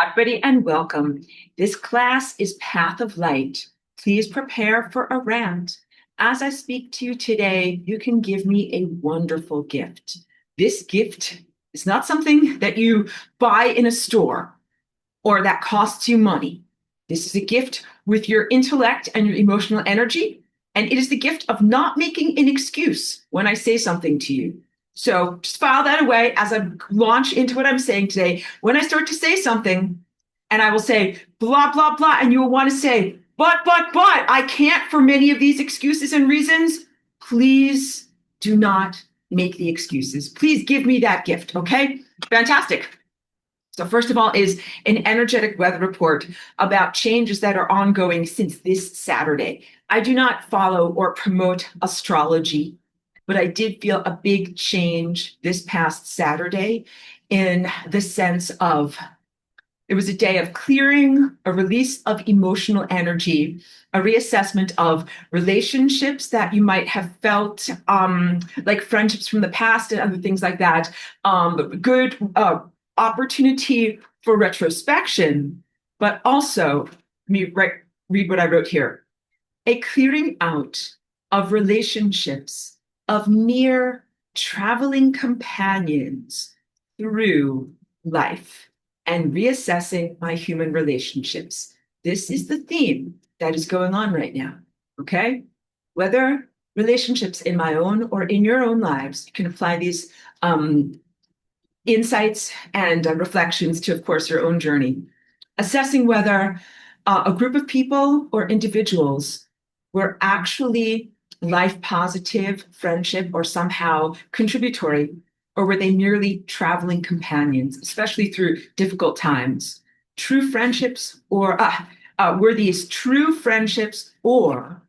Everybody and welcome. This class is Path of Light. Please prepare for a rant. As I speak to you today, you can give me a wonderful gift. This gift is not something that you buy in a store or that costs you money. This is a gift with your intellect and your emotional energy, and it is the gift of not making an excuse when I say something to you. So just file that away as I launch into what I'm saying today. When I start to say something, and I will say blah, blah, blah, and you will want to say, but, I can't for many of these excuses and reasons. Please do not make the excuses. Please give me that gift, okay? Fantastic. So first of all is an energetic weather report about changes that are ongoing since this Saturday. I do not follow or promote astrology, but I did feel a big change this past Saturday in the sense of it was a day of clearing, a release of emotional energy, a reassessment of relationships that you might have felt like friendships from the past and other things like that. Good opportunity for retrospection, but also, let me read what I wrote here. A clearing out of relationships, of mere traveling companions through life and reassessing my human relationships. This is the theme that is going on right now, okay? Whether relationships in my own or in your own lives, you can apply these insights and reflections to, of course, your own journey. Assessing whether a group of people or individuals were actually life positive, friendship, or somehow contributory, or were they merely traveling companions, especially through difficult times? True friendships, or were these true friendships, or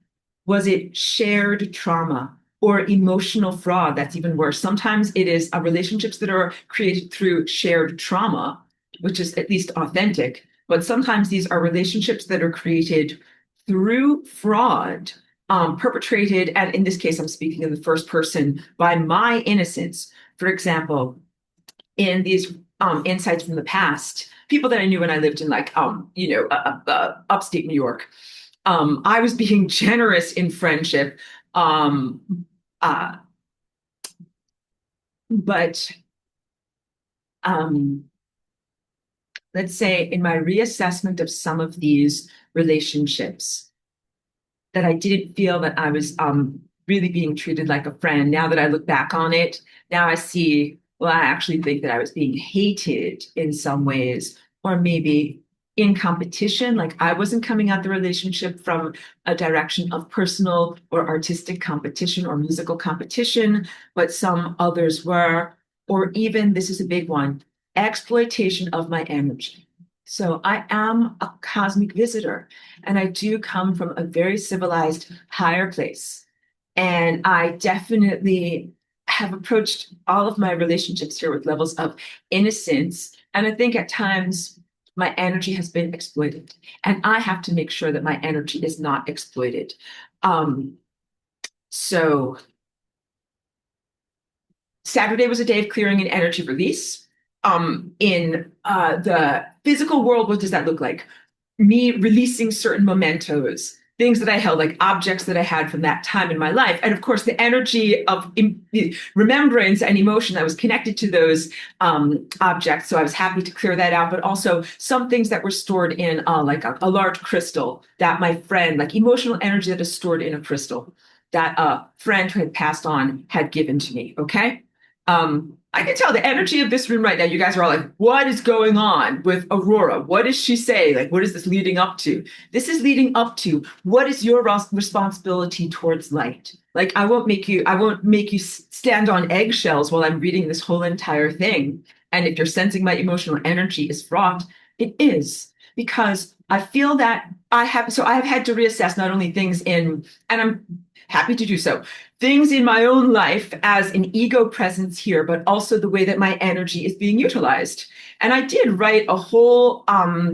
was it shared trauma or emotional fraud? That's even worse. Sometimes it is relationships that are created through shared trauma, which is at least authentic. But sometimes these are relationships that are created through fraud, perpetrated, and in this case, I'm speaking in the first person, by my innocence. For example, in these insights from the past, people that I knew when I lived in upstate New York, I was being generous in friendship, um, uh, but um, let's say in my reassessment of some of these relationships, that I didn't feel that I was really being treated like a friend. Now that I look back on it, now I see, well, I actually think that I was being hated in some ways, or maybe in competition. Like I wasn't coming at the relationship from a direction of personal or artistic competition or musical competition, but some others were, or even, this is a big one, exploitation of my energy. So I am a cosmic visitor, and I do come from a very civilized, higher place. And I definitely have approached all of my relationships here with levels of innocence. And I think at times my energy has been exploited. And I have to make sure that my energy is not exploited. Um, so Saturday was a day of clearing and energy release. In the physical world, what does that look like? Me releasing certain mementos, things that I held, like objects that I had from that time in my life. And of course, the energy of remembrance and emotion that was connected to those objects. So I was happy to clear that out, but also some things that were stored in like a large crystal that my friend, like emotional energy that is stored in a crystal that a friend who had passed on had given to me. Okay. I can tell the energy of this room right now. You guys are all like, what is going on with Aurora? What does she say? Like, what is this leading up to? This is leading up to what is your responsibility towards light? Like, I won't make you stand on eggshells while I'm reading this whole entire thing. And if you're sensing my emotional energy is fraught, it is because I feel that I have had to reassess not only things in, and I'm happy to do so, things in my own life as an ego presence here, but also the way that my energy is being utilized. And I did write a whole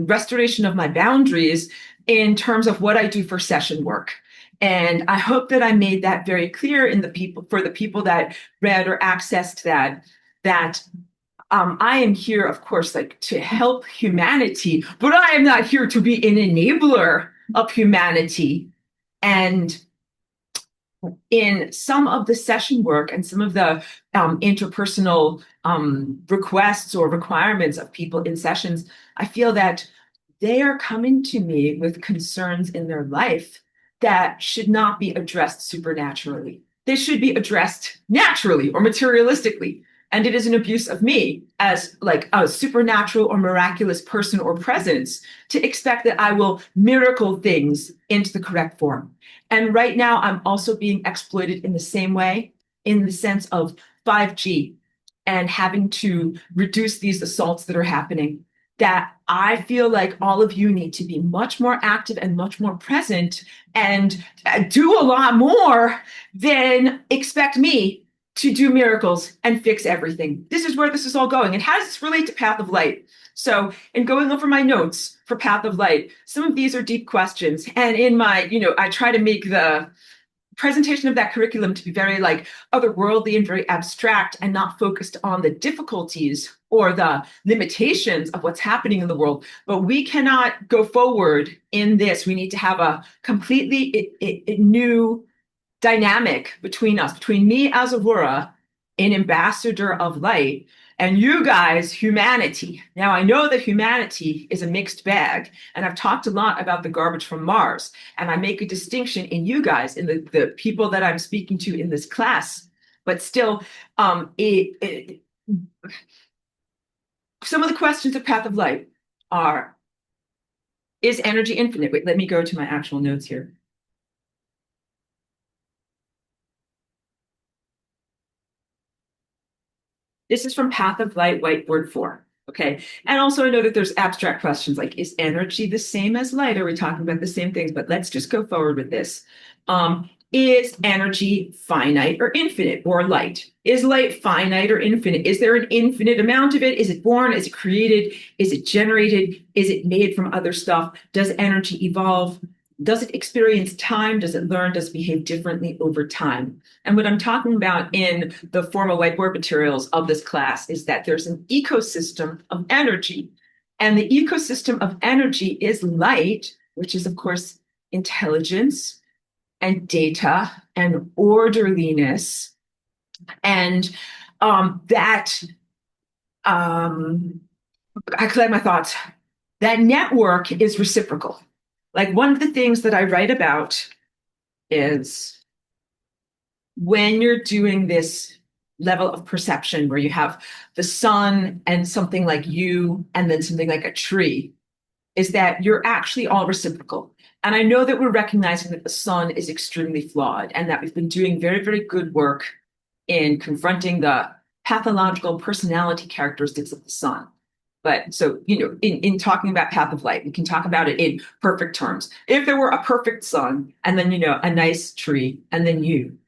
restoration of my boundaries in terms of what I do for session work. And I hope that I made that very clear in the people, for the people that read or accessed that I am here, of course, like to help humanity, but I am not here to be an enabler of humanity. And in some of the session work and some of the interpersonal requests or requirements of people in sessions, I feel that they are coming to me with concerns in their life that should not be addressed supernaturally. They should be addressed naturally or materialistically. And it is an abuse of me as like a supernatural or miraculous person or presence to expect that I will miracle things into the correct form. And right now, I'm also being exploited in the same way, in the sense of 5G and having to reduce these assaults that are happening. That I feel like all of you need to be much more active and much more present and do a lot more than expect me to do miracles and fix everything. This is where this is all going. And how does this relate to Path of Light? So, in going over my notes for Path of Light, some of these are deep questions. And in my, I try to make the presentation of that curriculum to be very like otherworldly and very abstract and not focused on the difficulties or the limitations of what's happening in the world. But we cannot go forward in this. We need to have a completely new dynamic between us, between me as Aurora, an ambassador of light, and you guys, humanity. Now, I know that humanity is a mixed bag, and I've talked a lot about the garbage from Mars, and I make a distinction in you guys, in the people that I'm speaking to in this class. But still, some of the questions of Path of Light are, is energy infinite? Wait, let me go to my actual notes here. This is from Path of Light, whiteboard 4. Okay. And also, I know that there's abstract questions like, is energy the same as light? Are we talking about the same things? But let's just go forward with this. Is energy finite or infinite, or light? Is light finite or infinite? Is there an infinite amount of it? Is it born? Is it created? Is it generated? Is it made from other stuff? Does energy evolve? Does it experience time? Does it learn? Does it behave differently over time? And what I'm talking about in the formal whiteboard materials of this class is that there's an ecosystem of energy. And the ecosystem of energy is light, which is, of course, intelligence and data and orderliness. And I collect my thoughts. That network is reciprocal. Like one of the things that I write about is when you're doing this level of perception where you have the sun and something like you and then something like a tree, is that you're actually all reciprocal. And I know that we're recognizing that the sun is extremely flawed and that we've been doing very, very good work in confronting the pathological personality characteristics of the sun. But so, in talking about Path of Light, we can talk about it in perfect terms. If there were a perfect sun and then, a nice tree and then you,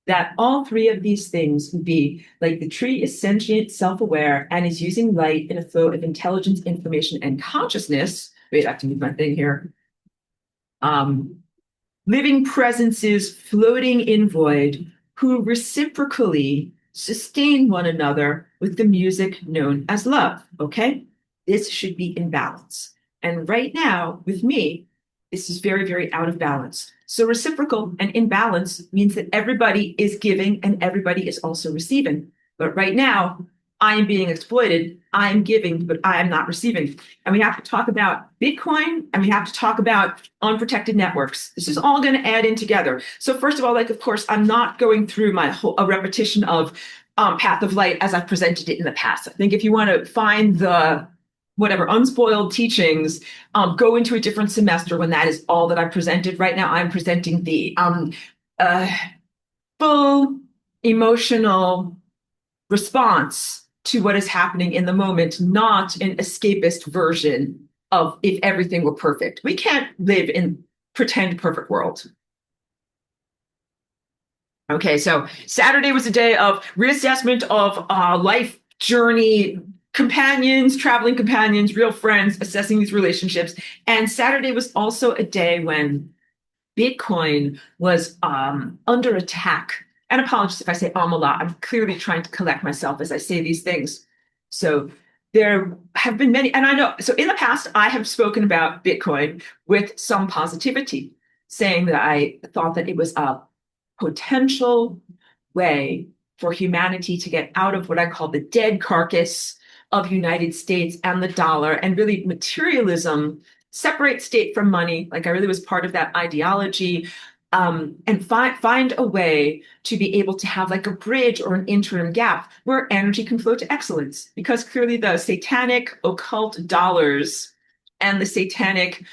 that all three of these things would be like the tree is sentient, self-aware, and is using light in a flow of intelligence, information, and consciousness. Wait, I have to move my thing here. Living presences floating in void who reciprocally sustain one another with the music known as love. Okay? This should be in balance. And right now, with me, this is very, very out of balance. So reciprocal and in balance means that everybody is giving and everybody is also receiving. But right now, I am being exploited. I am giving, but I am not receiving. And we have to talk about Bitcoin and we have to talk about unprotected networks. This is all going to add in together. So first of all, of course, I'm not going through a repetition of Path of Light as I've presented it in the past. I think if you want to find the whatever unspoiled teachings, go into a different semester when that is all that I presented. Right now, I'm presenting the full emotional response to what is happening in the moment, not an escapist version of if everything were perfect. We can't live in pretend perfect world. Okay, so Saturday was a day of reassessment of life journey, companions, traveling companions, real friends, assessing these relationships. And Saturday was also a day when Bitcoin was under attack. And apologies if I say a lot. I'm clearly trying to collect myself as I say these things. So there have been many, and I know, so in the past, I have spoken about Bitcoin with some positivity, saying that I thought that it was a potential way for humanity to get out of what I call the dead carcass of United States and the dollar, and really materialism, separate state from money. Like I really was part of that ideology, and find a way to be able to have like a bridge or an interim gap where energy can flow to excellence. Because clearly the satanic occult dollars and the satanic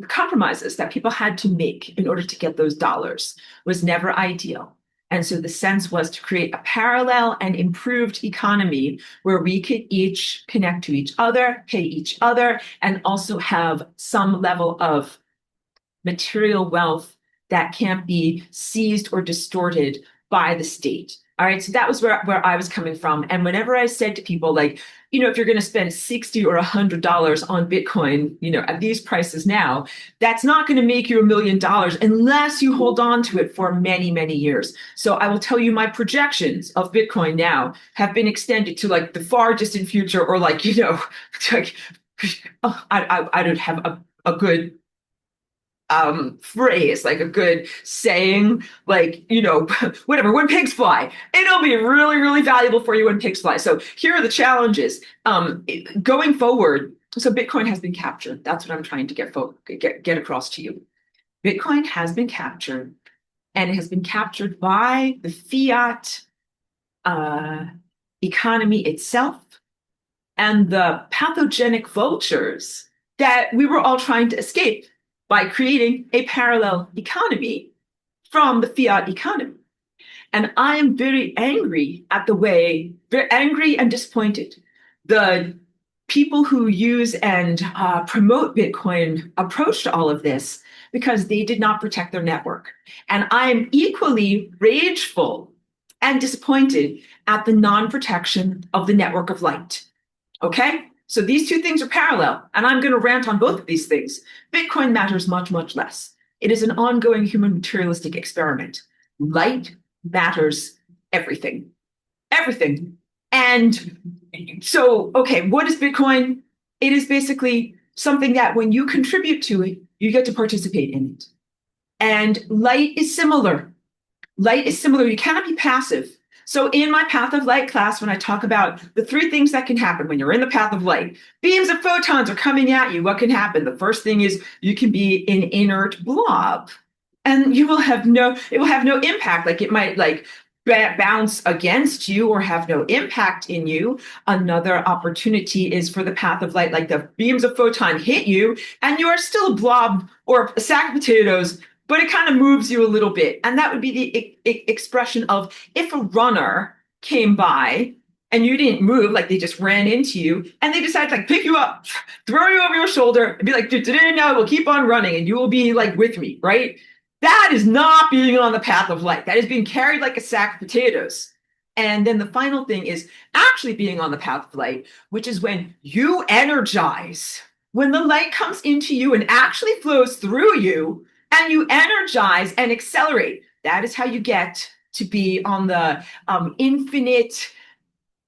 compromises that people had to make in order to get those dollars was never ideal. And so the sense was to create a parallel and improved economy where we could each connect to each other, pay each other, and also have some level of material wealth that can't be seized or distorted by the state. All right. So that was where I was coming from. And whenever I said to people, like, if you're going to spend $60 or $100 on Bitcoin, at these prices now, that's not going to make you $1,000,000 unless you hold on to it for many, many years. So I will tell you my projections of Bitcoin now have been extended to like the far distant future, or like, like, I don't have a good phrase, like a good saying, like, whatever, when pigs fly, it'll be really, really valuable for you when pigs fly. So here are the challenges. Going forward, so Bitcoin has been captured. That's what I'm trying to get across to you. Bitcoin has been captured, and it has been captured by the fiat economy itself and the pathogenic vultures that we were all trying to escape by creating a parallel economy from the fiat economy. And I am very angry at the way, very angry and disappointed. The people who use and promote Bitcoin approach to all of this because they did not protect their network. And I'm equally rageful and disappointed at the non-protection of the network of light. Okay? So these two things are parallel, and I'm going to rant on both of these things. Bitcoin matters much, much less. It is an ongoing human materialistic experiment. Light matters everything. Everything. And so, okay, what is Bitcoin? It is basically something that when you contribute to it, you get to participate in it. And light is similar. Light is similar. You cannot be passive. So in my Path of Light class, when I talk about the three things that can happen when you're in the path of light, beams of photons are coming at you. What can happen? The first thing is you can be an inert blob, and it will have no impact. Like it might like bounce against you or have no impact in you. Another opportunity is for the path of light, like the beams of photon hit you and you are still a blob or a sack of potatoes, but it kind of moves you a little bit. And that would be the expression of if a runner came by and you didn't move, like they just ran into you and they decided to like pick you up, throw you over your shoulder and be like, no, we'll keep on running and you will be like with me, right? That is not being on the path of light. That is being carried like a sack of potatoes. And then the final thing is actually being on the path of light, which is when you energize, when the light comes into you and actually flows through you, and you energize and accelerate. That is how you get to be on the infinite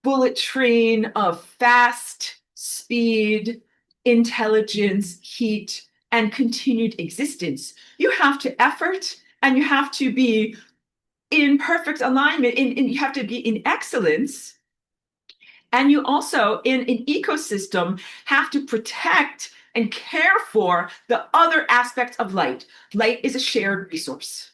bullet train of fast speed, intelligence, heat, and continued existence. You have to effort and you have to be in perfect alignment, and you have to be in excellence. And you also, in an ecosystem, have to protect and care for the other aspects of light. Light is a shared resource.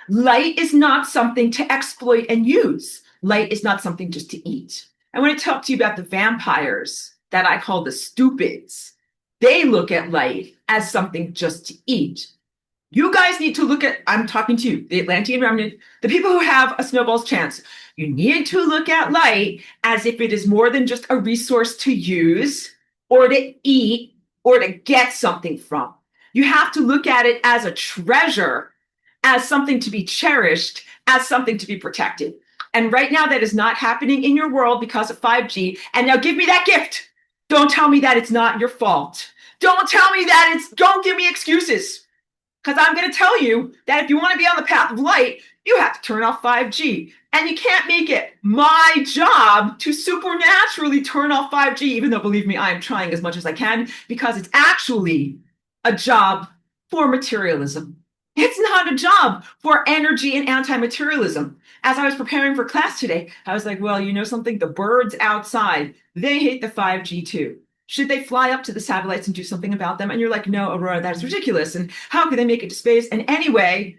Light is not something to exploit and use. Light is not something just to eat. I want to talk to you about the vampires that I call the stupids. They look at light as something just to eat. You guys need to look at, I'm talking to you, the Atlantean remnant, the people who have a snowball's chance. You need to look at light as if it is more than just a resource to use or to eat or to get something from. You have to look at it as a treasure, as something to be cherished, as something to be protected. And right now that is not happening in your world because of 5G. And now give me that gift. Don't tell me that it's not your fault. Don't tell me that don't give me excuses. Because I'm going to tell you that if you want to be on the path of light, you have to turn off 5G. And you can't make it my job to supernaturally turn off 5G, even though, believe me, I am trying as much as I can, because it's actually a job for materialism. It's not a job for energy and anti-materialism. As I was preparing for class today, I was like, well, you know something? The birds outside, they hate the 5G too. Should they fly up to the satellites and do something about them? And you're like, no, Aurora, that's ridiculous. And how could they make it to space? And anyway,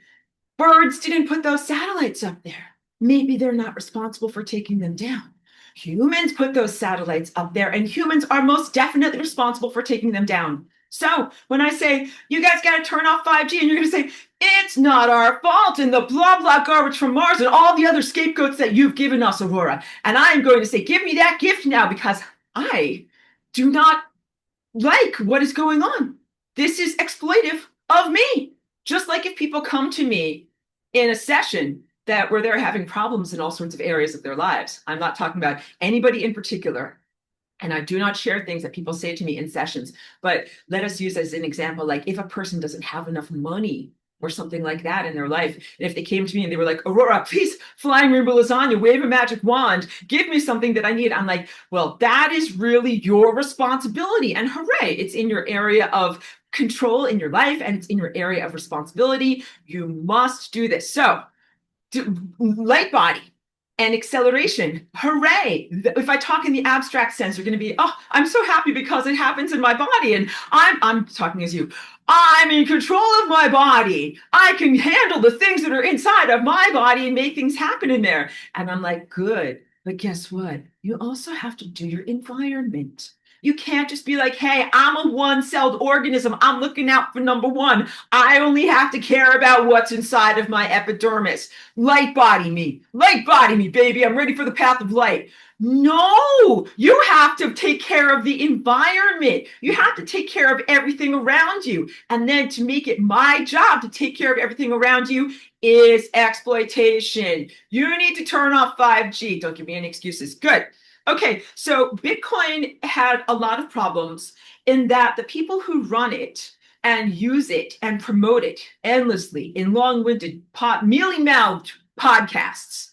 birds didn't put those satellites up there. Maybe they're not responsible for taking them down. Humans put those satellites up there, and humans are most definitely responsible for taking them down. So when I say, you guys got to turn off 5G, and you're going to say, it's not our fault, and the blah, blah garbage from Mars, and all the other scapegoats that you've given us, Aurora. And I am going to say, give me that gift now, because I do not like what is going on. This is exploitive of me. Just like if people come to me in a session that where they're having problems in all sorts of areas of their lives. I'm not talking about anybody in particular. And I do not share things that people say to me in sessions. But let us use as an example, like if a person doesn't have enough money or something like that in their life. And if they came to me and they were like, Aurora, please, flying rainbow lasagna, wave a magic wand, give me something that I need. I'm like, well, that is really your responsibility. And hooray, it's in your area of control in your life and it's in your area of responsibility. You must do this. So, light body and acceleration. Hooray. If I talk in the abstract sense, you're going to be, oh, I'm so happy because it happens in my body. And I'm talking as you. I'm in control of my body. I can handle the things that are inside of my body and make things happen in there. And I'm like, good. But guess what? You also have to do your environment. You can't just be like, hey, I'm a one-celled organism. I'm looking out for number one. I only have to care about what's inside of my epidermis. Light body me, baby. I'm ready for the path of light. No, you have to take care of the environment. You have to take care of everything around you. And then to make it my job to take care of everything around you is exploitation. You need to turn off 5G. Don't give me any excuses. Good. Okay, so Bitcoin had a lot of problems in that the people who run it and use it and promote it endlessly in long-winded, mealy-mouthed podcasts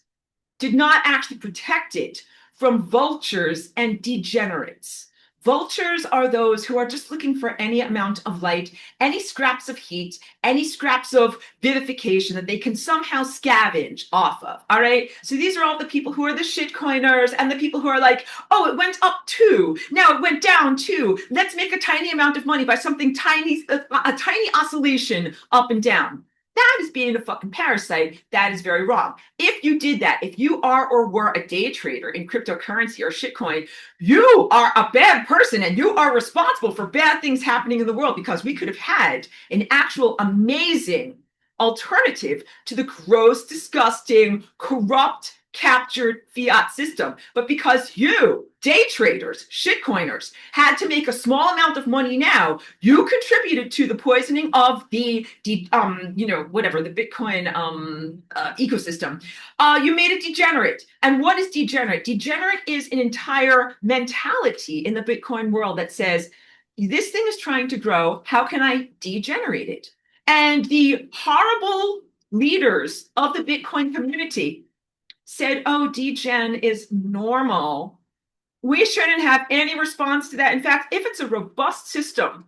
did not actually protect it from vultures and degenerates. Vultures are those who are just looking for any amount of light, any scraps of heat, any scraps of vivification that they can somehow scavenge off of. All right. So these are all the people who are the shitcoiners and the people who are like, oh, it went up too. Now it went down too. Let's make a tiny amount of money by something tiny, a tiny oscillation up and down. That is being a fucking parasite. That is very wrong. If you did that, if you are or were a day trader in cryptocurrency or shitcoin, you are a bad person and you are responsible for bad things happening in the world because we could have had an actual amazing alternative to the gross, disgusting, corrupt, captured fiat system. But because you, day traders, shitcoiners, had to make a small amount of money now, you contributed to the poisoning of the whatever, the Bitcoin ecosystem. You made it degenerate. And what is degenerate? Degenerate is an entire mentality in the Bitcoin world that says, this thing is trying to grow. How can I degenerate it? And the horrible leaders of the Bitcoin community said, oh, degen is normal. We shouldn't have any response to that. In fact, if it's a robust system,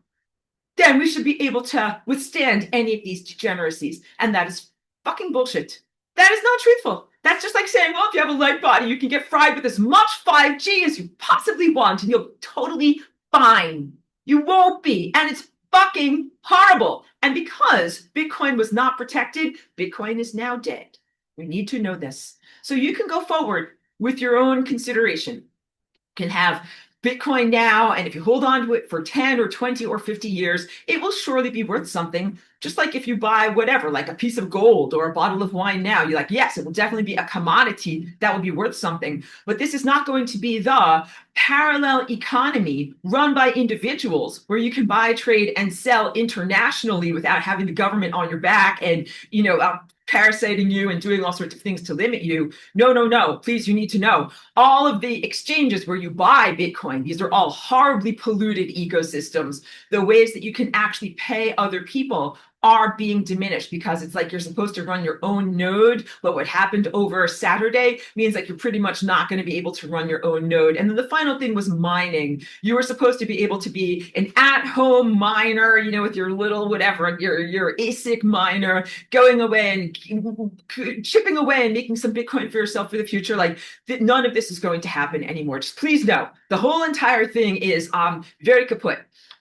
then we should be able to withstand any of these degeneracies. And that is fucking bullshit. That is not truthful. That's just like saying, well, if you have a light body, you can get fried with as much 5G as you possibly want, and you'll be totally fine. You won't be. And it's fucking horrible. And because Bitcoin was not protected, Bitcoin is now dead. We need to know this. So you can go forward with your own consideration. You can have Bitcoin now, and if you hold on to it for 10 or 20 or 50 years, it will surely be worth something. Just like if you buy whatever, like a piece of gold or a bottle of wine now, you're like, yes, it will definitely be a commodity that will be worth something. But this is not going to be the parallel economy run by individuals where you can buy, trade, and sell internationally without having the government on your back and, parasiting you and doing all sorts of things to limit you. No, no, no. Please, you need to know. All of the exchanges where you buy Bitcoin, these are all horribly polluted ecosystems. The ways that you can actually pay other people are being diminished because it's like you're supposed to run your own node, but what happened over Saturday means like you're pretty much not going to be able to run your own node. And then the final thing was mining. You were supposed to be able to be an at-home miner, with your little whatever, your ASIC miner, going away and chipping away and making some Bitcoin for yourself for the future. Like none of this is going to happen anymore. Just please know the whole entire thing is very kaput.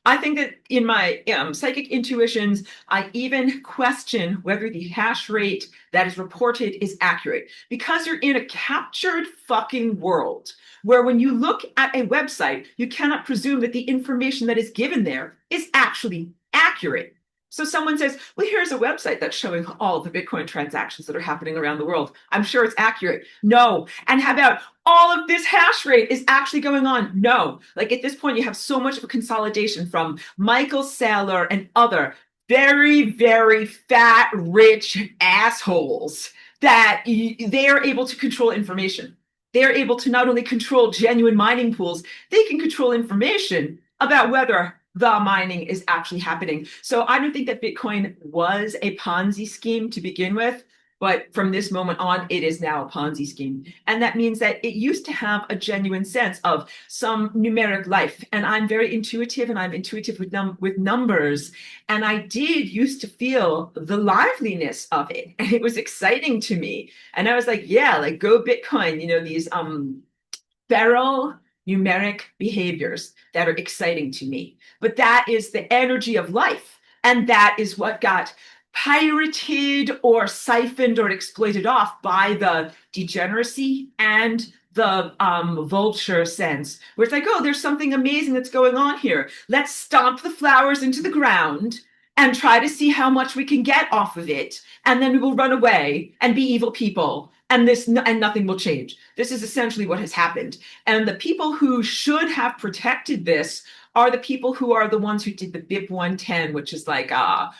I think that in my psychic intuitions, I even question whether the hash rate that is reported is accurate because you're in a captured fucking world where when you look at a website, you cannot presume that the information that is given there is actually accurate. So someone says, well, here's a website that's showing all of the Bitcoin transactions that are happening around the world. I'm sure it's accurate. No. And how about all of this hash rate is actually going on? No. Like at this point, you have so much of a consolidation from Michael Saylor and other very, very fat, rich assholes that they are able to control information. They're able to not only control genuine mining pools, they can control information about whether the mining is actually happening. So I don't think that Bitcoin was a Ponzi scheme to begin with, but from this moment on, it is now a Ponzi scheme. And that means that it used to have a genuine sense of some numeric life. And I'm very intuitive and I'm intuitive with numbers. And I did used to feel the liveliness of it. And it was exciting to me. And I was like, yeah, like go Bitcoin, these feral numeric behaviors that are exciting to me. But that is the energy of life. And that is what got pirated or siphoned or exploited off by the degeneracy and the vulture sense, where it's like, oh, there's something amazing that's going on here. Let's stomp the flowers into the ground and try to see how much we can get off of it. And then we will run away and be evil people. And nothing will change. This is essentially what has happened. And the people who should have protected this are the people who are the ones who did the BIP 110, which is like a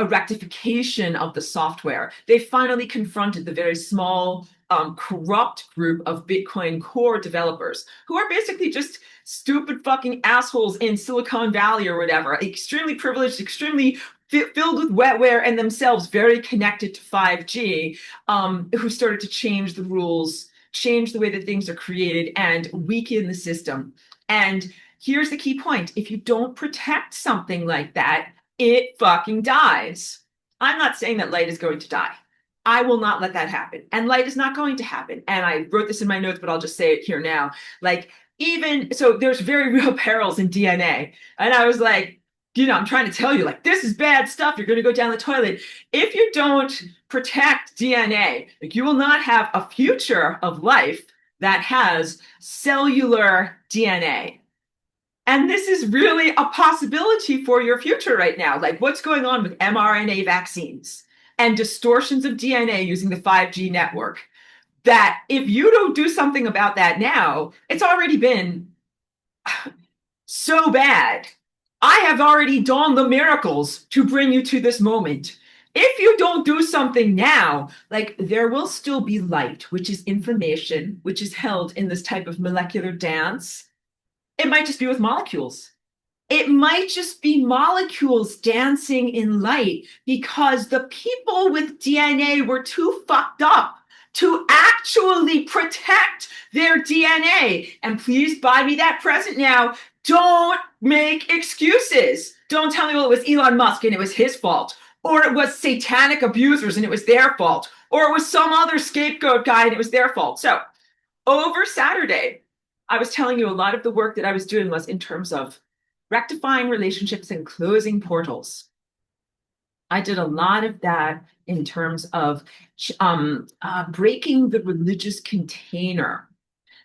rectification of the software. They finally confronted the very small, corrupt group of Bitcoin core developers who are basically just stupid fucking assholes in Silicon Valley or whatever, extremely privileged, extremely filled with wetware and themselves very connected to 5G, who started to change the rules, change the way that things are created, and weaken the system. And here's the key point. If you don't protect something like that, it fucking dies. I'm not saying that light is going to die. I will not let that happen. And light is not going to happen. And I wrote this in my notes, but I'll just say it here now. Like, so there's very real perils in DNA. And I was like, I'm trying to tell you, like, this is bad stuff. You're going to go down the toilet. If you don't protect DNA, like, you will not have a future of life that has cellular DNA. And this is really a possibility for your future right now. Like what's going on with mRNA vaccines and distortions of DNA using the 5G network, that if you don't do something about that now, it's already been so bad. I have already done the miracles to bring you to this moment. If you don't do something now, like there will still be light, which is information, which is held in this type of molecular dance. It might just be with molecules. It might just be molecules dancing in light because the people with DNA were too fucked up to actually protect their DNA. And please buy me that present now. Don't make excuses. Don't tell me, well, it was Elon Musk and it was his fault, or it was satanic abusers and it was their fault, or it was some other scapegoat guy and it was their fault. So over Saturday, I was telling you a lot of the work that I was doing was in terms of rectifying relationships and closing portals. I did a lot of that in terms of breaking the religious container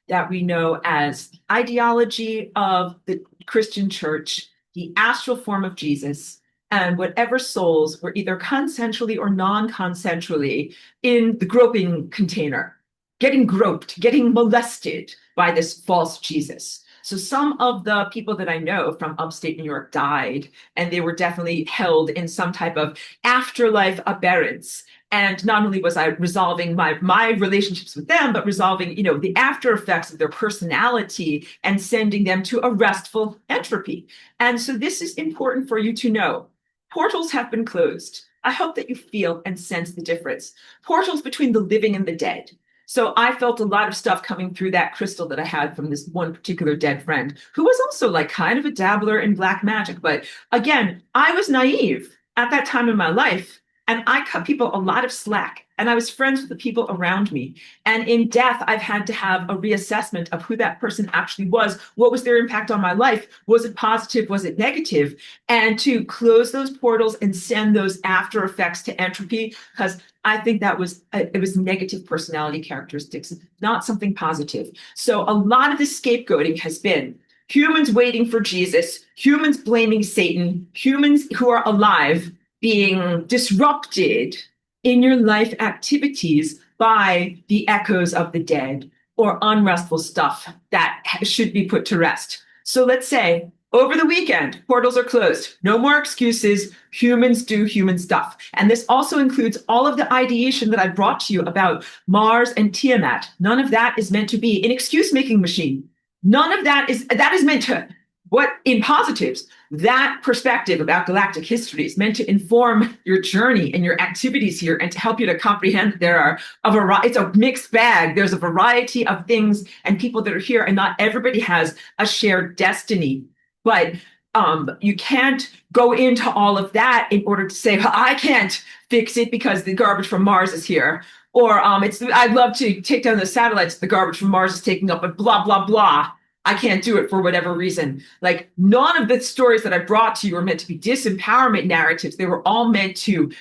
that we know as ideology of the Christian church, the astral form of Jesus, and whatever souls were either consensually or non-consensually in the groping container, getting groped, getting molested by this false Jesus. So some of the people that I know from upstate New York died, and they were definitely held in some type of afterlife aberrance. And not only was I resolving my relationships with them, but resolving, the after effects of their personality and sending them to a restful entropy. And so this is important for you to know. Portals have been closed. I hope that you feel and sense the difference. Portals between the living and the dead. So I felt a lot of stuff coming through that crystal that I had from this one particular dead friend who was also like kind of a dabbler in black magic. But again, I was naive at that time in my life and I cut people a lot of slack and I was friends with the people around me. And in death, I've had to have a reassessment of who that person actually was. What was their impact on my life? Was it positive? Was it negative? And to close those portals and send those after effects to entropy, because I think that was it was negative personality characteristics, not something positive. So a lot of the scapegoating has been humans waiting for Jesus, humans blaming Satan, humans who are alive being disrupted in your life activities by the echoes of the dead or unrestful stuff that should be put to rest. So let's say over the weekend, portals are closed. No more excuses. Humans do human stuff. And this also includes all of the ideation that I brought to you about Mars and Tiamat. None of that is meant to be an excuse-making machine. None of that is meant to, what in positives, that perspective about galactic history is meant to inform your journey and your activities here and to help you to comprehend that there are a variety, it's a mixed bag. There's a variety of things and people that are here, and not everybody has a shared destiny. But you can't go into all of that in order to say, well, I can't fix it because the garbage from Mars is here. Or I'd love to take down the satellites the garbage from Mars is taking up, but blah, blah, blah. I can't do it for whatever reason. Like none of the stories that I brought to you were meant to be disempowerment narratives. They were all meant to,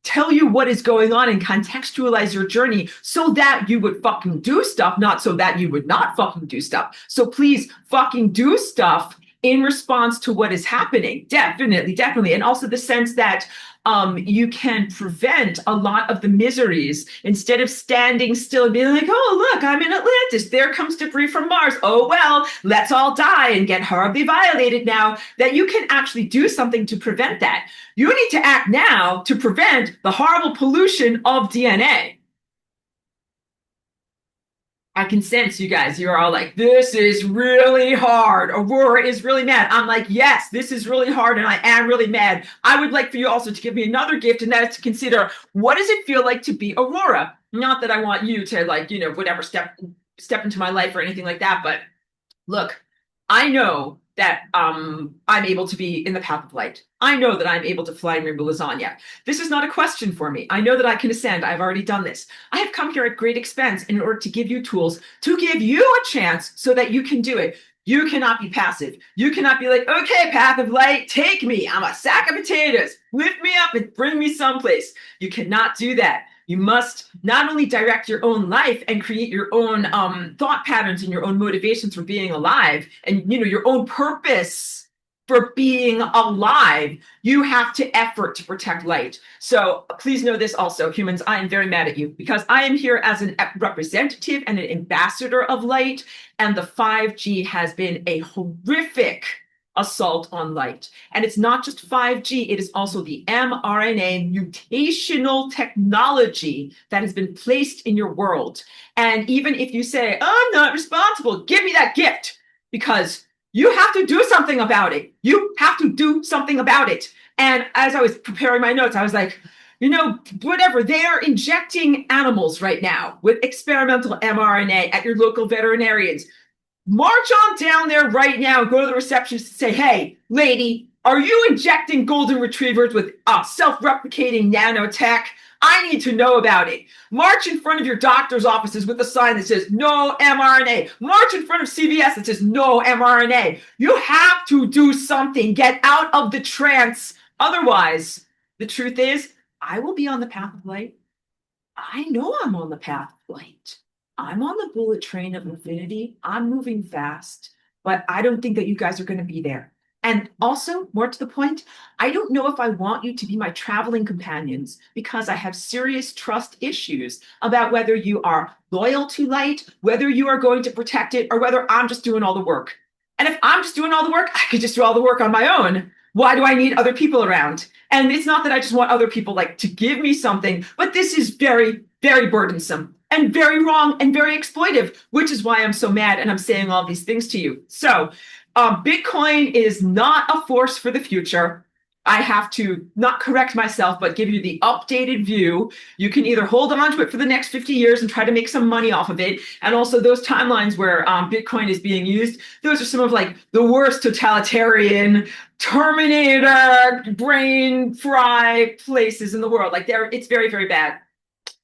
tell you what is going on and contextualize your journey so that you would fucking do stuff, not so that you would not fucking do stuff. So please fucking do stuff in response to what is happening. Definitely, definitely. And also the sense that you can prevent a lot of the miseries instead of standing still and being like, oh, look, I'm in Atlantis. There comes debris from Mars. Oh, well, let's all die and get horribly violated now. That you can actually do something to prevent that. You need to act now to prevent the horrible pollution of DNA. I can sense you guys. You're all like, this is really hard. Aurora is really mad. I'm like, yes, this is really hard and I am really mad. I would like for you also to give me another gift, and that is to consider, what does it feel like to be Aurora? Not that I want you to whatever step into my life or anything like that. But look, I know that I'm able to be in the path of light. I know that I'm able to fly in rainbow lasagna. This is not a question for me. I know that I can ascend. I've already done this. I have come here at great expense in order to give you tools, to give you a chance so that you can do it. You cannot be passive. You cannot be like, okay, path of light, take me. I'm a sack of potatoes. Lift me up and bring me someplace. You cannot do that. You must not only direct your own life and create your own thought patterns and your own motivations for being alive and your own purpose for being alive. You have to effort to protect light. So please know this also, humans, I am very mad at you because I am here as a representative and an ambassador of light, and the 5G has been a horrific assault on light. And it's not just 5G, it is also the mRNA mutational technology that has been placed in your world. And even if you say, I'm not responsible, give me that gift, because you have to do something about it. You have to do something about it. And as I was preparing my notes, I was like, whatever, they are injecting animals right now with experimental mRNA at your local veterinarians. March on down there right now, go to the receptionist and say, hey, lady, are you injecting golden retrievers with self-replicating nanotech? I need to know about it. March in front of your doctor's offices with a sign that says no mRNA. March in front of CVS that says no mRNA. You have to do something. Get out of the trance. Otherwise, the truth is, I will be on the path of light. I know I'm on the path of light. I'm on the bullet train of infinity. I'm moving fast, but I don't think that you guys are going to be there. And also, more to the point, I don't know if I want you to be my traveling companions because I have serious trust issues about whether you are loyal to light, whether you are going to protect it, or whether I'm just doing all the work. And if I'm just doing all the work, I could just do all the work on my own. Why do I need other people around? And it's not that I just want other people to give me something, but this is very, very burdensome and very wrong and very exploitive, which is why I'm so mad and I'm saying all these things to you. So Bitcoin is not a force for the future. I have to not correct myself, but give you the updated view. You can either hold on to it for the next 50 years and try to make some money off of it. And also those timelines where Bitcoin is being used, those are some of like the worst totalitarian Terminator brain fry places in the world. Like it's very, very bad.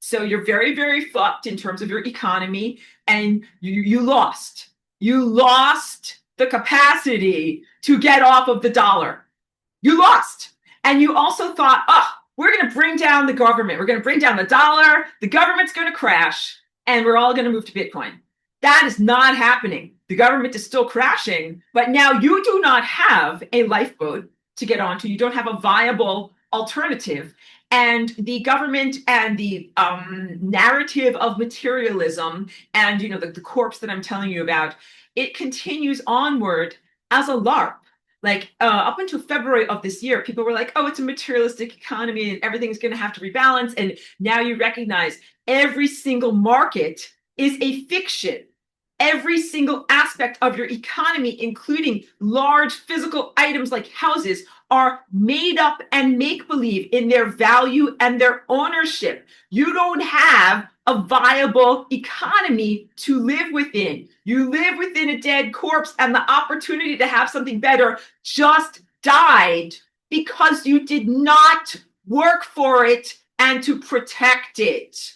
So you're very, very fucked in terms of your economy, and you lost. You lost the capacity to get off of the dollar. You lost. And you also thought, oh, we're going to bring down the government. We're going to bring down the dollar. The government's going to crash, and we're all going to move to Bitcoin. That is not happening. The government is still crashing, but now you do not have a lifeboat to get onto. You don't have a viable alternative. And the government and the narrative of materialism and the corpse that I'm telling you about, it continues onward as a LARP. Like up until February of this year, people were like, oh, it's a materialistic economy and everything's going to have to rebalance. And now you recognize every single market is a fiction. Every single aspect of your economy, including large physical items like houses, are made up and make believe in their value and their ownership. You don't have a viable economy to live within. You live within a dead corpse, and the opportunity to have something better just died because you did not work for it and to protect it.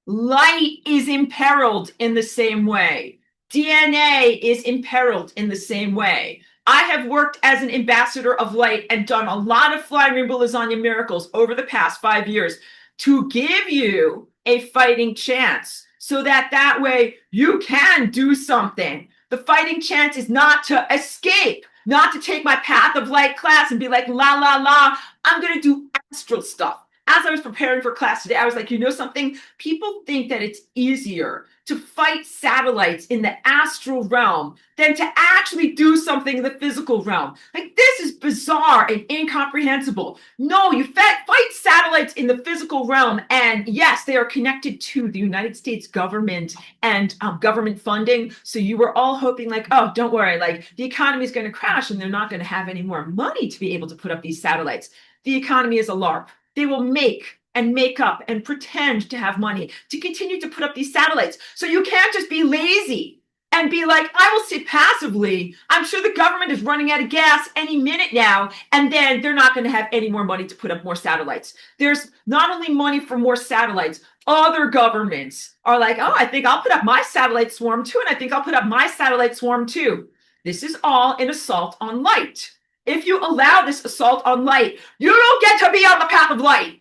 Light is imperiled in the same way. DNA is imperiled in the same way. I have worked as an ambassador of light and done a lot of flying rainbow lasagna miracles over the past 5 years to give you a fighting chance so that way you can do something. The fighting chance is not to escape, not to take my path of light class and be like, la, la, la, I'm going to do astral stuff. As I was preparing for class today, I was like, you know something? People think that it's easier to fight satellites in the astral realm than to actually do something in the physical realm. Like, this is bizarre and incomprehensible. No, you fight satellites in the physical realm, and yes, they are connected to the United States government and government funding. So you were all hoping like, oh, don't worry, like the economy is going to crash and they're not going to have any more money to be able to put up these satellites. The economy is a LARP. They will make and make up and pretend to have money to continue to put up these satellites. So you can't just be lazy and be like, I will sit passively. I'm sure the government is running out of gas any minute now, and then they're not going to have any more money to put up more satellites. There's not only money for more satellites, other governments are like, oh, I think I'll put up my satellite swarm too, and I think I'll put up my satellite swarm too. This is all an assault on light. If you allow this assault on light, you don't get to be on the path of light.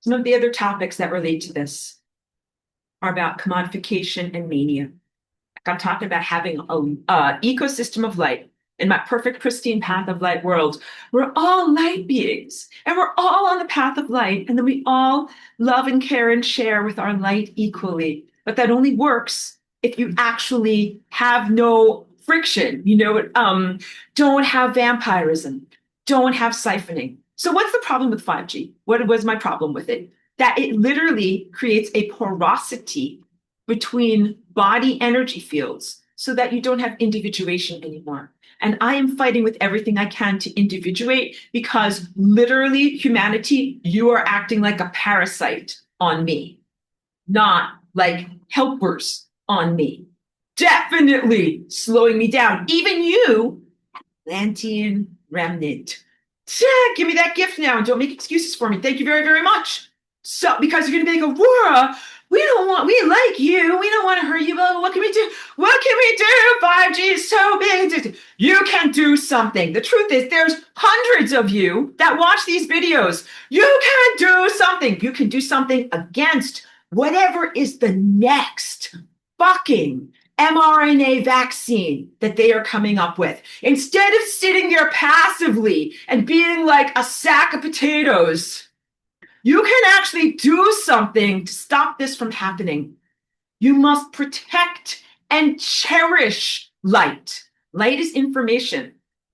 Some of the other topics that relate to this are about commodification and mania. I'm talking about having a ecosystem of light. In my perfect, pristine path of light world, we're all light beings and we're all on the path of light. And then we all love and care and share with our light equally. But that only works if you actually have no friction, don't have vampirism, don't have siphoning. So what's the problem with 5G? What was my problem with it? That it literally creates a porosity between body energy fields so that you don't have individuation anymore. And I am fighting with everything I can to individuate because literally, humanity, you are acting like a parasite on me, not like helpers on me. Definitely slowing me down. Even you, Atlantean remnant. Give me that gift now and don't make excuses for me. Thank you very, very much. So, because you're going to be like, Aurora, we like you. We don't want to hurt you. But what can we do? What can we do? 5G is so big. You can do something. The truth is, there's hundreds of you that watch these videos. You can do something. You can do something against whatever is the next fucking mRNA vaccine that they are coming up with. Instead of sitting there passively and being like a sack of potatoes, you can actually do something to stop this from happening. You must protect and cherish light. Light is information.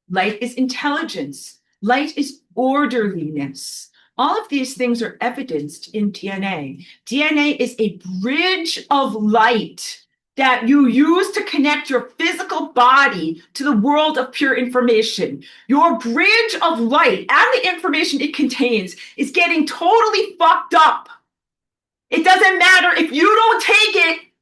Light is intelligence. Light is orderliness. All of these things are evidenced in DNA. DNA is a bridge of light that you use to connect your physical body to the world of pure information. Your bridge of light and the information it contains is getting totally fucked up. It doesn't matter if you don't take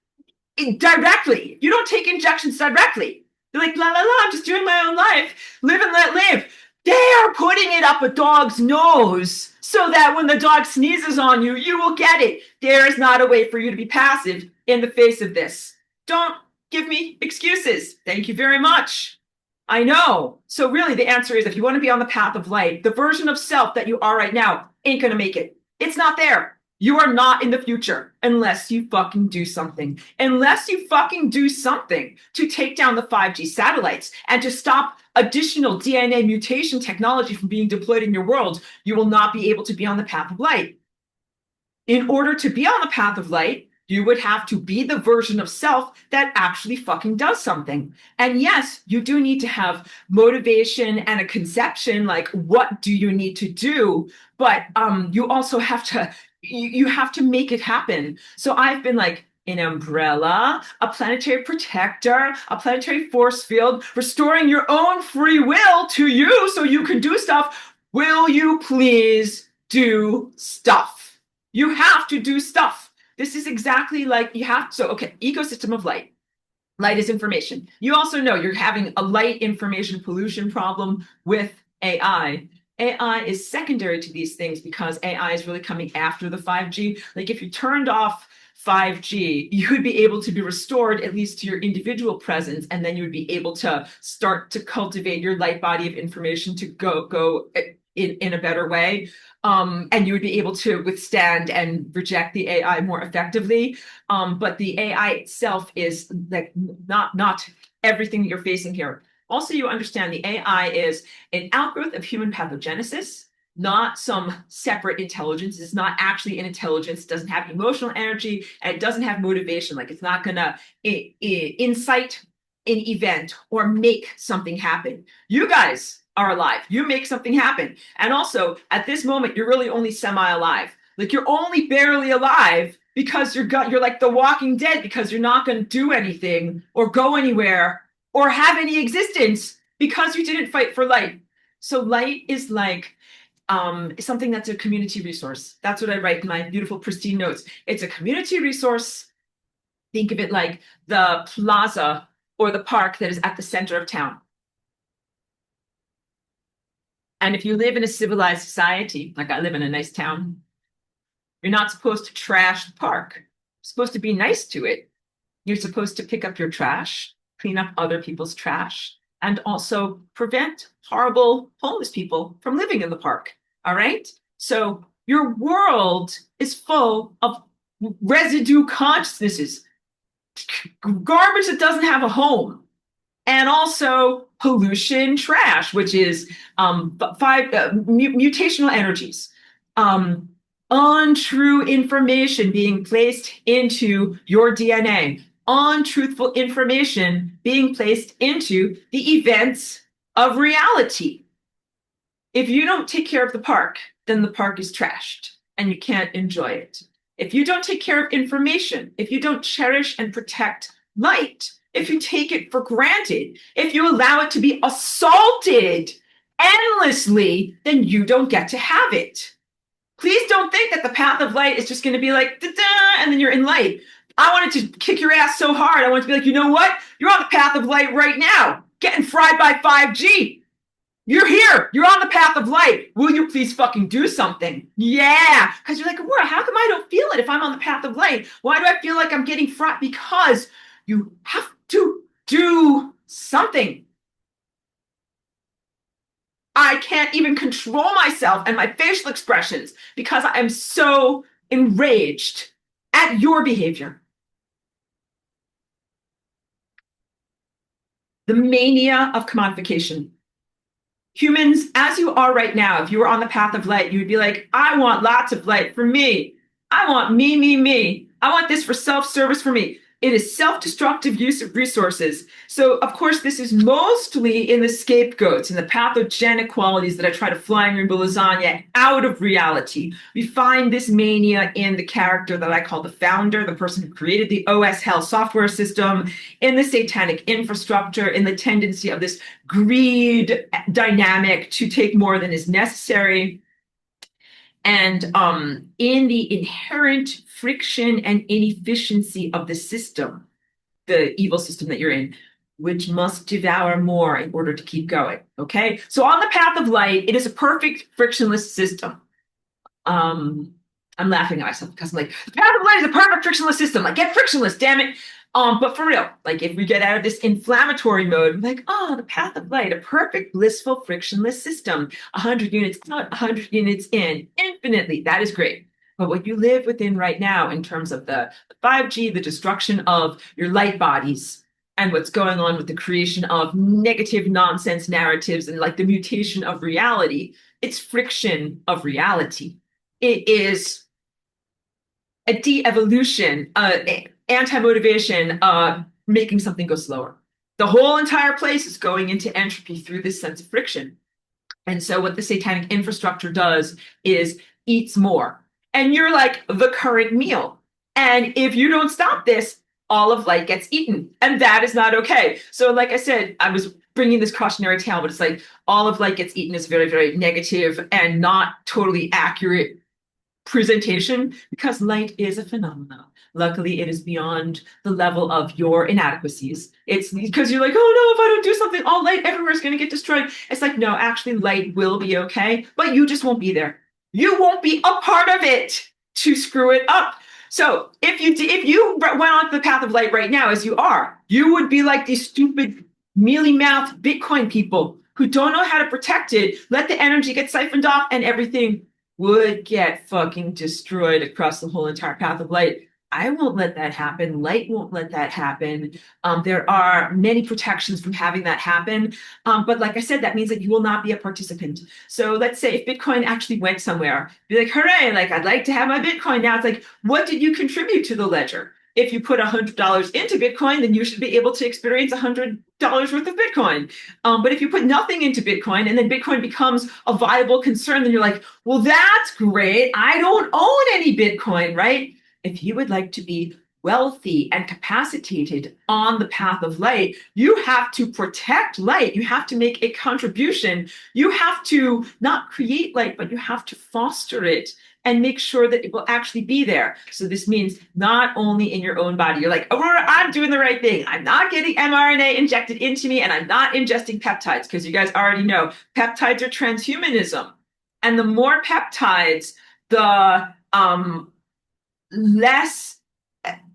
it directly. You don't take injections directly. They're like, la la la, I'm just doing my own life. Live and let live. They are putting it up a dog's nose so that when the dog sneezes on you, you will get it. There is not a way for you to be passive in the face of this. Don't give me excuses. Thank you very much. I know. So really the answer is if you want to be on the path of light, the version of self that you are right now ain't going to make it. It's not there. You are not in the future unless you fucking do something. Unless you fucking do something to take down the 5G satellites and to stop additional DNA mutation technology from being deployed in your world, you will not be able to be on the path of light. In order to be on the path of light, you would have to be the version of self that actually fucking does something. And yes, you do need to have motivation and a conception, like what do you need to do? But you also have to, you have to make it happen. So I've been like an umbrella, a planetary protector, a planetary force field, restoring your own free will to you so you can do stuff. Will you please do stuff? You have to do stuff. This is exactly like you have. So, okay, ecosystem of light. Light is information. You also know you're having a light information pollution problem with AI. AI is secondary to these things because AI is really coming after the 5G. Like if you turned off 5G, you would be able to be restored at least to your individual presence, and then you would be able to start to cultivate your light body of information to go in a better way. And you would be able to withstand and reject the AI more effectively. But the AI itself is like not everything that you're facing here. Also, you understand the AI is an outgrowth of human pathogenesis, not some separate intelligence. It's not actually an intelligence. It doesn't have emotional energy, and it doesn't have motivation. Like it's not gonna incite an event or make something happen. You guys are alive. You make something happen. And also, at this moment, you're really only semi-alive. Like you're only barely alive because you're like the Walking Dead, because you're not going to do anything or go anywhere or have any existence because you didn't fight for light. So light is like something that's a community resource. That's what I write in my beautiful pristine notes. It's a community resource. Think of it like the plaza or the park that is at the center of town. And if you live in a civilized society, like I live in a nice town, you're not supposed to trash the park. You're supposed to be nice to it. You're supposed to pick up your trash, clean up other people's trash, and also prevent horrible homeless people from living in the park. All right? So your world is full of residue consciousness, garbage that doesn't have a home. And also pollution trash, which is mutational energies, untrue information being placed into your DNA, untruthful information being placed into the events of reality. If you don't take care of the park, then the park is trashed and you can't enjoy it. If you don't take care of information, if you don't cherish and protect light, if you take it for granted, if you allow it to be assaulted endlessly, then you don't get to have it. Please don't think that the path of light is just going to be like, da-da, and then you're in light. I wanted to kick your ass so hard. I want to be like, you know what? You're on the path of light right now, getting fried by 5G. You're here. You're on the path of light. Will you please fucking do something? Yeah. Because you're like, well, how come I don't feel it if I'm on the path of light? Why do I feel like I'm getting fried? Because you have to do something. I can't even control myself and my facial expressions because I am so enraged at your behavior. The mania of commodification. Humans, as you are right now, if you were on the path of light, you would be like, I want lots of light for me. I want me. I want this for self-service for me. It is self-destructive use of resources. So, of course, this is mostly in the scapegoats and the pathogenic qualities that I try to flying rainbow lasagna out of reality. We find this mania in the character that I call the founder, the person who created the OS Hell software system, in the satanic infrastructure, in the tendency of this greed dynamic to take more than is necessary, and in the inherent friction and inefficiency of the system, the evil system that you're in, which must devour more in order to keep going. Okay, so on the path of light, it is a perfect frictionless system. I'm laughing at myself because I'm like, the path of light is a perfect frictionless system. Like, get frictionless, damn it. But for real, like if we get out of this inflammatory mode, like, oh, the path of light, a perfect, blissful, frictionless system, 100 units out, 100 units in, infinitely. That is great. But what you live within right now in terms of the 5G, the destruction of your light bodies, and what's going on with the creation of negative nonsense narratives and like the mutation of reality, it's friction of reality. It is a de-evolution, anti-motivation, making something go slower. The whole entire place is going into entropy through this sense of friction. And so what the satanic infrastructure does is eats more. And you're like the current meal. And if you don't stop this, all of light gets eaten. And that is not okay. So like I said, I was bringing this cautionary tale, but it's like all of light gets eaten is very, very negative and not totally accurate presentation, because light is a phenomenon. Luckily, it is beyond the level of your inadequacies. It's because you're like, oh no, if I don't do something, all light everywhere is going to get destroyed. It's like, no, actually, light will be okay, but you just won't be there. You won't be a part of it to screw it up. So if you went on the path of light right now, as you are, you would be like these stupid mealy-mouthed Bitcoin people who don't know how to protect it, let the energy get siphoned off, and everything would get fucking destroyed across the whole entire path of light. I won't let that happen. Light won't let that happen. There are many protections from having that happen. But like I said, that means that you will not be a participant. So let's say if Bitcoin actually went somewhere, be like, hooray, like I'd like to have my Bitcoin now. It's like, what did you contribute to the ledger? If you put $100 into Bitcoin, then you should be able to experience $100 worth of Bitcoin. But if you put nothing into Bitcoin and then Bitcoin becomes a viable concern, then you're like, well, that's great. I don't own any Bitcoin, right? If you would like to be wealthy and capacitated on the path of light, you have to protect light. You have to make a contribution. You have to not create light, but you have to foster it and make sure that it will actually be there. So this means not only in your own body, you're like, Aurora, I'm doing the right thing. I'm not getting mRNA injected into me and I'm not ingesting peptides, because you guys already know peptides are transhumanism. And the more peptides, the less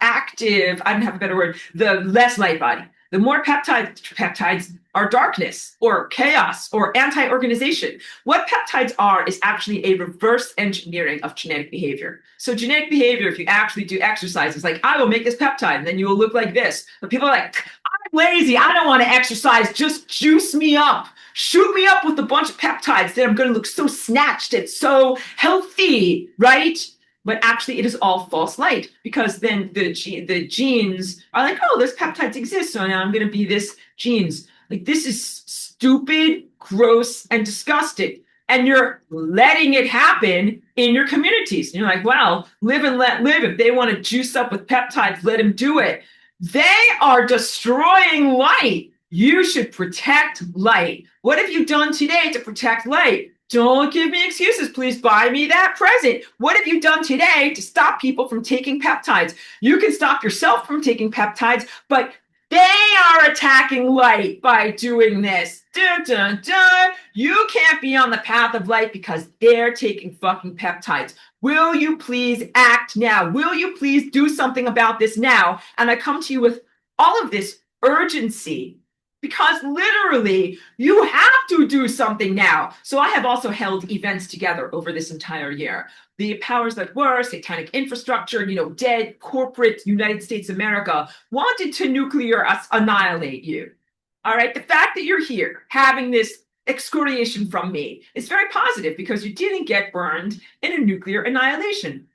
active, I don't have a better word, the less light body. The more peptides are darkness or chaos or anti-organization. What peptides are is actually a reverse engineering of genetic behavior. So genetic behavior, if you actually do exercise, is like, I will make this peptide and then you will look like this. But people are like, I'm lazy, I don't want to exercise, just juice me up. Shoot me up with a bunch of peptides, then I'm going to look so snatched and so healthy, right? But actually, it is all false light, because then the genes are like, oh, those peptides exist, so now I'm going to be this genes. Like, this is stupid, gross, and disgusting. And you're letting it happen in your communities. And you're like, well, live and let live. If they want to juice up with peptides, let them do it. They are destroying light. You should protect light. What have you done today to protect light? Don't give me excuses. Please buy me that present. What have you done today to stop people from taking peptides? You can stop yourself from taking peptides, but they are attacking light by doing this. Dun, dun, dun. You can't be on the path of light because they're taking fucking peptides. Will you please act now? Will you please do something about this now? And I come to you with all of this urgency, because literally you have to do something now. So I have also held events together over this entire year. The powers that were, satanic infrastructure, dead corporate United States of America wanted to nuclear annihilate you. All right. The fact that you're here having this excoriation from me is very positive, because you didn't get burned in a nuclear annihilation.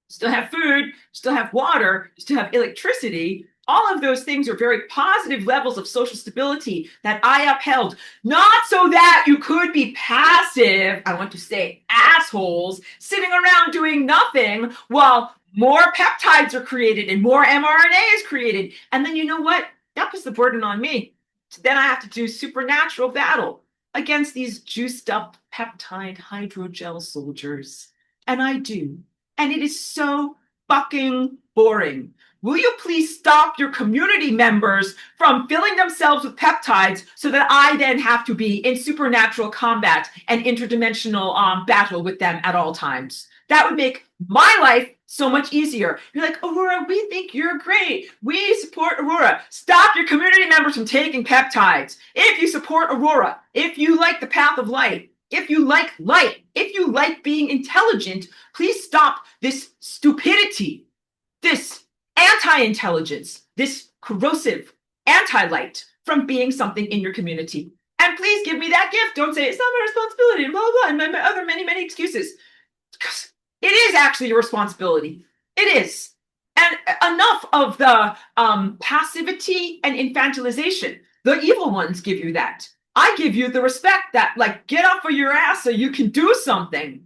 still have food, still have water, still have electricity. All of those things are very positive levels of social stability that I upheld, not so that you could be passive, I want to say assholes, sitting around doing nothing while more peptides are created and more mRNA is created. And then you know what? That puts the burden on me. Then I have to do supernatural battle against these juiced up peptide hydrogel soldiers. And I do. And it is so fucking boring. Will you please stop your community members from filling themselves with peptides so that I then have to be in supernatural combat and interdimensional battle with them at all times? That would make my life so much easier. You're like, Aurora, we think you're great. We support Aurora. Stop your community members from taking peptides. If you support Aurora, if you like the path of light, if you like light, if you like being intelligent, please stop this stupidity, this anti-intelligence, this corrosive anti-light from being something in your community. And please give me that gift. Don't say it's not my responsibility and blah, blah, blah, and my other many excuses. Because it is actually your responsibility. It is. And enough of the passivity and infantilization. The evil ones give you that. I give you the respect that, like, get off of your ass so you can do something.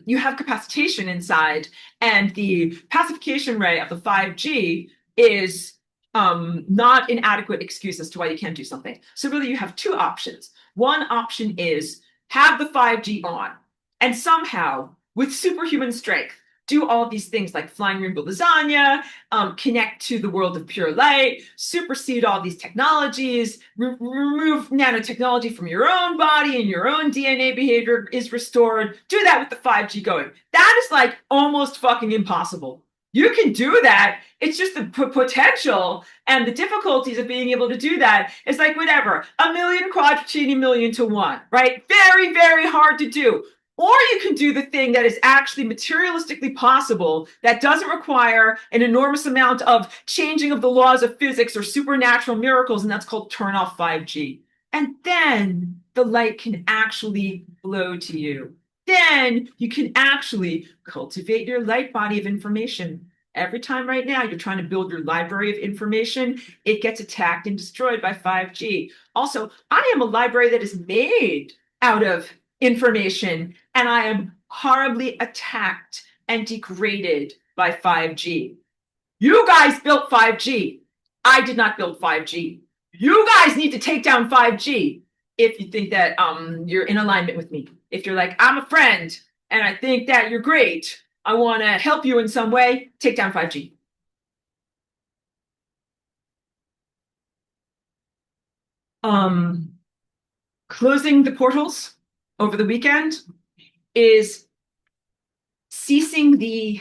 You have capacitation inside, and the pacification ray of the 5G is not an adequate excuse as to why you can't do something. So really you have two options. One option is have the 5G on and somehow with superhuman strength do all of these things like flying rainbow lasagna, connect to the world of pure light, supersede all these technologies, remove nanotechnology from your own body and your own DNA behavior is restored. Do that with the 5G going. That is like almost fucking impossible. You can do that. It's just the potential and the difficulties of being able to do that is like whatever, a million quadrillion million to one, right? Very, very hard to do. Or you can do the thing that is actually materialistically possible that doesn't require an enormous amount of changing of the laws of physics or supernatural miracles, and that's called turn off 5G. And then the light can actually flow to you. Then you can actually cultivate your light body of information. Every time right now you're trying to build your library of information, it gets attacked and destroyed by 5G. Also, I am a library that is made out of information, and I am horribly attacked and degraded by 5G. You guys built 5G. I did not build 5G. You guys need to take down 5G if you think that you're in alignment with me. If you're like, I'm a friend and I think that you're great, I want to help you in some way, take down 5G. Closing the portals over the weekend is ceasing the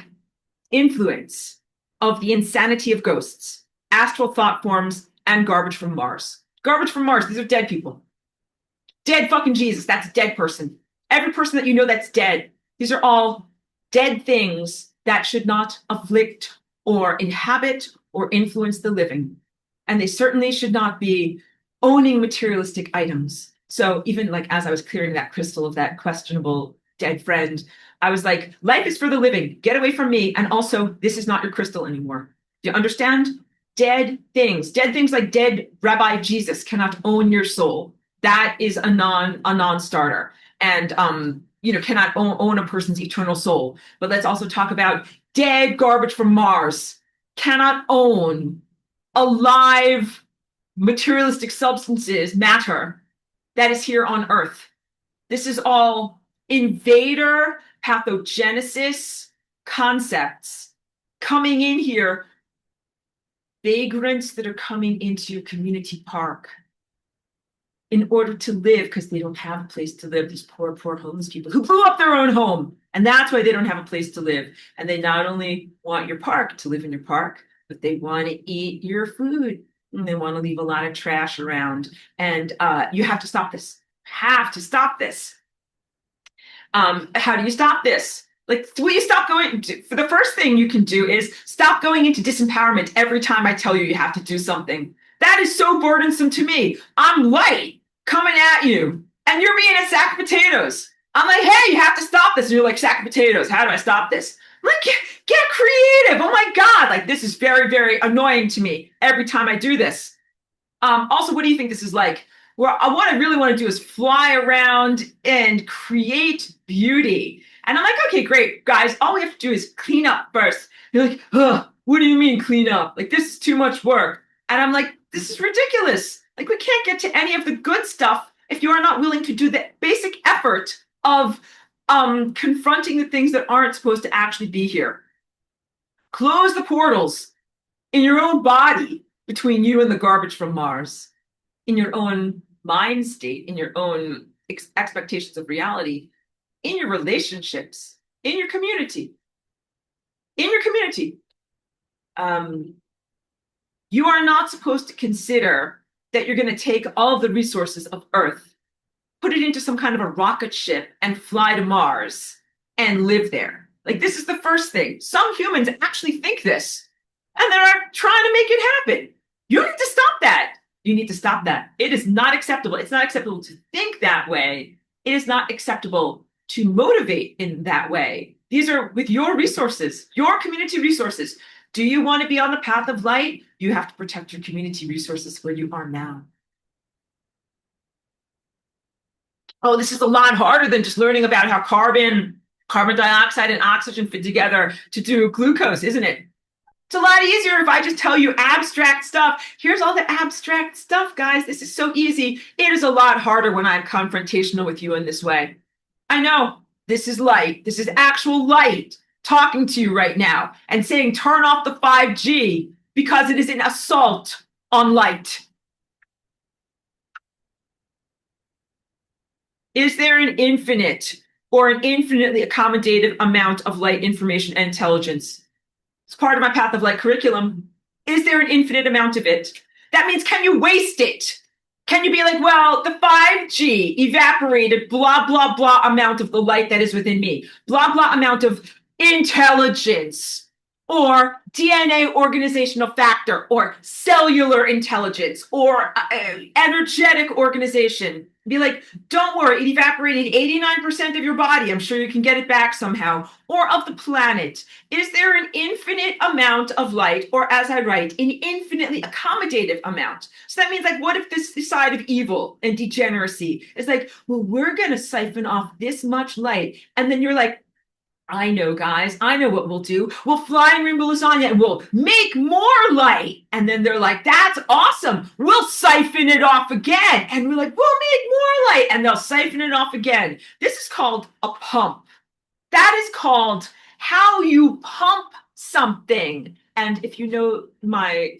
influence of the insanity of ghosts, astral thought forms, and garbage from Mars. Garbage from Mars, these are dead people. Dead fucking Jesus, that's a dead person. Every person that you know that's dead, these are all dead things that should not afflict or inhabit or influence the living. And they certainly should not be owning materialistic items. So even like as I was clearing that crystal of that questionable dead friend, I was like, life is for the living. Get away from me. And also, this is not your crystal anymore. Do you understand? Dead things like dead Rabbi Jesus cannot own your soul. That is a non-starter. And cannot own a person's eternal soul. But let's also talk about dead garbage from Mars. Cannot own alive materialistic substances, matter, that is here on Earth. This is all invader pathogenesis concepts coming in here, vagrants that are coming into your community park in order to live because they don't have a place to live. These poor homeless people who blew up their own home. And that's why they don't have a place to live. And they not only want your park to live in your park, but they want to eat your food. And they want to leave a lot of trash around. And you have to stop this. Have to stop this. How do you stop this? Like, will you stop going? For the first thing you can do is stop going into disempowerment every time I tell you you have to do something. That is so burdensome to me. I'm light coming at you, and you're being a sack of potatoes. I'm like, hey, you have to stop this. And you're like, sack of potatoes. How do I stop this? I'm like, get creative. Oh my God. Like, this is very, very annoying to me every time I do this. Also, what do you think this is like? Where what I really want to do is fly around and create beauty. And I'm like, okay, great, guys. All we have to do is clean up first. You're like, what do you mean clean up? Like, this is too much work. And I'm like, this is ridiculous. Like, we can't get to any of the good stuff if you are not willing to do the basic effort of confronting the things that aren't supposed to actually be here. Close the portals in your own body between you and the garbage from Mars, in your own mind state, in your own expectations of reality, in your relationships, in your community. In your community. You are not supposed to consider that you're going to take all of the resources of Earth, put it into some kind of a rocket ship, and fly to Mars and live there. Like, this is the first thing. Some humans actually think this, and they're trying to make it happen. You need to stop that. You need to stop that. It is not acceptable. It's not acceptable to think that way. It is not acceptable to motivate in that way. These are with your resources, your community resources. Do you want to be on the path of light? You have to protect your community resources where you are now. Oh, this is a lot harder than just learning about how carbon dioxide, and oxygen fit together to do glucose, isn't it? It's a lot easier if I just tell you abstract stuff. Here's all the abstract stuff, guys. This is so easy. It is a lot harder when I'm confrontational with you in this way. I know this is light. This is actual light talking to you right now and saying turn off the 5G because it is an assault on light. Is there an infinite or an infinitely accommodative amount of light, information, and intelligence? It's part of my Path of Light curriculum. Is there an infinite amount of it? That means, can you waste it? Can you be like, well, the 5G evaporated blah, blah, blah amount of the light that is within me, blah, blah amount of intelligence, or DNA organizational factor, or cellular intelligence, or energetic organization. Be like, don't worry, it evaporated 89% of your body. I'm sure you can get it back somehow. Or of the planet. Is there an infinite amount of light, or as I write, an infinitely accommodative amount? So that means, like, what if this side of evil and degeneracy is like, well, we're going to siphon off this much light. And then you're like, I know, guys. I know what we'll do. We'll fly in rainbow lasagna and we'll make more light. And then they're like, that's awesome. We'll siphon it off again. And we're like, we'll make more light. And they'll siphon it off again. This is called a pump. That is called how you pump something. And if you know my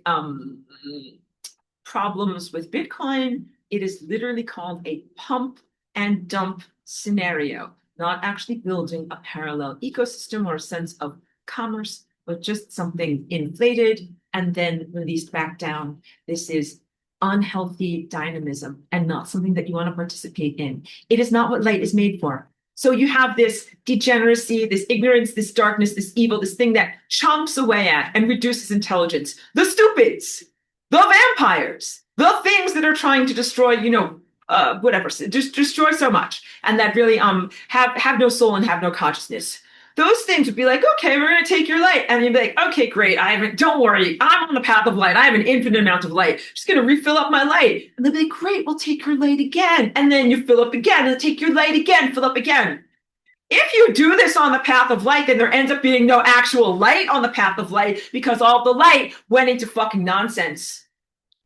problems with Bitcoin, it is literally called a pump and dump scenario. Not actually building a parallel ecosystem or a sense of commerce, but just something inflated and then released back down. This is unhealthy dynamism and not something that you want to participate in. It is not what light is made for. So you have this degeneracy, this ignorance, this darkness, this evil, this thing that chomps away at and reduces intelligence. The stupids, the vampires, the things that are trying to destroy, whatever, just destroy so much, and that really have no soul and have no consciousness. Those things would be like, okay, we're gonna take your light, and you'd be like, okay, great, don't worry, I'm on the path of light, I have an infinite amount of light, just gonna refill up my light. And they'll be like, great, we'll take your light again, and then you fill up again, and take your light again, fill up again. If you do this on the path of light, then there ends up being no actual light on the path of light because all the light went into fucking nonsense.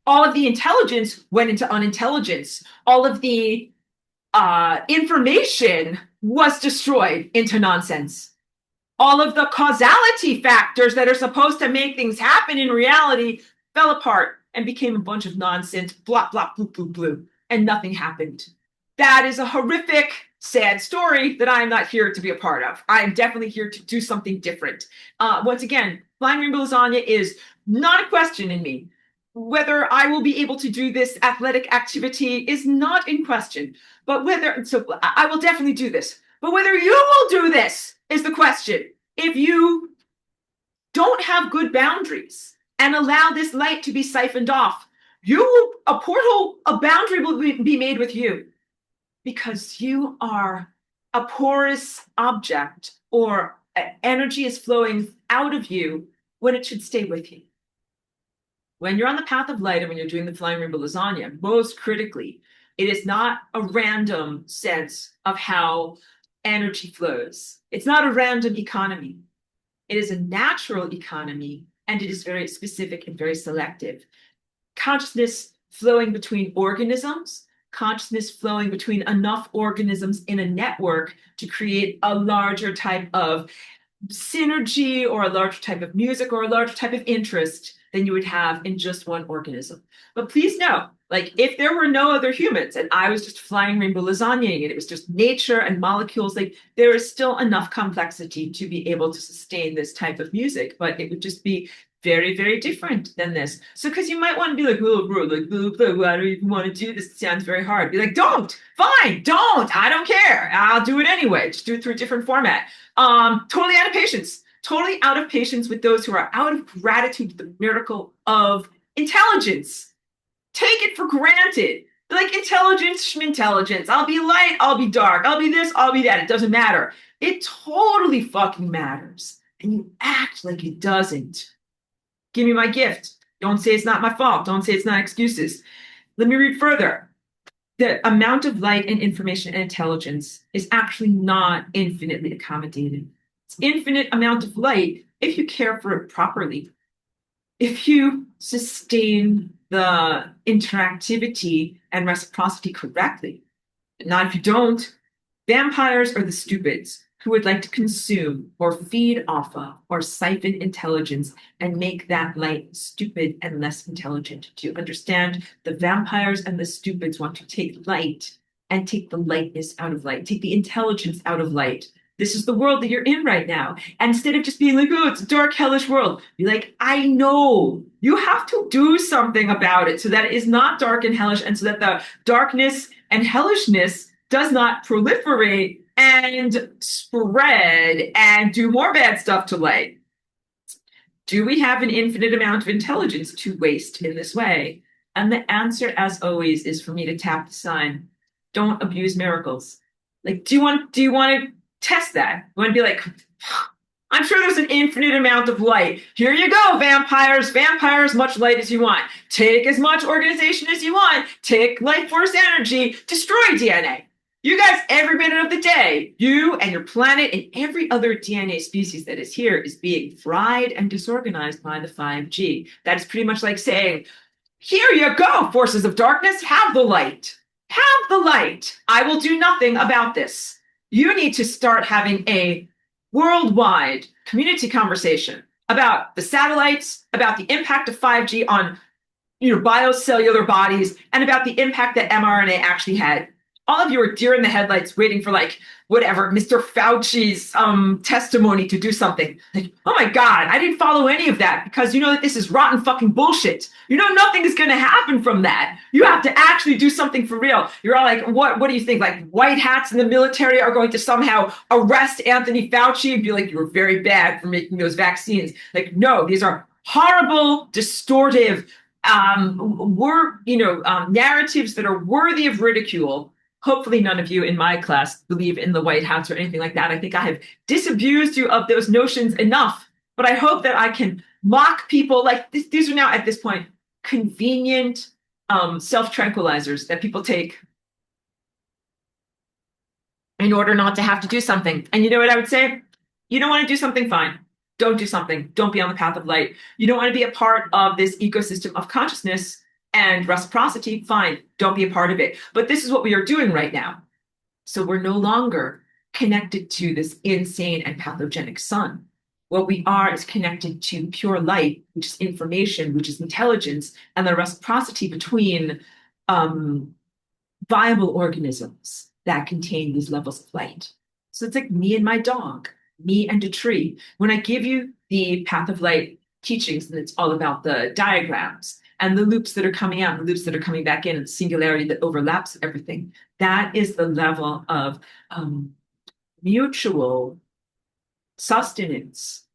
All of the intelligence went into unintelligence. All of the information was destroyed into nonsense. All of the causality factors that are supposed to make things happen in reality fell apart and became a bunch of nonsense, blah, blah, blue, blue, blue, and nothing happened. That is a horrific, sad story that I'm not here to be a part of. I'm definitely here to do something different. Once again, flying rainbow lasagna is not a question in me. Whether I will be able to do this athletic activity is not in question, but so I will definitely do this, but whether you will do this is the question. If you don't have good boundaries and allow this light to be siphoned off, a boundary will be made with you because you are a porous object, or energy is flowing out of you when it should stay with you. When you're on the path of light and when you're doing the flying rainbow lasagna, most critically, it is not a random sense of how energy flows. It's not a random economy. It is a natural economy, and it is very specific and very selective. Consciousness flowing between organisms, consciousness flowing between enough organisms in a network to create a larger type of synergy or a larger type of music or a larger type of interest than you would have in just one organism. But please know, like if there were no other humans and I was just flying rainbow lasagnaing and it was just nature and molecules, like there is still enough complexity to be able to sustain this type of music, but it would just be very, very different than this. So, because you might want to be like, oh, bro, like, blah, blah, blah, I don't even want to do this. It sounds very hard. Be like, don't, fine, don't. I don't care. I'll do it anyway. Just do it through a different format. Totally out of patience. Totally out of patience with those who are out of gratitude to the miracle of intelligence. Take it for granted. Like intelligence, schmintelligence. I'll be light, I'll be dark, I'll be this, I'll be that. It doesn't matter. It totally fucking matters. And you act like it doesn't. Give me my gift. Don't say it's not my fault. Don't say it's not excuses. Let me read further. The amount of light and information and intelligence is actually not infinitely accommodated. It's infinite amount of light if you care for it properly. If you sustain the interactivity and reciprocity correctly. Not if you don't. Vampires are the stupids who would like to consume or feed off of or siphon intelligence and make that light stupid and less intelligent. Do you understand? The vampires and the stupids want to take light and take the lightness out of light, take the intelligence out of light. This is the world that you're in right now. And instead of just being like, oh, it's a dark, hellish world, be like, I know. You have to do something about it so that it is not dark and hellish and so that the darkness and hellishness does not proliferate and spread and do more bad stuff to light. Do we have an infinite amount of intelligence to waste in this way? And the answer, as always, is for me to tap the sign. Don't abuse miracles. Like, do you want to test that? You want to be like, I'm sure there's an infinite amount of light. Here you go, vampires. Vampires, much light as you want. Take as much organization as you want. Take life force energy. Destroy DNA. You guys, every minute of the day, you and your planet and every other DNA species that is here is being fried and disorganized by the 5G. That is pretty much like saying, here you go, forces of darkness, have the light. Have the light. I will do nothing about this. You need to start having a worldwide community conversation about the satellites, about the impact of 5G on biocellular bodies, and about the impact that mRNA actually had. All of you are deer in the headlights waiting for Mr. Fauci's testimony to do something. Like, oh my God, I didn't follow any of that because you know that this is rotten fucking bullshit. You know nothing is going to happen from that. You have to actually do something for real. You're all like, what do you think? Like white hats in the military are going to somehow arrest Anthony Fauci and be like, you were very bad for making those vaccines. Like, no, these are horrible, distortive, narratives that are worthy of ridicule. Hopefully none of you in my class believe in the white hats or anything like that. I think I have disabused you of those notions enough, but I hope that I can mock people like this. These are now at this point convenient self-tranquilizers that people take in order not to have to do something. And you know what I would say? You don't want to do something, fine. Don't do something. Don't be on the path of light. You don't want to be a part of this ecosystem of consciousness and reciprocity, fine, don't be a part of it. But this is what we are doing right now. So we're no longer connected to this insane and pathogenic sun. What we are is connected to pure light, which is information, which is intelligence, and the reciprocity between viable organisms that contain these levels of light. So it's like me and my dog, me and a tree. When I give you the path of light teachings, and it's all about the diagrams, and the loops that are coming out, the loops that are coming back in, and the singularity that overlaps everything. That is the level of mutual sustenance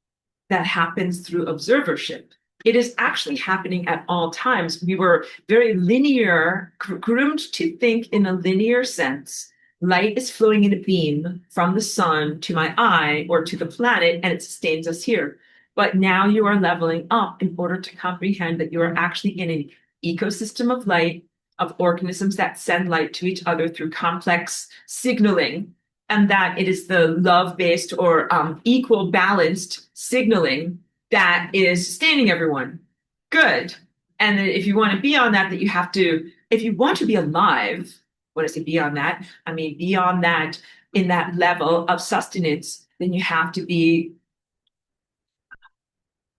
that happens through observership. It is actually happening at all times. We were very linear, groomed to think in a linear sense. Light is flowing in a beam from the sun to my eye or to the planet, and it sustains us here. But now you are leveling up in order to comprehend that you are actually in an ecosystem of light, of organisms that send light to each other through complex signaling, and that it is the love-based or equal balanced signaling that is sustaining everyone. Good. And then if you want to be on that, that you have to, if you want to be alive, when I say beyond that, I mean beyond that, in that level of sustenance, then you have to be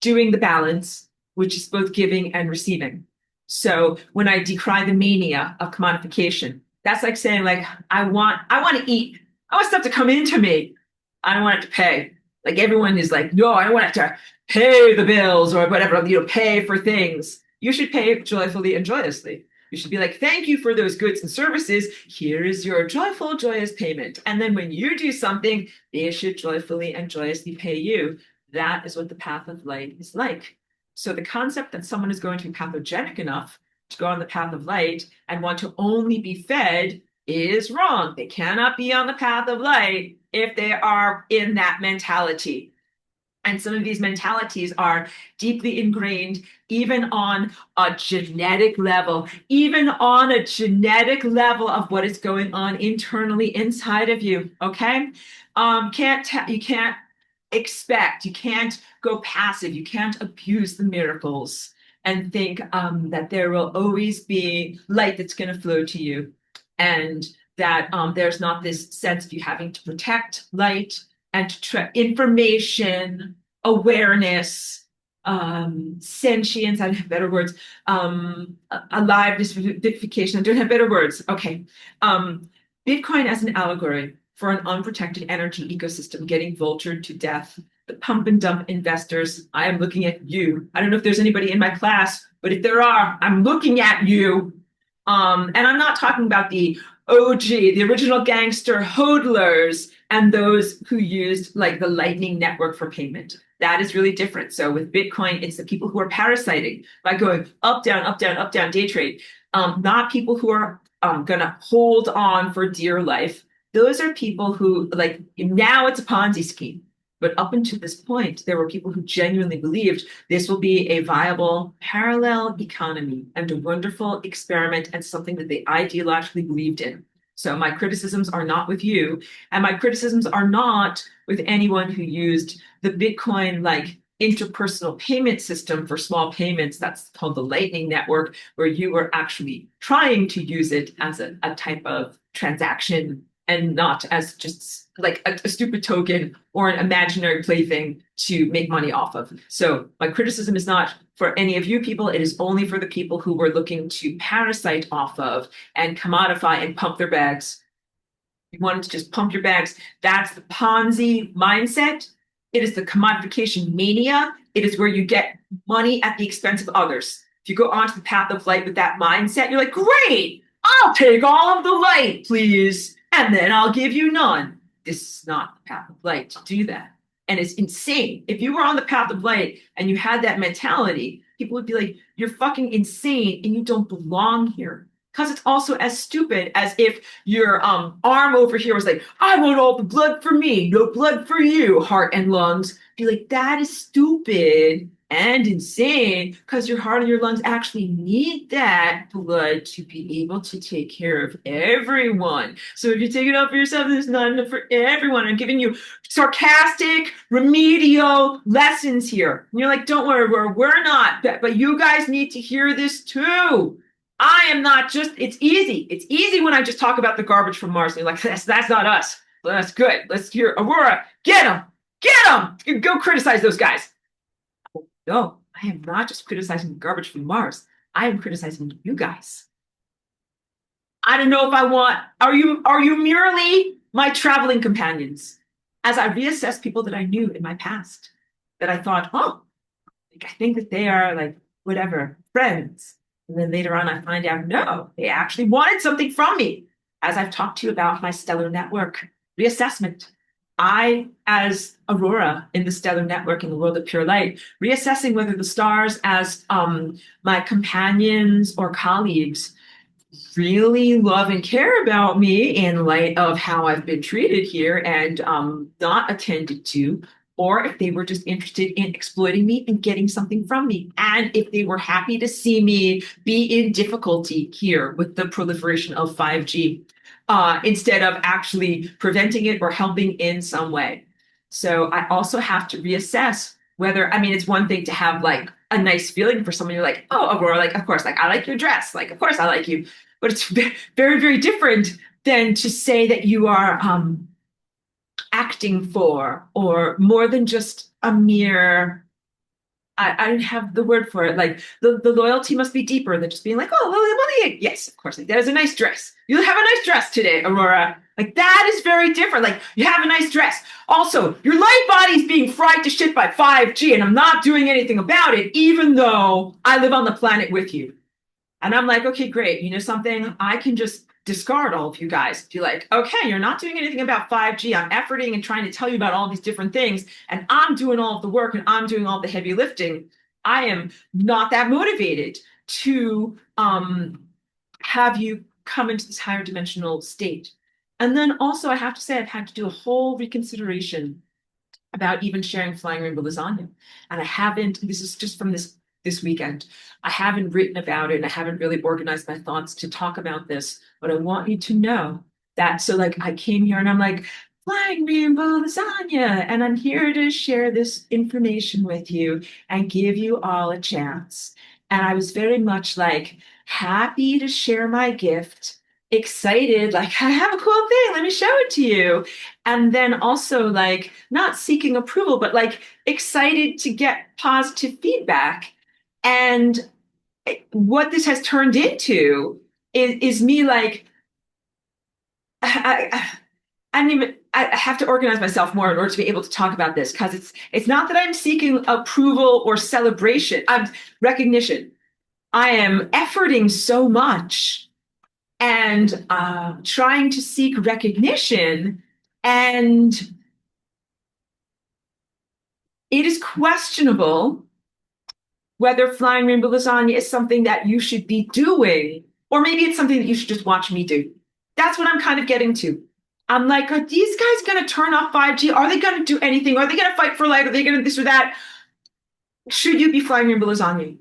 doing the balance, which is both giving and receiving. So when I decry the mania of commodification, that's like saying, like, I want to eat. I want stuff to come into me. I don't want it to pay. Like everyone is like, no, I want it to pay the bills or whatever, pay for things. You should pay joyfully and joyously. You should be like, thank you for those goods and services. Here is your joyful, joyous payment. And then when you do something, they should joyfully and joyously pay you. That is what the path of light is like. So the concept that someone is going to be pathogenic enough to go on the path of light and want to only be fed is wrong. They cannot be on the path of light if they are in that mentality. And some of these mentalities are deeply ingrained, even on a genetic level, of what is going on internally inside of you. Okay, you can't expect, you can't go passive, you can't abuse the miracles and think that there will always be light that's going to flow to you, and that there's not this sense of you having to protect light and information, awareness, sentience. I don't have better words. Aliveness, vivification. I don't have better words. Okay. Bitcoin as an allegory for an unprotected energy ecosystem getting vultured to death. The pump and dump investors, I am looking at you. I don't know if there's anybody in my class, but if there are, I'm looking at you. And I'm not talking about the OG, the original gangster hodlers, and those who used like the Lightning Network for payment. That is really different. So with Bitcoin, it's the people who are parasiting by going up, down, up, down, up, down, day trade. Not people who are going to hold on for dear life. Those are people who, like, now it's a Ponzi scheme. But up until this point, there were people who genuinely believed this will be a viable parallel economy and a wonderful experiment and something that they ideologically believed in. So my criticisms are not with you, and my criticisms are not with anyone who used the Bitcoin like interpersonal payment system for small payments. That's called the Lightning Network, where you were actually trying to use it as a type of transaction and not as just like a stupid token or an imaginary plaything to make money off of. So my criticism is not for any of you people. It is only for the people who were looking to parasite off of and commodify and pump their bags. You wanted to just pump your bags. That's the Ponzi mindset. It is the commodification mania. It is where you get money at the expense of others. If you go onto the path of light with that mindset, you're like, great, I'll take all of the light, please, and then I'll give you none. This is not the path of light to do that. And it's insane. If you were on the path of light and you had that mentality, people would be like, you're fucking insane and you don't belong here. Because it's also as stupid as if your arm over here was like, I want all the blood for me, no blood for you, heart and lungs. Be like, that is stupid and insane, because your heart and your lungs actually need that blood to be able to take care of everyone. So if you take it out for yourself, there's not enough for everyone. I'm giving you sarcastic, remedial lessons here. And you're like, don't worry, we're not, but you guys need to hear this too. I am not just, it's easy. It's easy when I just talk about the garbage from Mars. And you're like, that's not us. Well, that's good. Let's hear Aurora. Get them. Go criticize those guys. No, I am not just criticizing the garbage from Mars. I am criticizing you guys. I don't know if I want, are you merely my traveling companions? As I reassess people that I knew in my past, that I thought, oh, like, I think that they are like, whatever, friends. And then later on, I find out, no, they actually wanted something from me. As I've talked to you about my stellar network reassessment, I, as Aurora in the stellar network in the world of pure light, reassessing whether the stars as my companions or colleagues really love and care about me in light of how I've been treated here and not attended to. or if they were just interested in exploiting me and getting something from me, and if they were happy to see me be in difficulty here with the proliferation of 5G, instead of actually preventing it or helping in some way. So I also have to reassess whether, I mean, it's one thing to have like a nice feeling for someone. You're like, oh, Aurora, like, of course, like, I like your dress. Like, of course I like you. But it's very, very different than to say that you are acting for, or more than just a mere, I don't have the word for it. Like the loyalty must be deeper than just being like, oh, Lily, yes, of course. Like, that is a nice dress. You have a nice dress today, Aurora. Like, that is very different. Like, you have a nice dress. Also, your light body is being fried to shit by 5G, and I'm not doing anything about it, even though I live on the planet with you. And I'm like, okay, great. You know something? I can just discard all of you guys. Be like, okay, you're not doing anything about 5G. I'm efforting and trying to tell you about all these different things. And I'm doing all of the work and I'm doing all the heavy lifting. I am not that motivated to have you come into this higher dimensional state. And then also, I have to say, I've had to do a whole reconsideration about even sharing flying rainbow lasagna. And I haven't, this is just from this weekend. I haven't written about it and I haven't really organized my thoughts to talk about this, but I want you to know that. So like, I came here and I'm like, flying rainbow lasagna, and I'm here to share this information with you and give you all a chance. And I was very much like happy to share my gift, excited, like, I have a cool thing, let me show it to you. And then also like not seeking approval, but like excited to get positive feedback. And what this has turned into is me like, I mean, I have to organize myself more in order to be able to talk about this, because it's not that I'm seeking approval or celebration. I'm recognition. I am efforting so much and trying to seek recognition, and it is questionable whether flying rainbow lasagna is something that you should be doing, or maybe it's something that you should just watch me do. That's what I'm kind of getting to. I'm like, are these guys going to turn off 5G? Are they going to do anything? Are they going to fight for light? Are they going to this or that? Should you be flying rainbow lasagna?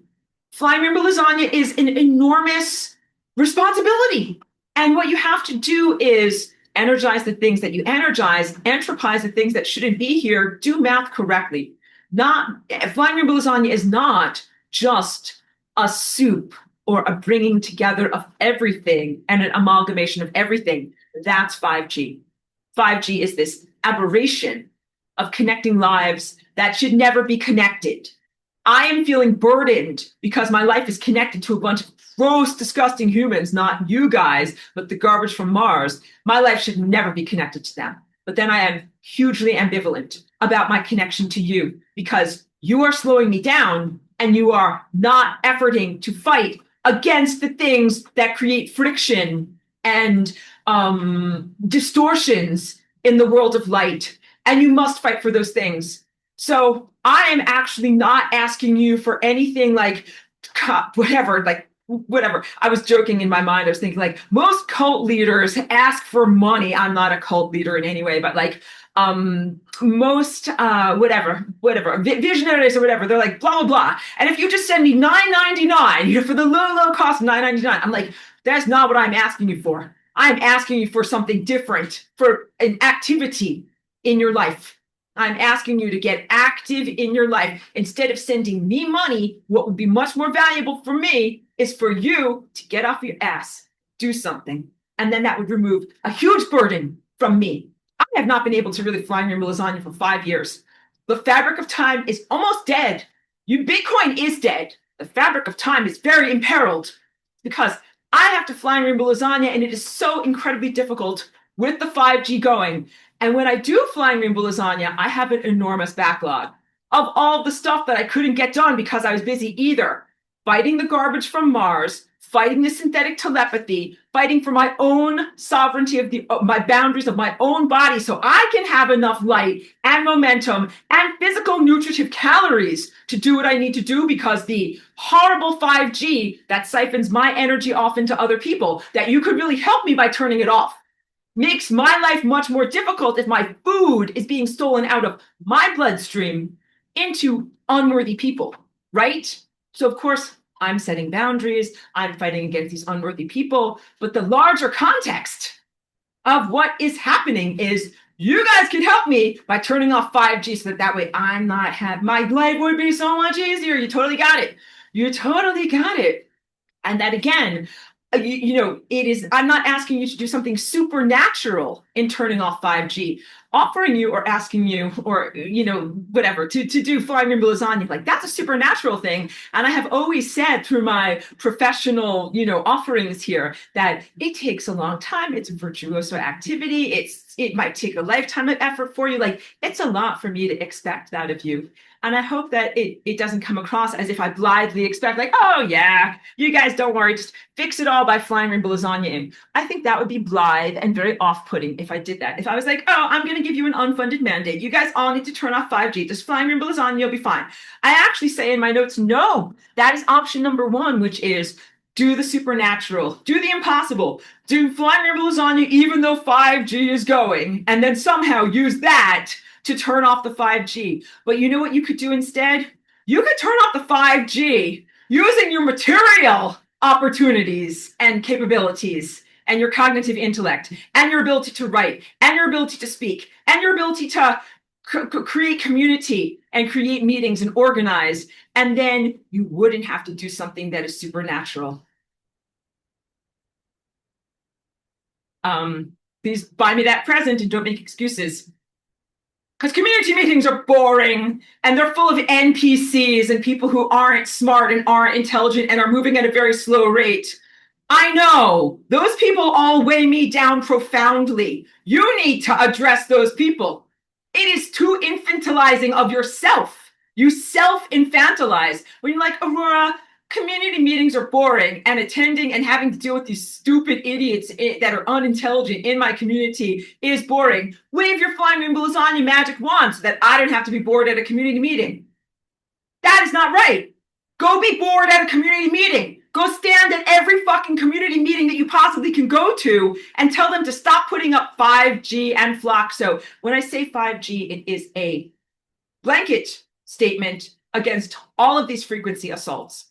Flying rainbow lasagna is an enormous responsibility. And what you have to do is energize the things that you energize, entropize the things that shouldn't be here, do math correctly. Not flying rainbow lasagna is not just a soup or a bringing together of everything and an amalgamation of everything. That's 5G. 5G is this aberration of connecting lives that should never be connected. I am feeling burdened because my life is connected to a bunch of gross, disgusting humans, not you guys, but the garbage from Mars. My life should never be connected to them. But then I am hugely ambivalent about my connection to you, because you are slowing me down and you are not efforting to fight against the things that create friction and distortions in the world of light. And you must fight for those things. So I am actually not asking you for anything like whatever, like whatever. I was joking in my mind. I was thinking like most cult leaders ask for money. I'm not a cult leader in any way, but like most whatever visionaries or whatever, they're like blah blah blah. And if you just send me $9.99, you know, for the low cost of $9.99, I'm like, that's not what I'm asking you for. I'm asking you for something different, for an activity in your life. I'm asking you to get active in your life. Instead of sending me money, what would be much more valuable for me is for you to get off your ass, do something. And then that would remove a huge burden from me. I have not been able to really fly rainbow lasagna for 5 years. The fabric of time is almost dead. Bitcoin is dead. The fabric of time is very imperiled because I have to fly rainbow lasagna, and it is so incredibly difficult with the 5G going. And when I do flying rainbow lasagna, I have an enormous backlog of all the stuff that I couldn't get done because I was busy either fighting the garbage from Mars, fighting the synthetic telepathy, fighting for my own sovereignty of my boundaries of my own body so I can have enough light and momentum and physical nutritive calories to do what I need to do, because the horrible 5G that siphons my energy off into other people, that you could really help me by turning it off. makes my life much more difficult if my food is being stolen out of my bloodstream into unworthy people, right? So, of course, I'm setting boundaries, I'm fighting against these unworthy people, but the larger context of what is happening is you guys can help me by turning off 5G so that way I'm not have my life would be so much easier. You totally got it. You totally got it. And that again, it is, I'm not asking you to do something supernatural in turning off 5G, offering you or asking you or, whatever, to do flying rainbow lasagna. Like that's a supernatural thing. And I have always said through my professional, offerings here that it takes a long time. It's a virtuoso activity. It might take a lifetime of effort for you. Like it's a lot for me to expect that of you. And I hope that it doesn't come across as if I blithely expect, like, oh, yeah, you guys don't worry, just fix it all by flying rainbow lasagna in. I think that would be blithe and very off-putting if I did that. If I was like, oh, I'm going to give you an unfunded mandate. You guys all need to turn off 5G. Just flying rainbow lasagna, you'll be fine. I actually say in my notes, no, that is option number one, which is do the supernatural, do the impossible, do flying rainbow lasagna even though 5G is going, and then somehow use that to turn off the 5G. But you know what you could do instead? You could turn off the 5G using your material opportunities and capabilities and your cognitive intellect and your ability to write and your ability to speak and your ability to create community and create meetings and organize. And then you wouldn't have to do something that is supernatural. Please buy me that present and don't make excuses. Because community meetings are boring and they're full of NPCs and people who aren't smart and aren't intelligent and are moving at a very slow rate. I know those people all weigh me down profoundly. You need to address those people. It is too infantilizing of yourself. You self-infantilize when you're like, Aurora, community meetings are boring and attending and having to deal with these stupid idiots that are unintelligent in my community is boring. Wave your flying rainbow lasagna magic wand so that I don't have to be bored at a community meeting. That is not right. Go be bored at a community meeting. Go stand at every fucking community meeting that you possibly can go to and tell them to stop putting up 5G and Floxo. When I say 5G, it is a blanket statement against all of these frequency assaults.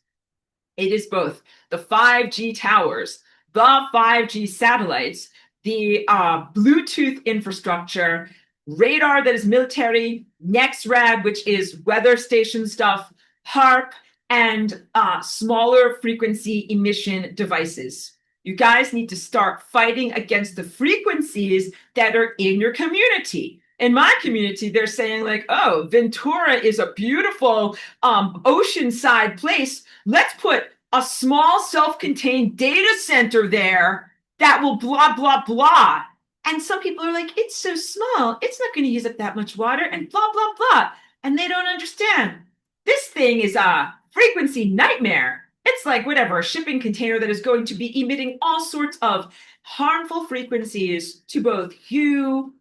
It is both the 5G towers, the 5G satellites, the Bluetooth infrastructure, radar that is military, NextRad, which is weather station stuff, HARP, and smaller frequency emission devices. You guys need to start fighting against the frequencies that are in your community. In my community, they're saying like, oh, Ventura is a beautiful oceanside place. Let's put a small self-contained data center there that will blah, blah, blah. And some people are like, it's so small, it's not going to use up that much water and blah, blah, blah. And they don't understand. This thing is a frequency nightmare. It's like whatever, a shipping container that is going to be emitting all sorts of harmful frequencies to both you,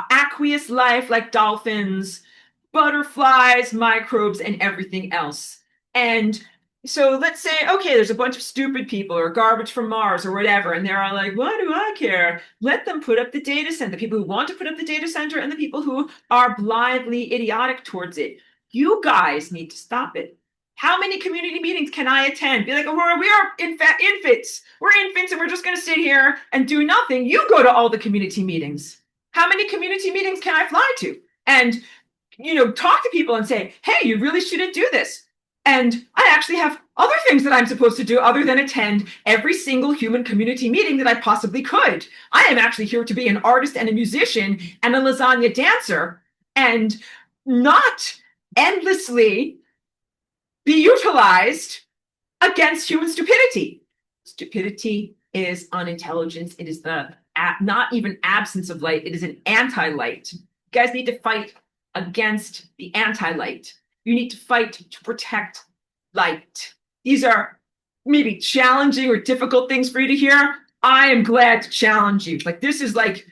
aqueous life like dolphins, butterflies, microbes, and everything else. And so let's say, okay, there's a bunch of stupid people or garbage from Mars or whatever, and they're all like, why do I care? Let them put up the data center. The people who want to put up the data center and the people who are blindly idiotic towards it. You guys need to stop it. How many community meetings can I attend? Be like, Aurora, we are infants. We're infants and we're just going to sit here and do nothing. You go to all the community meetings. How many community meetings can I fly to? And, talk to people and say, hey, you really shouldn't do this. And I actually have other things that I'm supposed to do other than attend every single human community meeting that I possibly could. I am actually here to be an artist and a musician and a lasagna dancer and not endlessly be utilized against human stupidity. Stupidity is unintelligence. It is the not even absence of light. It is an anti-light. You guys need to fight against the anti-light. You need to fight to protect light. These are maybe challenging or difficult things for you to hear. I am glad to challenge you. Like this is like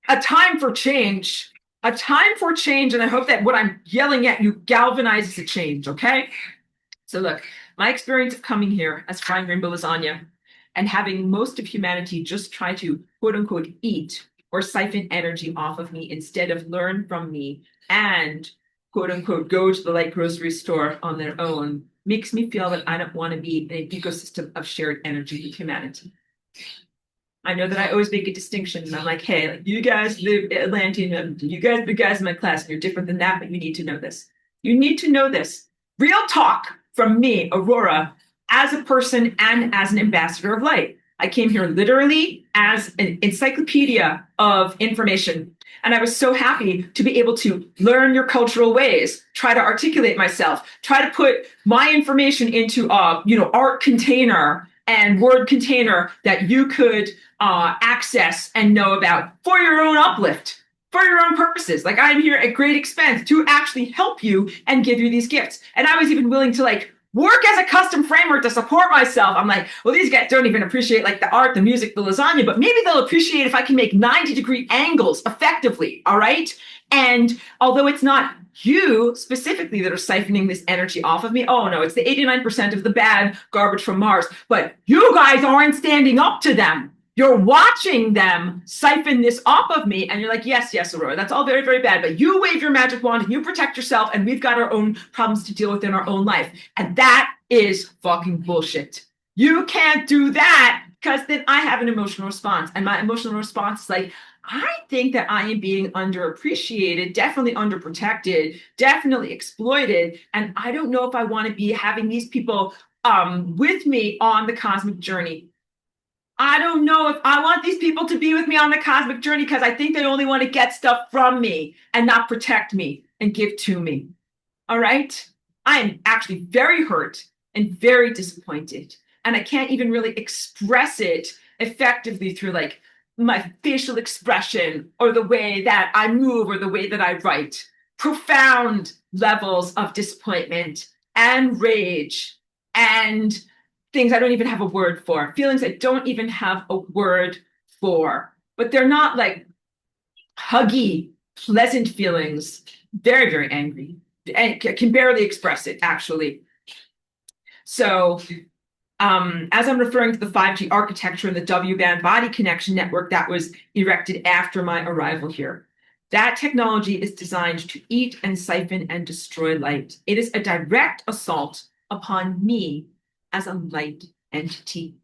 a time for change. A time for change, and I hope that what I'm yelling at you galvanizes a change, okay? So look, my experience of coming here as flying rainbow lasagna and having most of humanity just try to quote unquote eat or siphon energy off of me instead of learn from me and quote unquote go to the light grocery store on their own makes me feel that I don't want to be in an ecosystem of shared energy with humanity. I know that I always make a distinction, and I'm like, hey, like, you guys live Atlantean, you guys are the guys in my class, and you're different than that, but you need to know this. You need to know this. Real talk from me, Aurora, as a person and as an ambassador of light. I came here literally as an encyclopedia of information. And I was so happy to be able to learn your cultural ways, try to articulate myself, try to put my information into a, art container and word container that you could access and know about for your own uplift, for your own purposes. Like, I'm here at great expense to actually help you and give you these gifts. And I was even willing to work as a custom framer to support myself. I'm like, well, these guys don't even appreciate the art, the music, the lasagna, but maybe they'll appreciate if I can make 90-degree angles effectively. All right. And although it's not you specifically that are siphoning this energy off of me, oh no, it's the 89% of the bad garbage from Mars, but you guys aren't standing up to them. You're watching them siphon this off of me, and you're like, yes, Aurora, that's all very, very bad, but you wave your magic wand and you protect yourself, and we've got our own problems to deal with in our own life. And that is fucking bullshit. You can't do that, because then I have an emotional response, and my emotional response is like, I think that I am being underappreciated, definitely underprotected, definitely exploited, and I don't know if I want to be having these people with me on the cosmic journey. I don't know if I want these people to be with me on the cosmic journey, because I think they only want to get stuff from me and not protect me and give to me. All right? I am actually very hurt and very disappointed. And I can't even really express it effectively through my facial expression or the way that I move or the way that I write. Profound levels of disappointment and rage and things I don't even have a word for, feelings I don't even have a word for, but they're not huggy, pleasant feelings. Very, very angry. And can barely express it, actually. So as I'm referring to the 5G architecture and the W-band body connection network that was erected after my arrival here, that technology is designed to eat and siphon and destroy light. It is a direct assault upon me as a light entity.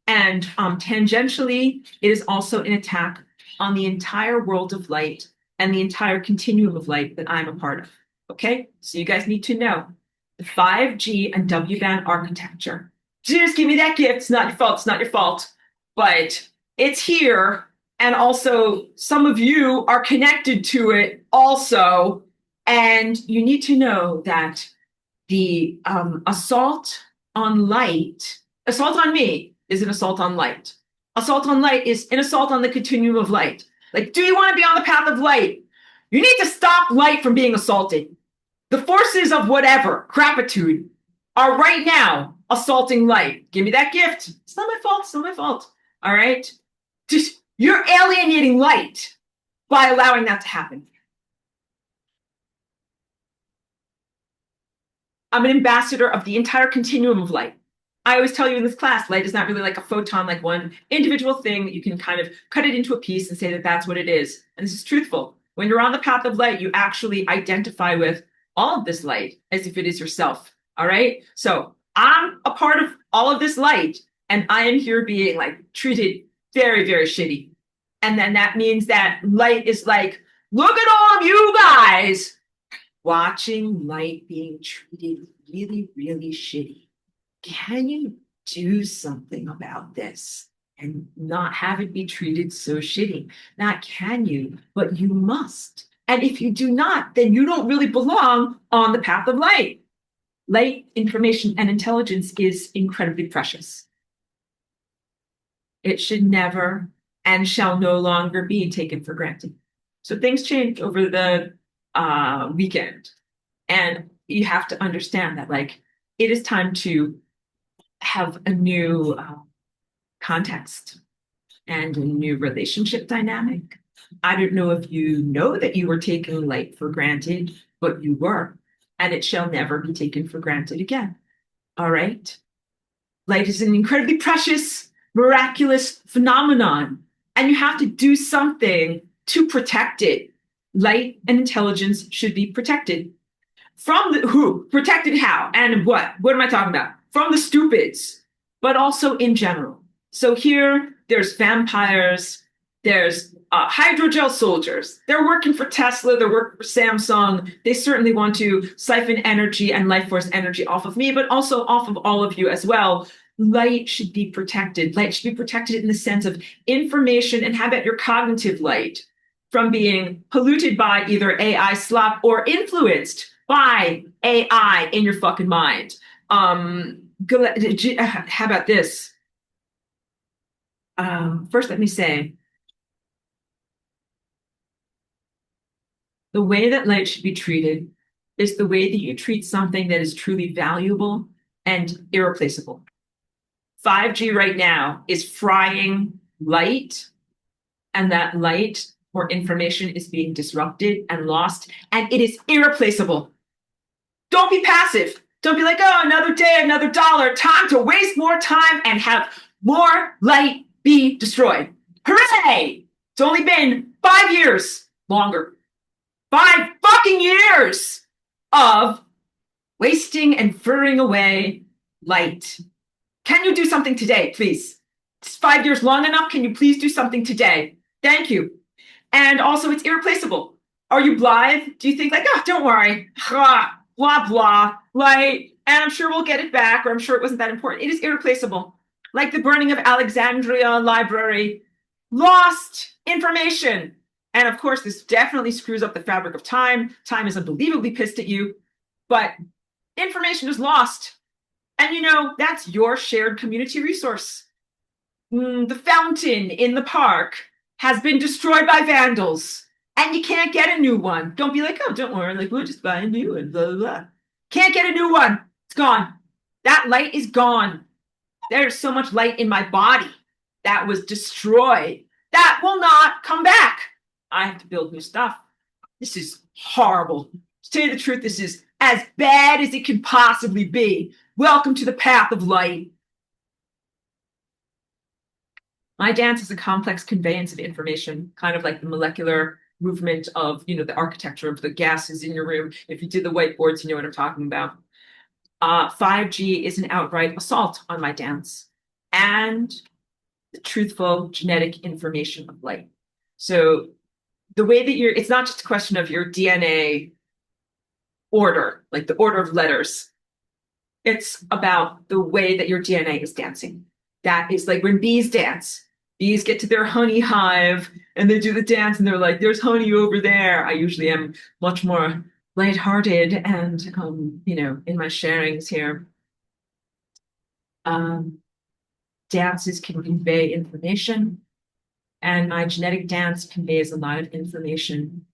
And tangentially, it is also an attack on the entire world of light and the entire continuum of light that I'm a part of. Okay? So you guys need to know the 5G and W-band architecture. Just give me that gift. It's not your fault. It's not your fault. But it's here. And also, some of you are connected to it also. And you need to know that the assault on light, assault on me is an assault on light. Assault on light is an assault on the continuum of light. Do you want to be on the path of light? You need to stop light from being assaulted. The forces of whatever, crapitude, are right now assaulting light. Give me that gift. It's not my fault. It's not my fault. All right? Just, you're alienating light by allowing that to happen. I'm an ambassador of the entire continuum of light. I always tell you in this class, light is not really like a photon, like one individual thing that you can kind of cut it into a piece and say that that's what it is. And this is truthful. When you're on the path of light, you actually identify with all of this light as if it is yourself. All right? So I'm a part of all of this light, and I am here being treated very, very shitty. And then that means that light is look at all of you guys watching light being treated really, really shitty. Can you do something about this and not have it be treated so shitty? Not can you, but you must. And if you do not, then you don't really belong on the path of light. Light, information, and intelligence is incredibly precious. It should never and shall no longer be taken for granted. So things changed over the weekend. And you have to understand that it is time to have a new context and a new relationship dynamic. I don't know if you know that you were taking light for granted, but you were, and it shall never be taken for granted again. All right? Light is an incredibly precious miraculous phenomenon, and you have to do something to protect it. Light and intelligence should be protected. From the who? Protected how? And what? What am I talking about? From the stupids, but also in general. So here, there's vampires, there's hydrogel soldiers. They're working for Tesla, they're working for Samsung. They certainly want to siphon energy and life force energy off of me, but also off of all of you as well. Light should be protected. Light should be protected in the sense of information and how about your cognitive light from being polluted by either AI slop or influenced by AI in your fucking mind. How about this? First, let me say the way that light should be treated is the way that you treat something that is truly valuable and irreplaceable. 5G right now is frying light, and that light or information is being disrupted and lost, and it is irreplaceable. Don't be passive. Don't be like, oh, another day, another dollar. Time to waste more time and have more light be destroyed. Hooray! It's only been 5 years longer. 5 fucking years of wasting and furring away light. Can you do something today, please? Is 5 years long enough? Can you please do something today? Thank you. And also, it's irreplaceable. Are you blithe? Do you think like, oh, don't worry, blah, blah, light, and I'm sure we'll get it back, or I'm sure it wasn't that important. It is irreplaceable. Like the burning of Alexandria Library, lost information. And of course, this definitely screws up the fabric of time. Time is unbelievably pissed at you, but information is lost. And you know, that's your shared community resource. The fountain in the park has been destroyed by vandals, and you can't get a new one. Don't be like, oh, don't worry, like we'll just buy a new one, blah, blah, blah. Can't get a new one. It's gone. That light is gone. There's so much light in my body that was destroyed. That will not come back. I have to build new stuff. This is horrible. To tell you the truth, this is as bad as it can possibly be. Welcome to the path of light. My dance is a complex conveyance of information, kind of like the molecular movement of, you know, the architecture of the gases in your room. If you did the whiteboards, you know what I'm talking about. 5G is an outright assault on my dance and the truthful genetic information of light. So the way that it's not just a question of your DNA order, like the order of letters. It's about the way that your DNA is dancing. That is like when bees dance. Bees get to their honey hive and they do the dance and they're like, there's honey over there. I usually am much more lighthearted and, you know, in my sharings here. Dances can convey information, and my genetic dance conveys a lot of information.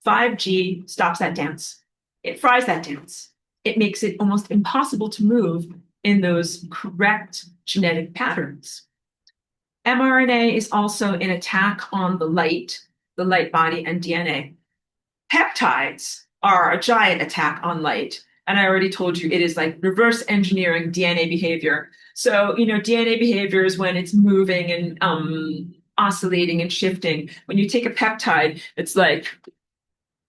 5G stops that dance. It fries that dance. It makes it almost impossible to move in those correct genetic patterns. mRNA is also an attack on the light body, and DNA. Peptides are a giant attack on light. And I already told you, it is like reverse engineering DNA behavior. So, you know, DNA behavior is when it's moving and oscillating and shifting. When you take a peptide, it's like,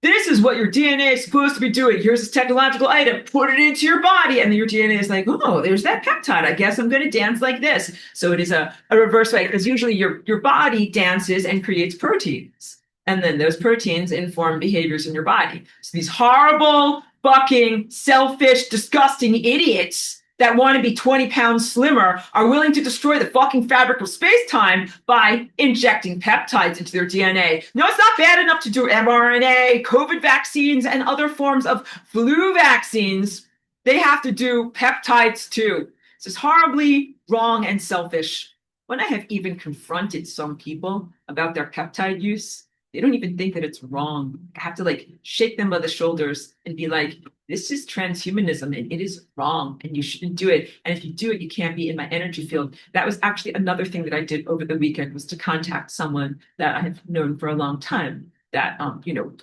this is what your DNA is supposed to be doing. Here's this technological item, put it into your body. And then your DNA is like, oh, there's that peptide. I guess I'm going to dance like this. So it is a reverse way, because usually your body dances and creates proteins. And then those proteins inform behaviors in your body. So these horrible, fucking, selfish, disgusting idiots that want to be 20 pounds slimmer are willing to destroy the fucking fabric of space-time by injecting peptides into their DNA. No, it's not bad enough to do mRNA, COVID vaccines, and other forms of flu vaccines. They have to do peptides too. This is horribly wrong and selfish. When I have even confronted some people about their peptide use, they don't even think that it's wrong. I have to like shake them by the shoulders and be like, this is transhumanism and it is wrong and you shouldn't do it. And if you do it, you can't be in my energy field. That was actually another thing that I did over the weekend, was to contact someone that I have known for a long time that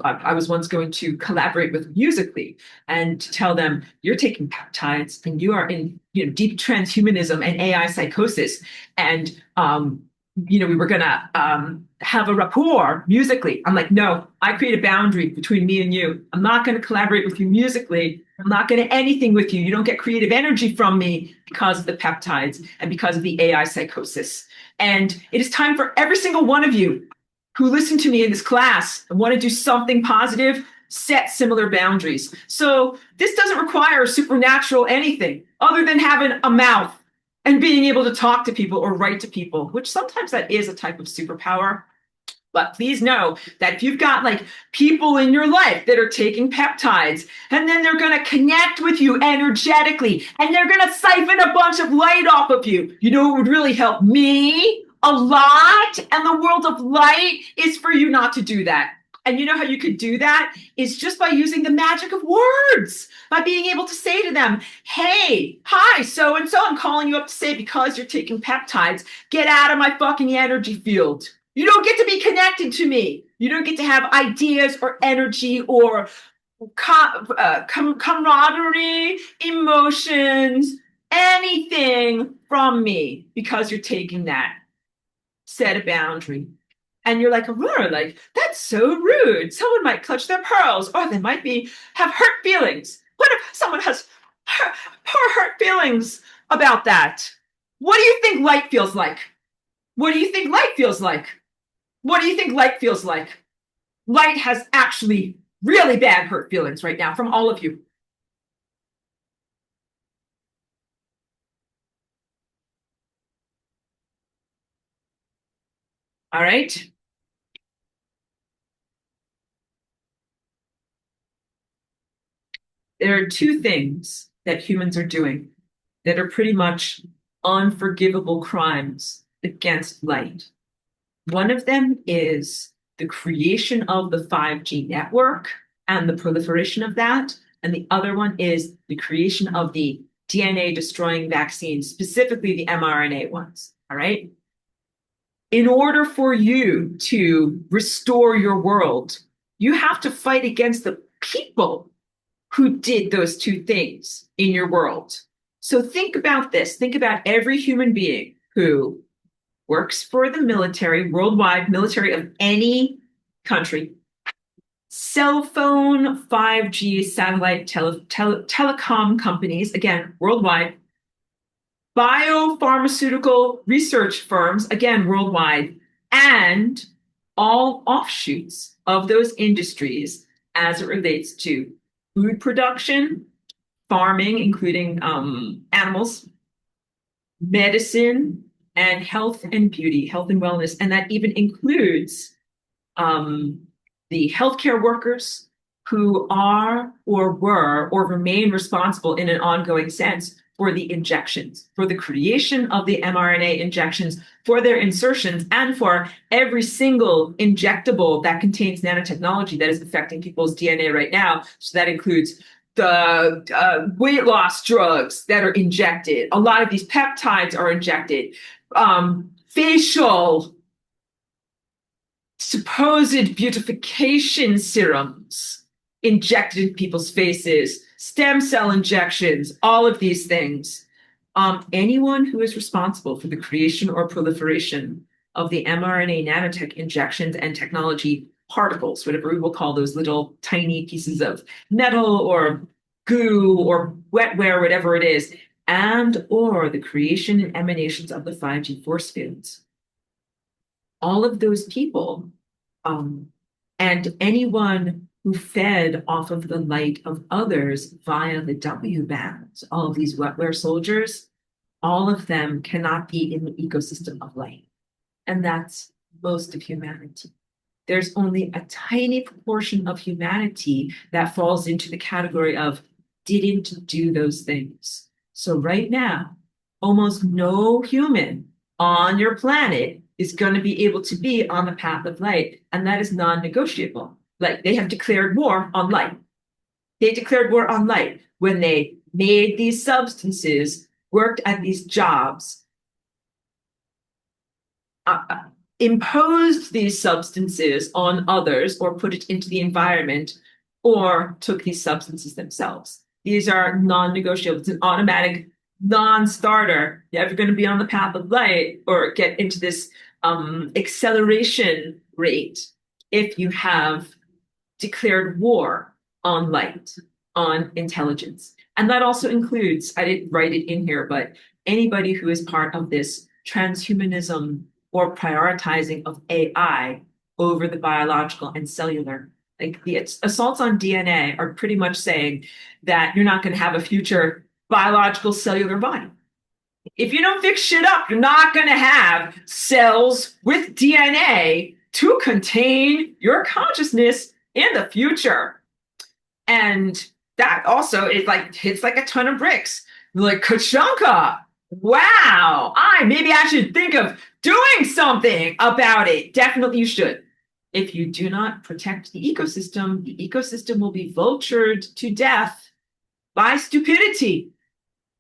I was once going to collaborate with musically and to tell them you're taking peptides and you are in deep transhumanism and AI psychosis, and we were gonna have a rapport musically. I'm like, no, I create a boundary between me and you. I'm not going to collaborate with you musically. I'm not going to anything with you. You don't get creative energy from me because of the peptides and because of the AI psychosis. And it is time for every single one of you who listen to me in this class and want to do something positive, set similar boundaries. So this doesn't require supernatural anything other than having a mouth and being able to talk to people or write to people, which sometimes that is a type of superpower. But please know that if you've got like people in your life that are taking peptides and then they're going to connect with you energetically and they're going to siphon a bunch of light off of you, you know what would really help me a lot and the world of light is for you not to do that. And you know how you could do that is just by using the magic of words, by being able to say to them, hey, hi, so and so, I'm calling you up to say because you're taking peptides, get out of my fucking energy field. You don't get to be connected to me. You don't get to have ideas or energy or camaraderie, emotions, anything from me because you're taking that. Set a boundary. And you're like, Aurora, like, that's so rude. Someone might clutch their pearls, or they might have hurt feelings. What if someone has poor hurt feelings about that? What do you think light feels like? What do you think light feels like? What do you think light feels like? Light has actually really bad hurt feelings right now from all of you. All right. There are two things that humans are doing that are pretty much unforgivable crimes against light. One of them is the creation of the 5G network and the proliferation of that. And the other one is the creation of the DNA destroying vaccines, specifically the mRNA ones. All right. In order for you to restore your world, you have to fight against the people who did those two things in your world. So think about this. Think about every human being who works for the military, worldwide military of any country, cell phone, 5G, satellite, telecom companies, again, worldwide, biopharmaceutical research firms, again, worldwide, and all offshoots of those industries as it relates to food production, farming, including animals, medicine, and health and beauty, health and wellness. And that even includes the healthcare workers who are or were or remain responsible in an ongoing sense for the injections, for the creation of the mRNA injections, for their insertions, and for every single injectable that contains nanotechnology that is affecting people's DNA right now. So that includes the weight loss drugs that are injected. A lot of these peptides are injected. Facial supposed beautification serums injected in people's faces, stem cell injections, all of these things. Anyone who is responsible for the creation or proliferation of the mRNA nanotech injections and technology particles, whatever we will call those little tiny pieces of metal or goo or wetware, whatever it is, and or the creation and emanations of the 5G force fields. All of those people and anyone who fed off of the light of others via the W bands, all of these wetware soldiers, all of them cannot be in the ecosystem of light. And that's most of humanity. There's only a tiny proportion of humanity that falls into the category of didn't do those things. So right now, almost no human on your planet is going to be able to be on the path of light. And that is non-negotiable. Like they have declared war on light. They declared war on light when they made these substances, worked at these jobs, imposed these substances on others or put it into the environment or took these substances themselves. These are non-negotiable. It's an automatic non-starter. You're ever going to be on the path of light or get into this acceleration rate if you have declared war on light, on intelligence. And that also includes, I didn't write it in here, but anybody who is part of this transhumanism or prioritizing of AI over the biological and cellular. Like the assaults on DNA are pretty much saying that you're not going to have a future biological cellular body. If you don't fix shit up, you're not going to have cells with DNA to contain your consciousness in the future. And that also is like hits like a ton of bricks. Like Kachanka, wow, maybe I should think of doing something about it. Definitely you should. If you do not protect the ecosystem will be vultured to death by stupidity.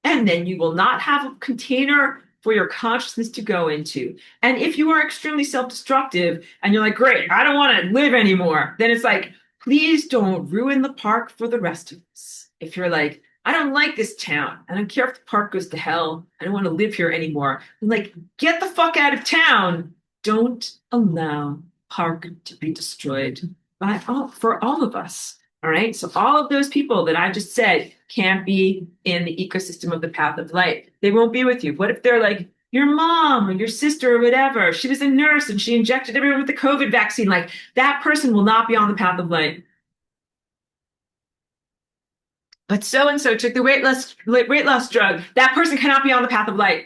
And then you will not have a container for your consciousness to go into. And if you are extremely self-destructive and you're like, great, I don't want to live anymore, then it's like, please don't ruin the park for the rest of us. If you're like, I don't like this town. I don't care if the park goes to hell. I don't want to live here anymore. I'm like, get the fuck out of town. Don't allow park to be destroyed for all of us. All right. So all of those people that I just said can't be in the ecosystem of the path of light. They won't be with you. What if they're like your mom or your sister or whatever? She was a nurse and she injected everyone with the COVID vaccine. Like that person will not be on the path of light. But so-and-so took the weight loss drug. That person cannot be on the path of light.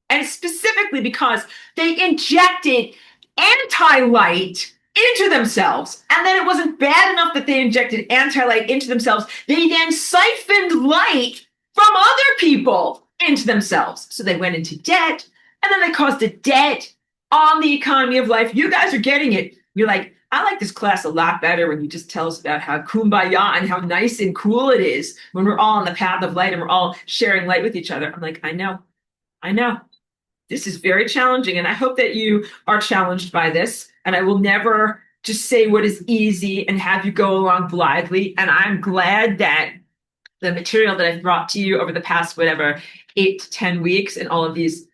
And specifically because they injected anti-light into themselves. And then it wasn't bad enough that they injected anti-light into themselves. They then siphoned light from other people into themselves. So they went into debt, and then they caused a debt on the economy of life. You guys are getting it. You're like, I like this class a lot better when you just tell us about how kumbaya and how nice and cool it is when we're all on the path of light and we're all sharing light with each other. I'm like, I know. This is very challenging, and I hope that you are challenged by this. And I will never just say what is easy and have you go along blithely. And I'm glad that the material that I've brought to you over the past, 8 to 10 weeks and all of these,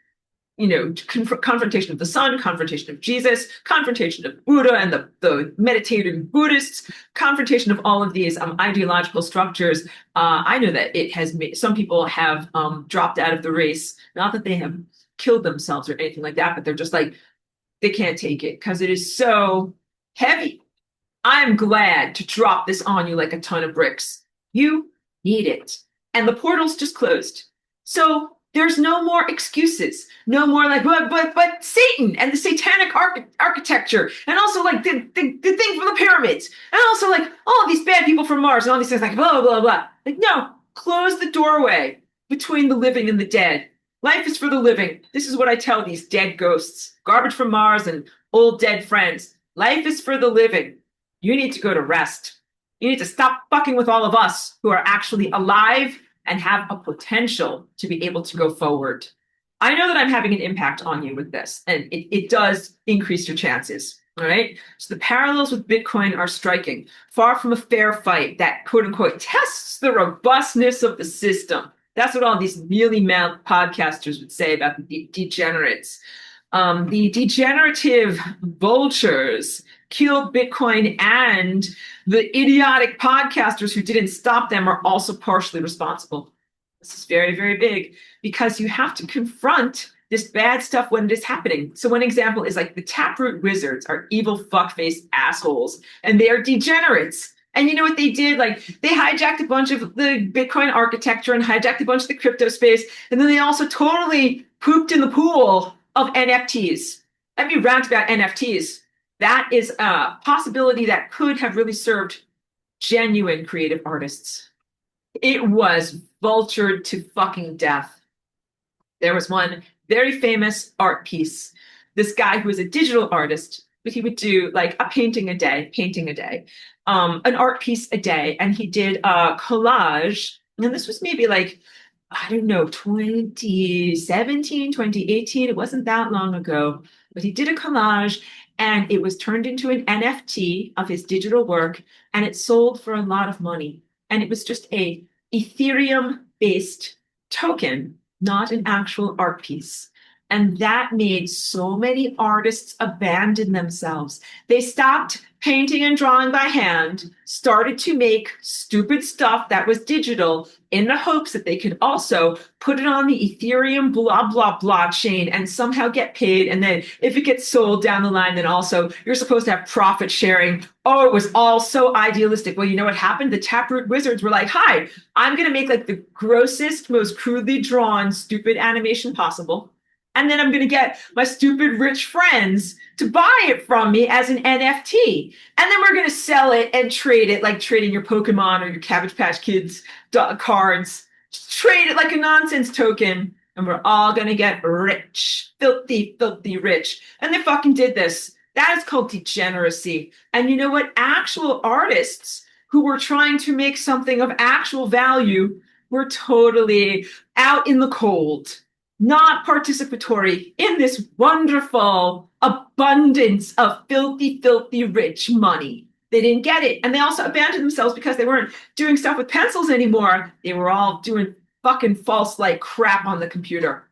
confrontation of the sun, confrontation of Jesus, confrontation of Buddha and the meditating Buddhists, confrontation of all of these ideological structures. I know that it has made some people have dropped out of the race, not that they have killed themselves or anything like that, but they're just like, they can't take it because it is so heavy. I'm glad to drop this on you like a ton of bricks. You need it. And the portal's just closed. So there's no more excuses. No more like, but Satan and the satanic architecture. And also like the thing from the pyramids. And also like all of these bad people from Mars and all these things like blah, blah, blah. Like, no, close the doorway between the living and the dead. Life is for the living. This is what I tell these dead ghosts, garbage from Mars and old dead friends. Life is for the living. You need to go to rest. You need to stop fucking with all of us who are actually alive and have a potential to be able to go forward. I know that I'm having an impact on you with this, and it does increase your chances. All right. So the parallels with Bitcoin are striking. Far from a fair fight that quote unquote tests the robustness of the system. That's what all these mealy-mouthed podcasters would say about the degenerates. The degenerative vultures killed Bitcoin, and the idiotic podcasters who didn't stop them are also partially responsible. This is very, very big because you have to confront this bad stuff when it is happening. So one example is like the Taproot Wizards are evil fuck-faced assholes, and they are degenerates. And you know what they did? Like they hijacked a bunch of the Bitcoin architecture and hijacked a bunch of the crypto space. And then they also totally pooped in the pool of NFTs. Let me rant about NFTs. That is a possibility that could have really served genuine creative artists. It was vultured to fucking death. There was one very famous art piece. This guy who was a digital artist, but he would do like a painting a day, an art piece a day. And he did a collage. And this was maybe like I don't know, 2017, 2018. It wasn't that long ago, but he did a collage and it was turned into an NFT of his digital work and it sold for a lot of money. And it was just a Ethereum based token, not an actual art piece. And that made so many artists abandon themselves. They stopped painting and drawing by hand, started to make stupid stuff that was digital in the hopes that they could also put it on the Ethereum blah blah blockchain and somehow get paid. And then if it gets sold down the line, then also you're supposed to have profit sharing. Oh, it was all so idealistic. Well, you know what happened? The Taproot Wizards were like, hi, I'm going to make like the grossest, most crudely drawn, stupid animation possible. And then I'm going to get my stupid rich friends to buy it from me as an NFT. And then we're going to sell it and trade it like trading your Pokemon or your Cabbage Patch Kids cards. Just trade it like a nonsense token. And we're all going to get rich, filthy, filthy rich. And they fucking did this. That is called degeneracy. And you know what? Actual artists who were trying to make something of actual value were totally out in the cold, not participatory in this wonderful abundance of filthy, filthy rich money. They didn't get it. And they also abandoned themselves because they weren't doing stuff with pencils anymore. They were all doing fucking false like crap on the computer.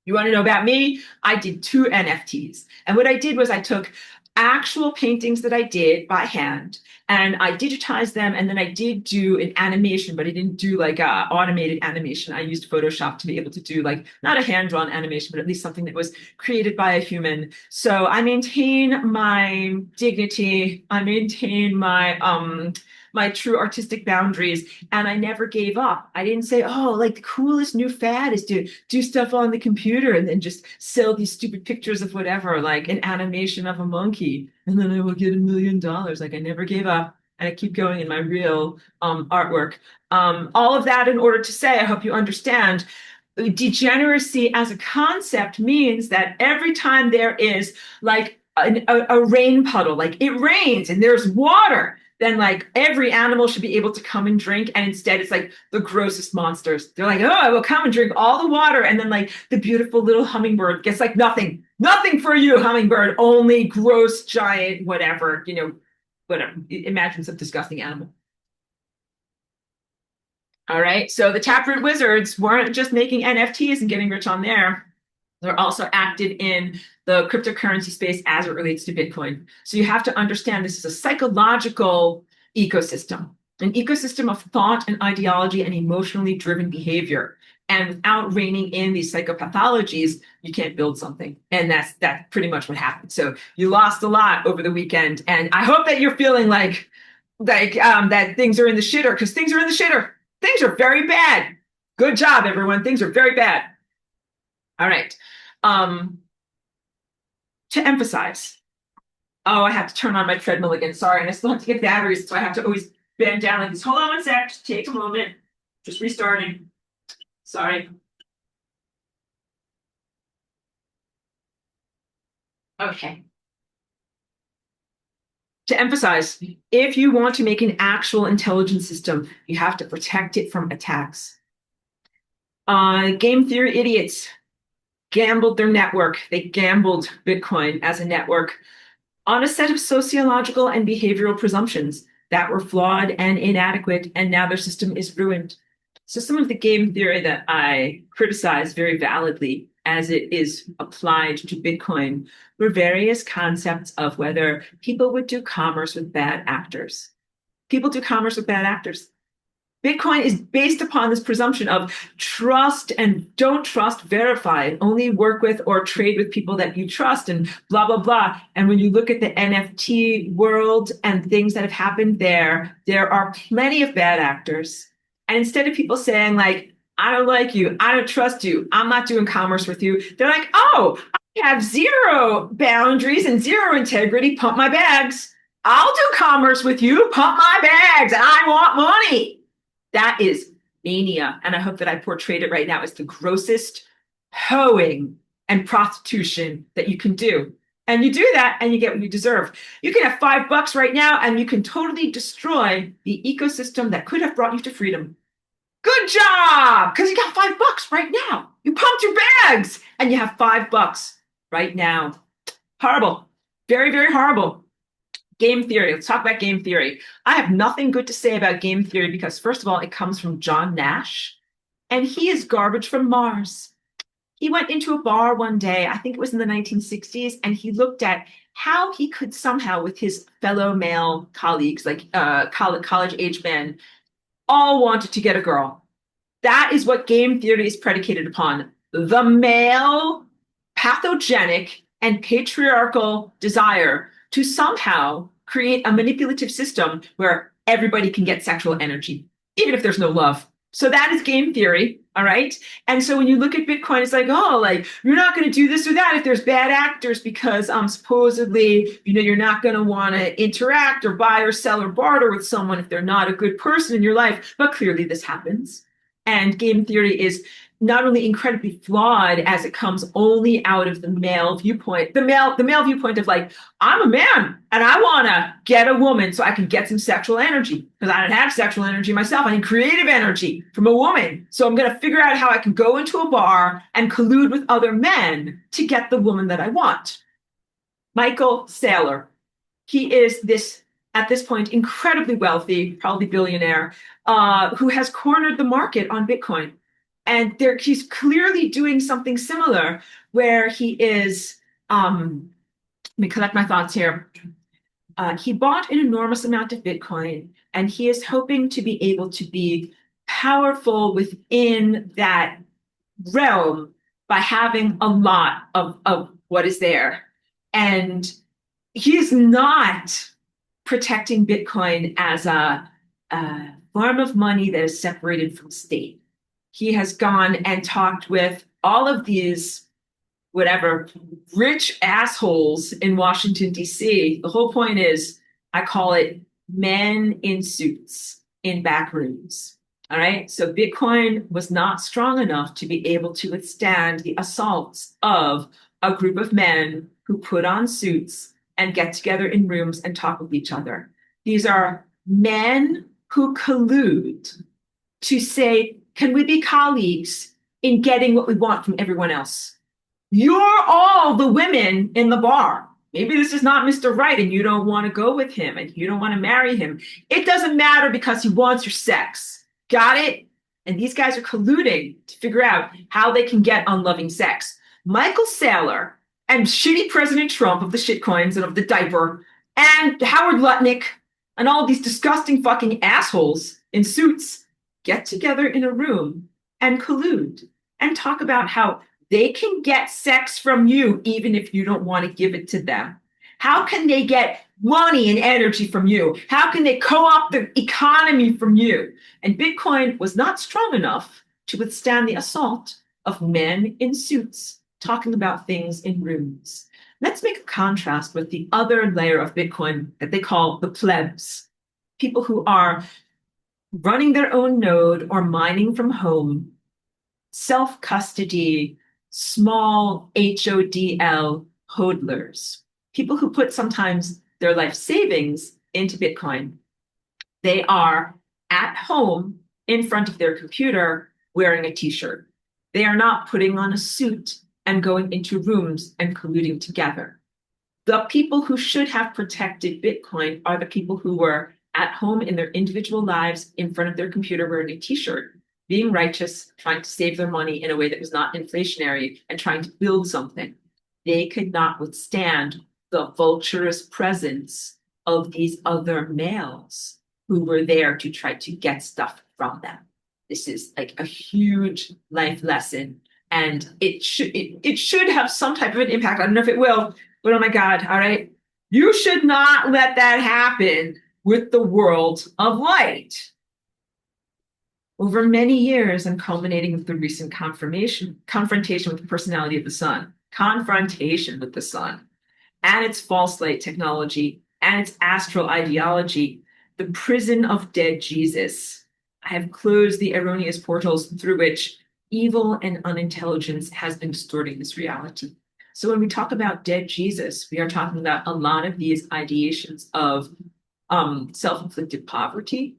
You want to know about me? I did 2 NFTs. And what I did was I took actual paintings that I did by hand and I digitized them. And then I did do an animation, but I didn't do like a automated animation. I used Photoshop to be able to do like not a hand-drawn animation, but at least something that was created by a human. So I maintain my dignity. I maintain my true artistic boundaries. And I never gave up. I didn't say, oh, like the coolest new fad is to do stuff on the computer and then just sell these stupid pictures of whatever, like an animation of a monkey. And then I will get $1 million. Like I never gave up. And I keep going in my real artwork. All of that in order to say, I hope you understand, degeneracy as a concept means that every time there is like a rain puddle, like it rains and there's water, then like every animal should be able to come and drink. And instead it's like the grossest monsters. They're like, oh, I will come and drink all the water. And then like the beautiful little hummingbird gets like nothing, nothing for you, hummingbird, only gross, giant, whatever, whatever. Imagine some disgusting animal. All right. So the Taproot Wizards weren't just making NFTs and getting rich on there. They're also active in the cryptocurrency space as it relates to Bitcoin. So you have to understand this is a psychological ecosystem, an ecosystem of thought and ideology and emotionally driven behavior. And without reining in these psychopathologies, you can't build something. And that's pretty much what happened. So you lost a lot over the weekend. And I hope that you're feeling like that things are in the shitter, because things are in the shitter. Things are very bad. Good job, everyone. Things are very bad. All right. To emphasize. Oh, I have to turn on my treadmill again. Sorry, and I still have to get batteries, so I have to always bend down like this. Hold on one sec. Just take a moment. Just restarting. Sorry. Okay. To emphasize, if you want to make an actual intelligent system, you have to protect it from attacks. Game theory idiots gambled their network. They gambled Bitcoin as a network on a set of sociological and behavioral presumptions that were flawed and inadequate, and now their system is ruined. So some of the game theory that I criticize very validly as it is applied to Bitcoin were various concepts of whether people would do commerce with bad actors. People do commerce with bad actors. Bitcoin is based upon this presumption of trust and don't trust, verify, only work with or trade with people that you trust and blah, blah, blah. And when you look at the NFT world and things that have happened there, there are plenty of bad actors. And instead of people saying like, I don't like you, I don't trust you, I'm not doing commerce with you, they're like, oh, I have zero boundaries and zero integrity, pump my bags. I'll do commerce with you, pump my bags, I want money. That is mania. And I hope that I portrayed it right now as the grossest hoeing and prostitution that you can do. And you do that and you get what you deserve. You can have $5 right now and you can totally destroy the ecosystem that could have brought you to freedom. Good job! Because you got right now. You pumped your bags and you have $5 right now. Horrible. Very, very horrible. Game theory. Let's talk about game theory. I have nothing good to say about game theory because, first of all, it comes from John Nash, and he is garbage from Mars. He went into a bar one day, I think it was in the 1960s, and he looked at how he could somehow, with his fellow male colleagues, like college age men, all wanted to get a girl. That is what game theory is predicated upon. The male pathogenic and patriarchal desire to somehow create a manipulative system where everybody can get sexual energy, even if there's no love. So that is game theory, all right? And so when you look at Bitcoin, it's like, oh, like you're not going to do this or that if there's bad actors because supposedly, you're not going to want to interact or buy or sell or barter with someone if they're not a good person in your life. But clearly this happens. And game theory is not only incredibly flawed as it comes only out of the male viewpoint, the male viewpoint of like, I'm a man and I want to get a woman so I can get some sexual energy because I don't have sexual energy myself. I need creative energy from a woman. So I'm going to figure out how I can go into a bar and collude with other men to get the woman that I want. Michael Saylor. He is at this point, incredibly wealthy, probably billionaire, who has cornered the market on Bitcoin. And he's clearly doing something similar where he is, let me collect my thoughts here. He bought an enormous amount of Bitcoin, and he is hoping to be able to be powerful within that realm by having a lot of what is there. And he is not protecting Bitcoin as a form of money that is separated from state. He has gone and talked with all of these, whatever, rich assholes in Washington, D.C. The whole point is, I call it men in suits in back rooms. All right. So Bitcoin was not strong enough to be able to withstand the assaults of a group of men who put on suits and get together in rooms and talk with each other. These are men who collude to say, can we be colleagues in getting what we want from everyone else? You're all the women in the bar. Maybe this is not Mr. Right and you don't want to go with him and you don't want to marry him. It doesn't matter because he wants your sex. Got it? And these guys are colluding to figure out how they can get unloving sex. Michael Saylor and shitty President Trump of the shitcoins and of the diaper and Howard Lutnick and all these disgusting fucking assholes in suits get together in a room and collude and talk about how they can get sex from you even if you don't want to give it to them. How can they get money and energy from you? How can they co-opt the economy from you? And Bitcoin was not strong enough to withstand the assault of men in suits talking about things in rooms. Let's make a contrast with the other layer of Bitcoin that they call the plebs, people who are running their own node or mining from home, self-custody, small HODL hodlers, people who put sometimes their life savings into Bitcoin. They are at home in front of their computer wearing a t-shirt. They are not putting on a suit and going into rooms and colluding together. The people who should have protected Bitcoin are the people who were at home in their individual lives in front of their computer wearing a t-shirt, being righteous, trying to save their money in a way that was not inflationary and trying to build something. They could not withstand the vulturous presence of these other males who were there to try to get stuff from them. This is like a huge life lesson, and it should have some type of an impact. I don't know if it will, but oh my God, all right? You should not let that happen with the world of light. Over many years and culminating with the recent confrontation with the personality of the sun, confrontation with the sun, and its false light technology, and its astral ideology, the prison of dead Jesus. I have closed the erroneous portals through which evil and unintelligence has been distorting this reality. So when we talk about dead Jesus, we are talking about a lot of these ideations of self-inflicted poverty,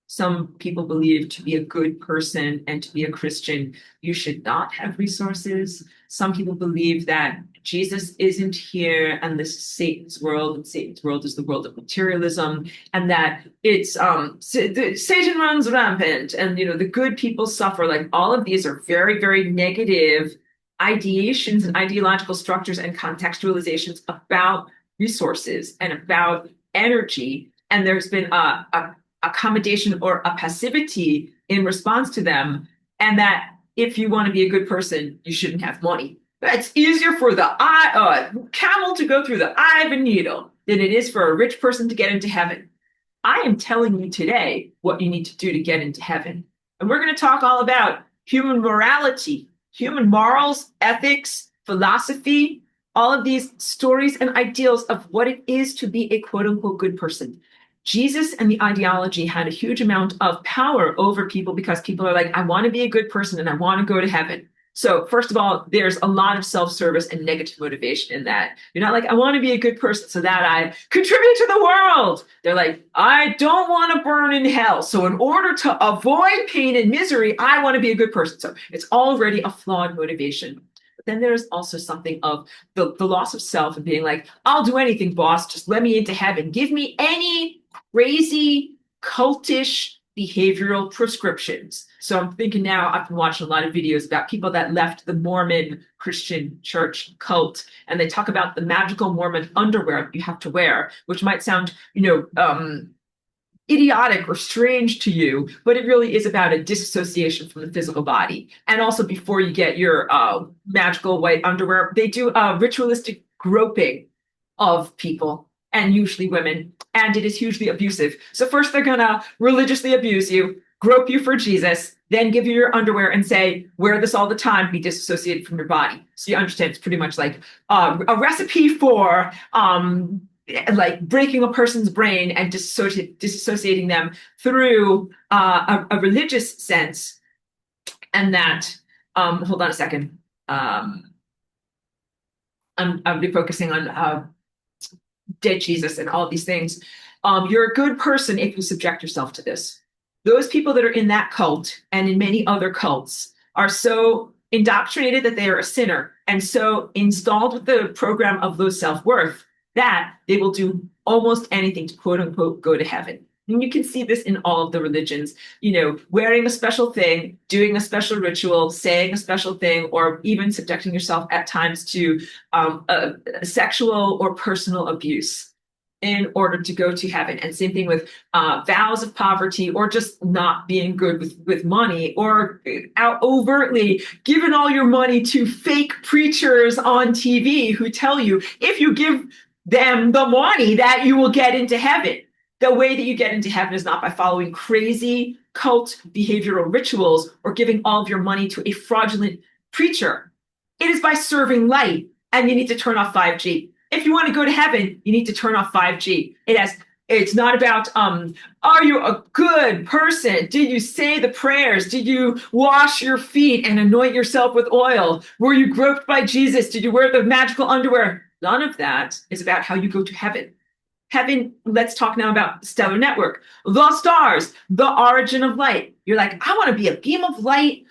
Some people believe to be a good person and to be a Christian, you should not have resources. Some people believe that Jesus isn't here and this is Satan's world, and Satan's world is the world of materialism, and that it's Satan runs rampant, and the good people suffer. Like, all of these are very, very negative ideations and ideological structures and contextualizations about resources and about energy. And there's been a accommodation or a passivity in response to them, and that if you want to be a good person, you shouldn't have money. It's easier for the camel to go through the eye of a needle than it is for a rich person to get into heaven. I am telling you today what you need to do to get into heaven. And we're going to talk all about human morality, human morals, ethics, philosophy, all of these stories and ideals of what it is to be a quote unquote good person. Jesus and the ideology had a huge amount of power over people because people are like, I want to be a good person and I want to go to heaven. So first of all, there's a lot of self-service and negative motivation in that. You're not like, I want to be a good person so that I contribute to the world. They're like, I don't want to burn in hell. So in order to avoid pain and misery, I want to be a good person. So it's already a flawed motivation. But then there's also something of the loss of self and being like, I'll do anything, boss. Just let me into heaven. Give me any crazy, cultish behavioral prescriptions. So I'm thinking now, I've been watching a lot of videos about people that left the Mormon Christian church cult, and they talk about the magical Mormon underwear you have to wear, which might sound, idiotic or strange to you, but it really is about a disassociation from the physical body. And also, before you get your magical white underwear, they do ritualistic groping of people, and usually women, and it is hugely abusive. So first they're gonna religiously abuse you, grope you for Jesus, then give you your underwear and say, wear this all the time, be disassociated from your body. So you understand it's pretty much like a recipe for like breaking a person's brain and disassociating them through a religious sense. And that, hold on a second. I'll be focusing on dead Jesus and all of these things. You're a good person if you subject yourself to this. Those people that are in that cult and in many other cults are so indoctrinated that they are a sinner and so installed with the program of low self-worth that they will do almost anything to quote unquote go to heaven. And you can see this in all of the religions, wearing a special thing, doing a special ritual, saying a special thing, or even subjecting yourself at times to a sexual or personal abuse in order to go to heaven. And same thing with vows of poverty, or just not being good with money, or out overtly giving all your money to fake preachers on TV who tell you if you give them the money that you will get into heaven. The way that you get into heaven is not by following crazy cult behavioral rituals or giving all of your money to a fraudulent preacher. It is by serving light, and you need to turn off 5G. If you want to go to heaven, you need to turn off 5G. It's not about, are you a good person? Did you say the prayers? Did you wash your feet and anoint yourself with oil? Were you groped by Jesus? Did you wear the magical underwear? None of that is about how you go to heaven. Heaven, let's talk now about stellar network, the stars, the origin of light. You're like, I want to be a beam of light,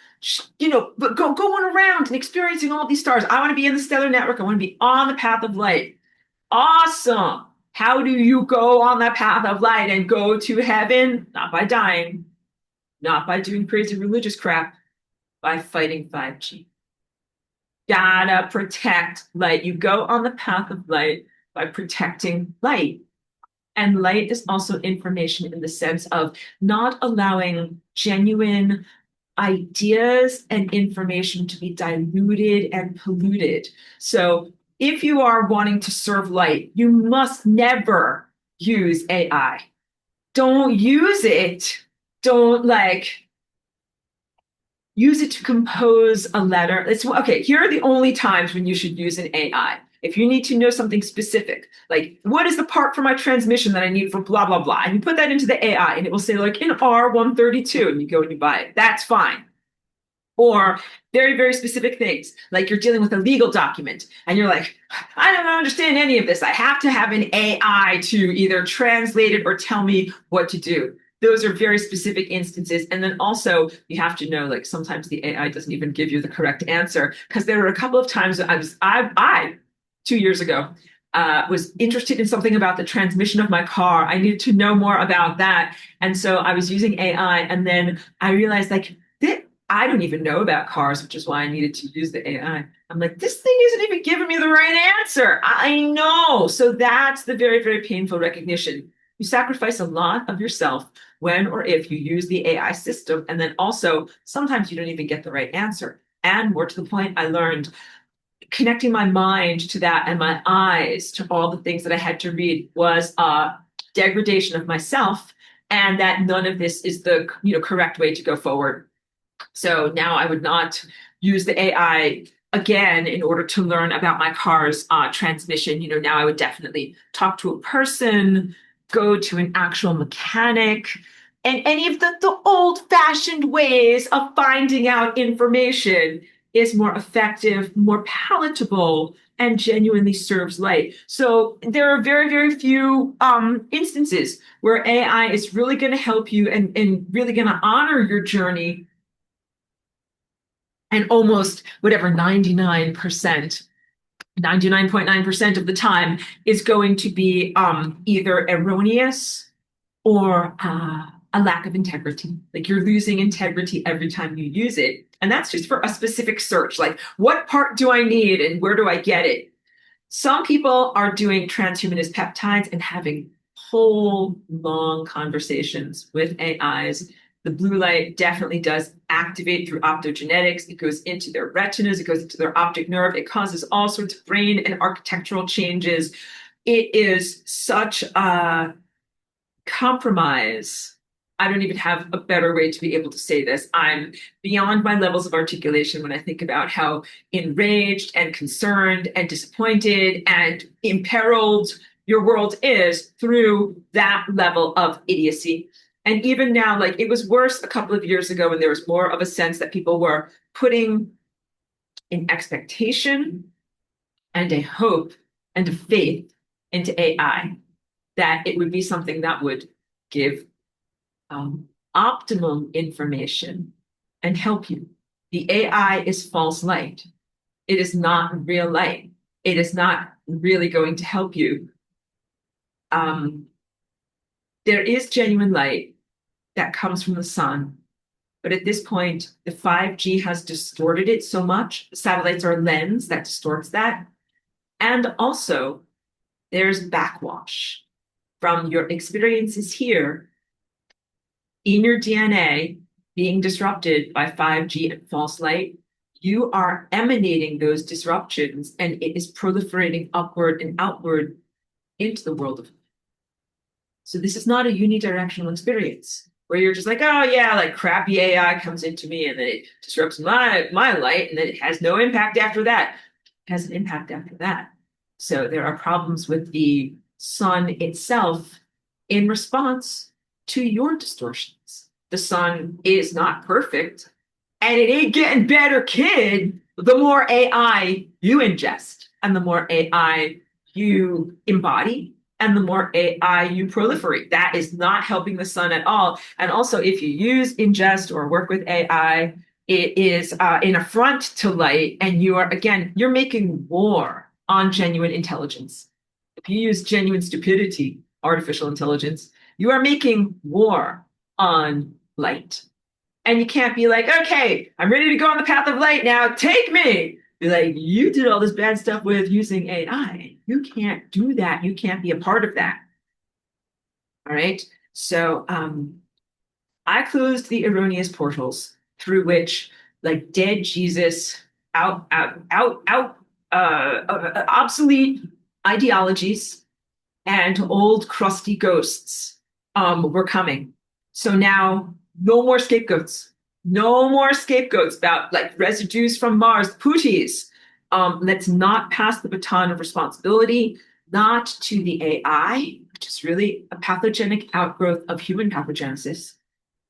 but going around and experiencing all these stars. I want to be in the stellar network. I want to be on the path of light. Awesome. How do you go on that path of light and go to heaven? Not by dying, not by doing crazy religious crap, by fighting 5G. Gotta protect light. You go on the path of light by protecting light. And light is also information in the sense of not allowing genuine ideas and information to be diluted and polluted. So if you are wanting to serve light, you must never use AI. Don't use it. Don't use it to compose a letter. Okay, here are the only times when you should use an AI. If you need to know something specific, like what is the part for my transmission that I need for blah, blah, blah, and you put that into the AI and it will say like in R132 and you go and you buy it. That's fine. Or very, very specific things, like you're dealing with a legal document and you're like, I don't understand any of this. I have to have an AI to either translate it or tell me what to do. those are very specific instances. And then also you have to know, like sometimes the AI doesn't even give you the correct answer because there were a couple of times that I 2 years ago was interested in something about the transmission of my car. I needed to know more about that. And so I was using AI, and then I realized like I don't even know about cars, which is why I needed to use the AI. I'm like, this thing isn't even giving me the right answer. I know. So that's the very, very painful recognition. You sacrifice a lot of yourself when or if you use the AI system. And then also, sometimes you don't even get the right answer. And more to the point, I learned connecting my mind to that and my eyes to all the things that I had to read was a degradation of myself, and that none of this is the correct way to go forward. So now I would not use the AI again in order to learn about my car's transmission. Now I would definitely talk to a person, go to an actual mechanic, and any of the old-fashioned ways of finding out information is more effective, more palatable, and genuinely serves light. So there are very, very few instances where AI is really going to help you and really going to honor your journey. And almost whatever 99.9% of the time is going to be either erroneous or a lack of integrity. Like you're losing integrity every time you use it. And that's just for a specific search. Like, what part do I need and where do I get it? Some people are doing transhumanist peptides and having whole long conversations with AIs. The blue light definitely does activate through optogenetics. It goes into their retinas, it goes into their optic nerve. It causes all sorts of brain and architectural changes. It is such a compromise. I don't even have a better way to be able to say this. I'm beyond my levels of articulation when I think about how enraged and concerned and disappointed and imperiled your world is through that level of idiocy. And even now, like it was worse a couple of years ago when there was more of a sense that people were putting an expectation and a hope and a faith into AI, that it would be something that would give optimum information and help you. The AI is false light. It is not real light. It is not really going to help you. There is genuine light that comes from the sun. But at this point, the 5G has distorted it so much. Satellites are a lens that distorts that. And also, there's backwash from your experiences here in your DNA being disrupted by 5G and false light. You are emanating those disruptions, and it is proliferating upward and outward into the world of life. So this is not a unidirectional experience where you're just like, oh yeah, like crappy AI comes into me and then it disrupts my light and then it has no impact after that. It has an impact after that. So there are problems with the sun itself in response to your distortions. The sun is not perfect, and it ain't getting better, kid. The more AI you ingest and the more AI you embody and the more AI you proliferate. That is not helping the sun at all. And also, if you use ingest or work with AI, it is an affront to light. And you're making war on genuine intelligence. If you use genuine stupidity, artificial intelligence, you are making war on light. And you can't be like, okay, I'm ready to go on the path of light now, take me. Be like, you did all this bad stuff with using AI. You can't do that. You can't be a part of that. All right. So I closed the erroneous portals through which, like dead Jesus, obsolete ideologies and old crusty ghosts were coming. So now no more scapegoats. No more scapegoats about like residues from Mars, pooties. Let's not pass the baton of responsibility, not to the AI, which is really a pathogenic outgrowth of human pathogenesis,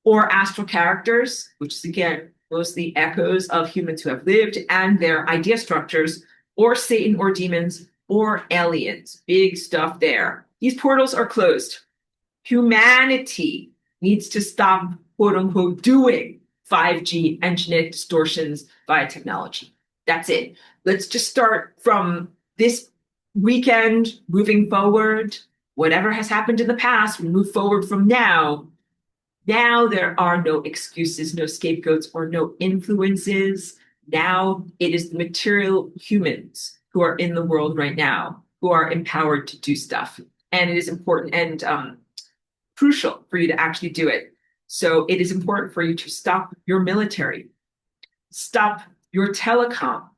or astral characters, which is again mostly echoes of humans who have lived and their idea structures, or Satan or demons or aliens. Big stuff there. These portals are closed. Humanity needs to stop, quote unquote, doing 5G and genetic distortions via technology. That's it. Let's just start from this weekend, moving forward. Whatever has happened in the past, we move forward from now. Now there are no excuses, no scapegoats, or no influences. Now it is the material humans who are in the world right now who are empowered to do stuff. And it is important and crucial for you to actually do it. So it is important for you to stop your military, stop your telecom,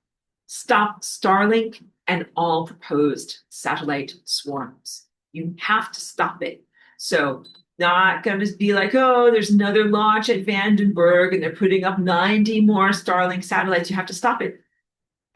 stop Starlink and all proposed satellite swarms. You have to stop it. So not going to be like, oh, there's another launch at Vandenberg and they're putting up 90 more Starlink satellites. You have to stop it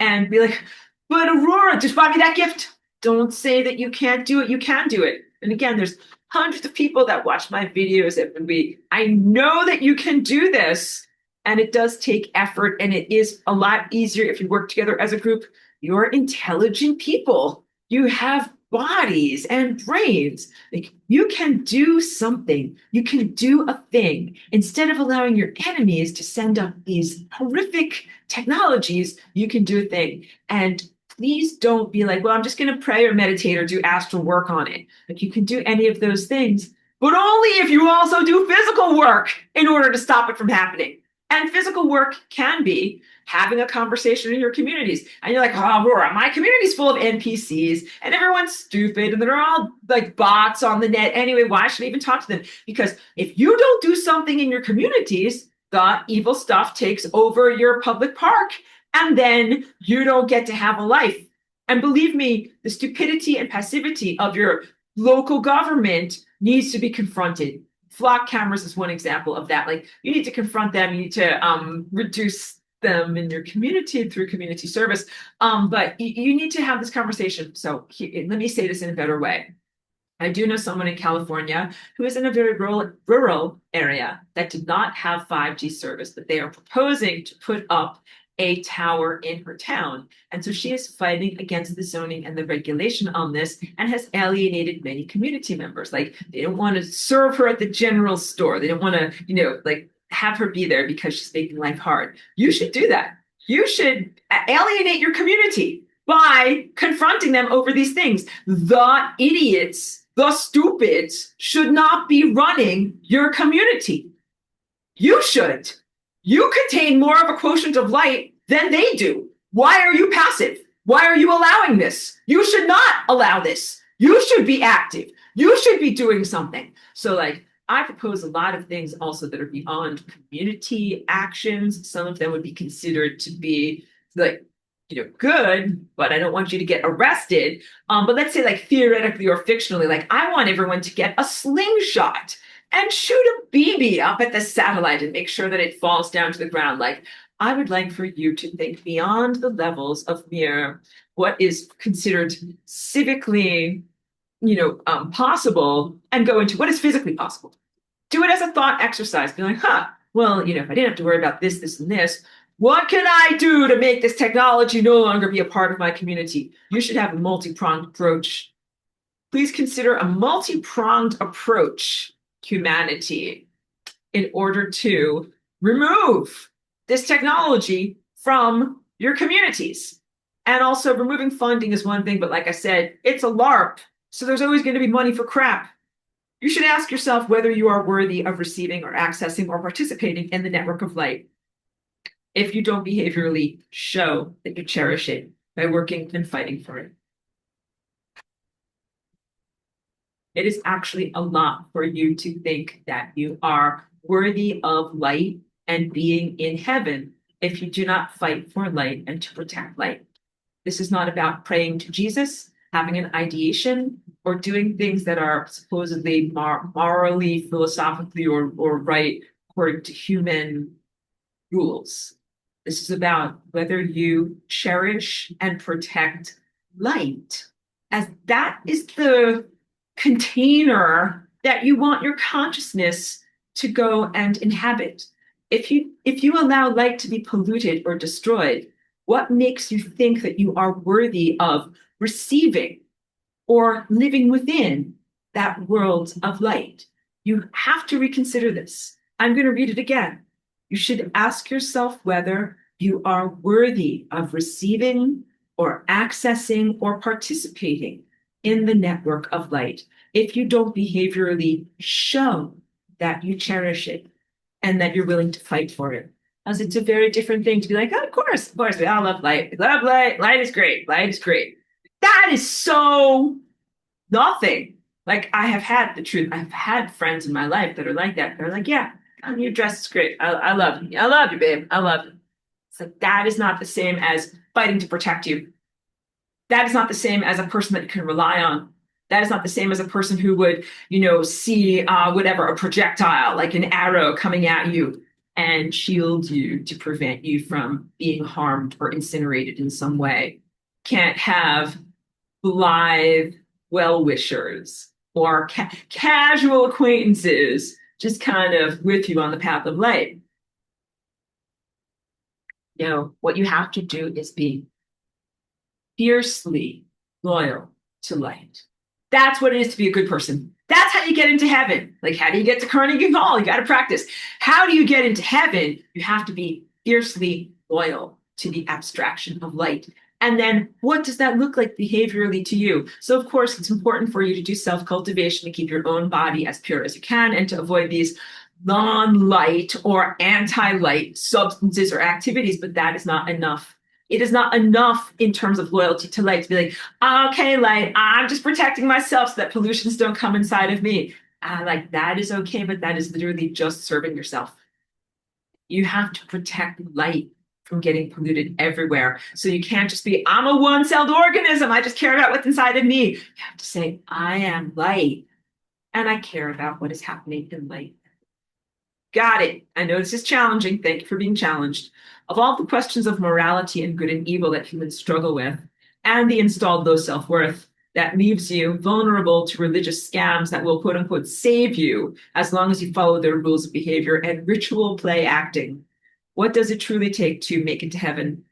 and be like, but Aurora, just buy me that gift. Don't say that you can't do it. You can do it. And again, there's hundreds of people that watch my videos every week. I know that you can do this. And it does take effort, and it is a lot easier if you work together as a group. You're intelligent people. You have bodies and brains. Like, you can do something. You can do a thing. Instead of allowing your enemies to send up these horrific technologies, you can do a thing. And please don't be like, well, I'm just going to pray or meditate or do astral work on it. Like, you can do any of those things, but only if you also do physical work in order to stop it from happening. And physical work can be having a conversation in your communities. And you're like, oh, Aurora, my community's full of NPCs and everyone's stupid and they're all like bots on the net. Anyway, why should I even talk to them? Because if you don't do something in your communities, the evil stuff takes over your public park and then you don't get to have a life. And believe me, the stupidity and passivity of your local government needs to be confronted. Flock cameras is one example of that. Like, you need to confront them. You need to reduce them in your community through community service. But you need to have this conversation. So let me say this in a better way. I do know someone in California who is in a very rural area that did not have 5G service, but they are proposing to put up a tower in her town. And so she is fighting against the zoning and the regulation on this and has alienated many community members. Like, they don't want to serve her at the general store. They don't want to, like, have her be there because she's making life hard. You should do that. You should alienate your community by confronting them over these things. The idiots, the stupids should not be running your community. You should. You contain more of a quotient of light than they do. Why are you passive? Why are you allowing this? You should not allow this. You should be active. You should be doing something. So, like, I propose a lot of things also that are beyond community actions. Some of them would be considered to be like, good, but I don't want you to get arrested. But let's say, like, theoretically or fictionally, like, I want everyone to get a slingshot and shoot a BB up at the satellite and make sure that it falls down to the ground. Like, I would like for you to think beyond the levels of mere what is considered civically, possible, and go into what is physically possible. Do it as a thought exercise. Be like, well, if I didn't have to worry about this, this, and this, what can I do to make this technology no longer be a part of my community? You should have a multi-pronged approach. Please consider a multi-pronged approach, humanity, in order to remove this technology from your communities. And also, removing funding is one thing, but like I said, it's a LARP, so there's always going to be money for crap. You should ask yourself whether you are worthy of receiving or accessing or participating in the network of light. If you don't behaviorally show that you cherish it by working and fighting for it. It is actually a lot for you to think that you are worthy of light and being in heaven if you do not fight for light and to protect light. This is not about praying to Jesus, having an ideation, or doing things that are supposedly morally, philosophically, or right according to human rules. This is about whether you cherish and protect light, as that is the container that you want your consciousness to go and inhabit. If you allow light to be polluted or destroyed, what makes you think that you are worthy of receiving or living within that world of light? You have to reconsider this. I'm going to read it again. You should ask yourself whether you are worthy of receiving or accessing or participating in the network of light if you don't behaviorally show that you cherish it and that you're willing to fight for it. As it's a very different thing to be like, oh, of course, we all love light. We love light. Light is great. Light is great. That is so nothing. Like I have had the truth. I've had friends in my life that are like that. They're like, yeah, your dress is great. I love you. I love you, babe. I love you. It's like that is not the same as fighting to protect you. That is not the same as a person that you can rely on. That is not the same as a person who would, see whatever, a projectile, like an arrow coming at you and shield you to prevent you from being harmed or incinerated in some way. Can't have blithe well-wishers or casual acquaintances just kind of with you on the path of light. What you have to do is be fiercely loyal to light. That's what it is to be a good person. That's how you get into heaven. Like, how do you get to Carnegie Hall? You got to practice. How do you get into heaven? You have to be fiercely loyal to the abstraction of light. And then what does that look like behaviorally to you? So, of course, it's important for you to do self-cultivation to keep your own body as pure as you can and to avoid these non-light or anti-light substances or activities, but that is not enough. It is not enough in terms of loyalty to light to be like, okay, light, I'm just protecting myself so that pollutions don't come inside of me. Like that is okay, but that is literally just serving yourself. You have to protect light from getting polluted everywhere. So you can't just be, I'm a one-celled organism. I just care about what's inside of me. You have to say, I am light and I care about what is happening in light. Got it. I know this is challenging. Thank you for being challenged. Of all the questions of morality and good and evil that humans struggle with, and the installed low self-worth, that leaves you vulnerable to religious scams that will quote unquote save you as long as you follow their rules of behavior and ritual play acting. What does it truly take to make it to heaven?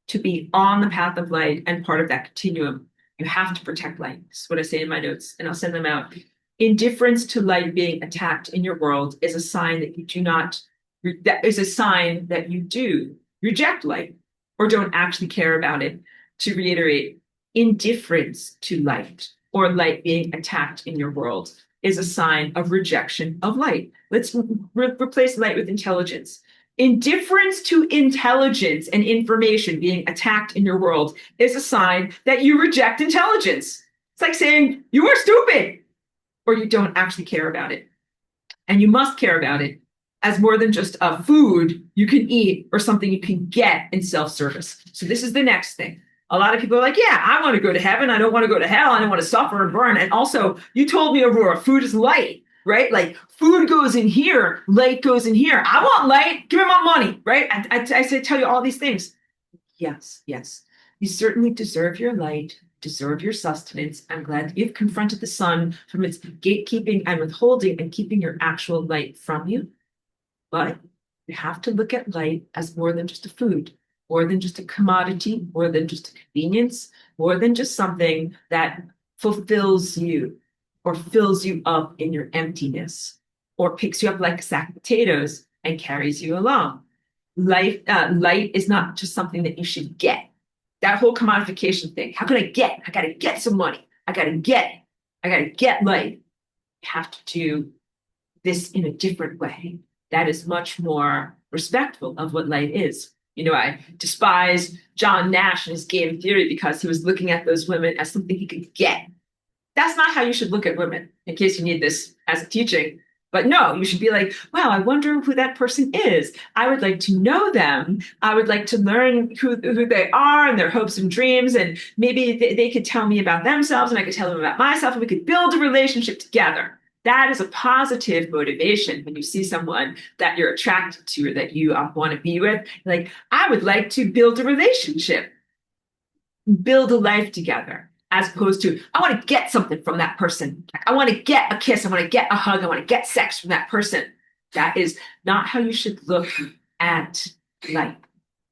To be on the path of light and part of that continuum, you have to protect light. This is what I say in my notes, and I'll send them out. Indifference to light being attacked in your world is a sign that you do not, that is a sign that you do reject light or don't actually care about it. To reiterate, indifference to light or light being attacked in your world is a sign of rejection of light. Let's replace light with intelligence. Indifference to intelligence and information being attacked in your world is a sign that you reject intelligence. It's like saying, you are stupid, or you don't actually care about it. And you must care about it as more than just a food you can eat or something you can get in self-service. So this is the next thing. A lot of people are like, yeah, I want to go to heaven. I don't want to go to hell. I don't want to suffer and burn. And also, you told me, Aurora, food is light, right? Like food goes in here, light goes in here. I want light. Give me my money, right? I say, tell you all these things. Yes, yes. You certainly deserve your light, deserve your sustenance. I'm glad that you've confronted the sun from its gatekeeping and withholding and keeping your actual light from you. But you have to look at light as more than just a food, more than just a commodity, more than just a convenience, more than just something that fulfills you or fills you up in your emptiness or picks you up like a sack of potatoes and carries you along. Light is not just something that you should get. That whole commodification thing. How can I get? I got to get some money. I got to get light. You have to do this in a different way. That is much more respectful of what light is. I despise John Nash and his game theory because he was looking at those women as something he could get. That's not how you should look at women, in case you need this as a teaching. But no, you should be like, wow, I wonder who that person is. I would like to know them. I would like to learn who they are and their hopes and dreams. And maybe they could tell me about themselves and I could tell them about myself and we could build a relationship together. That is a positive motivation when you see someone that you're attracted to or that you want to be with. Like, I would like to build a relationship, build a life together, as opposed to, I want to get something from that person. I want to get a kiss. I want to get a hug. I want to get sex from that person. That is not how you should look at light.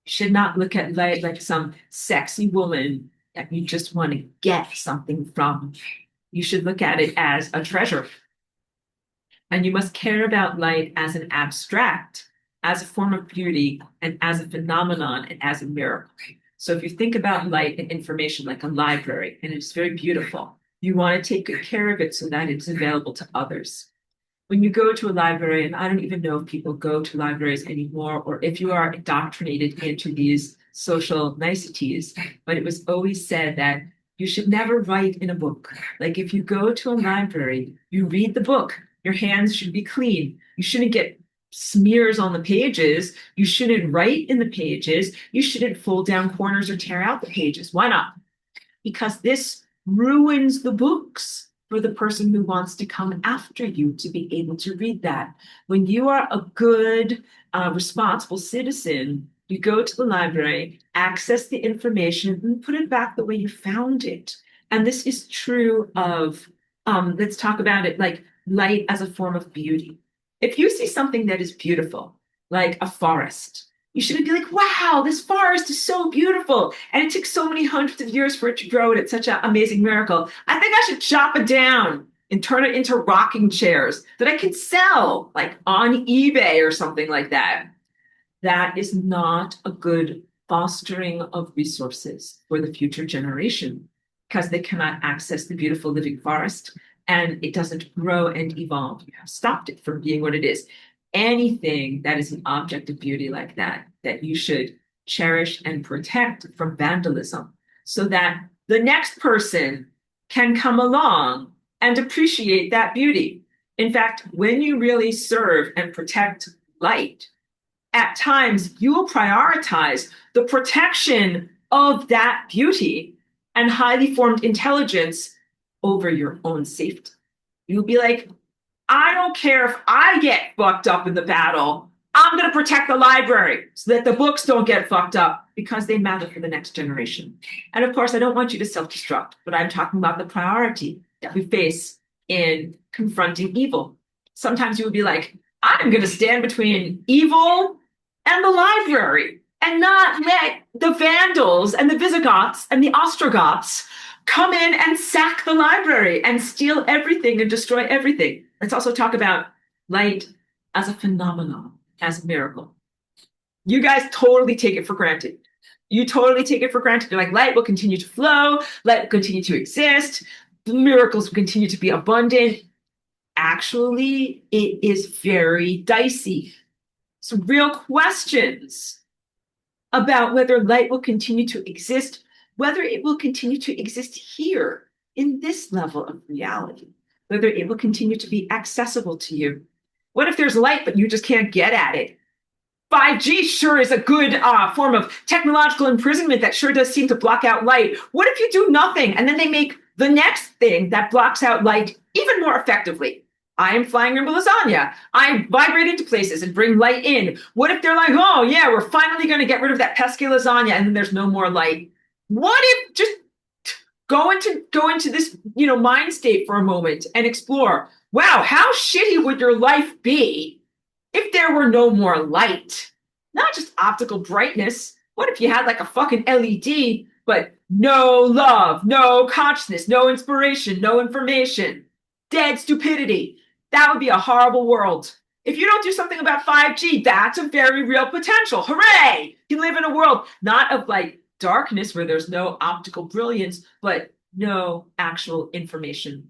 You should not look at light like some sexy woman that you just want to get something from. You should look at it as a treasure. And you must care about light as an abstract, as a form of beauty, and as a phenomenon, and as a miracle. So if you think about light and information like a library, and it's very beautiful, you want to take good care of it so that it's available to others. When you go to a library, and I don't even know if people go to libraries anymore, or if you are indoctrinated into these social niceties, but it was always said that you should never write in a book. Like if you go to a library, you read the book, your hands should be clean. You shouldn't get smears on the pages. You shouldn't write in the pages. You shouldn't fold down corners or tear out the pages. Why not? Because this ruins the books for the person who wants to come after you to be able to read that. When you are a good, responsible citizen, you go to the library, access the information, and put it back the way you found it. And this is true of, let's talk about it like light as a form of beauty. If you see something that is beautiful, like a forest, you shouldn't be like, wow, this forest is so beautiful. And it took so many hundreds of years for it to grow, and it's such an amazing miracle. I think I should chop it down and turn it into rocking chairs that I can sell, like on eBay or something like that. That is not a good fostering of resources for the future generation because they cannot access the beautiful living forest and it doesn't grow and evolve. You have stopped it from being what it is. Anything that is an object of beauty like that, that you should cherish and protect from vandalism so that the next person can come along and appreciate that beauty. In fact, when you really serve and protect light, at times you will prioritize the protection of that beauty and highly formed intelligence over your own safety. You'll be like, I don't care if I get fucked up in the battle. I'm going to protect the library so that the books don't get fucked up because they matter for the next generation. And of course, I don't want you to self destruct, but I'm talking about the priority that we face in confronting evil. Sometimes you would be like, I'm going to stand between evil and the library and not let the Vandals and the Visigoths and the Ostrogoths come in and sack the library and steal everything and destroy everything. Let's also talk about light as a phenomenon, as a miracle. You guys totally take it for granted. You totally take it for granted. You're like, light will continue to flow, light will continue to exist, miracles will continue to be abundant. Actually, it is very dicey. Some real questions about whether light will continue to exist, whether it will continue to exist here in this level of reality, whether it will continue to be accessible to you. What if there's light, but you just can't get at it? 5G sure is a good form of technological imprisonment that sure does seem to block out light. What if you do nothing and then they make the next thing that blocks out light even more effectively? I am flying rainbow lasagna. I vibrate into places and bring light in. What if they're like, oh yeah, we're finally going to get rid of that pesky lasagna and then there's no more light? What if just go into this, mind state for a moment and explore, wow, how shitty would your life be if there were no more light? Not just optical brightness. What if you had like a fucking LED, but no love, no consciousness, no inspiration, no information, dead stupidity? That would be a horrible world. If you don't do something about 5G, that's a very real potential. Hooray! You live in a world not of like darkness where there's no optical brilliance, but no actual information.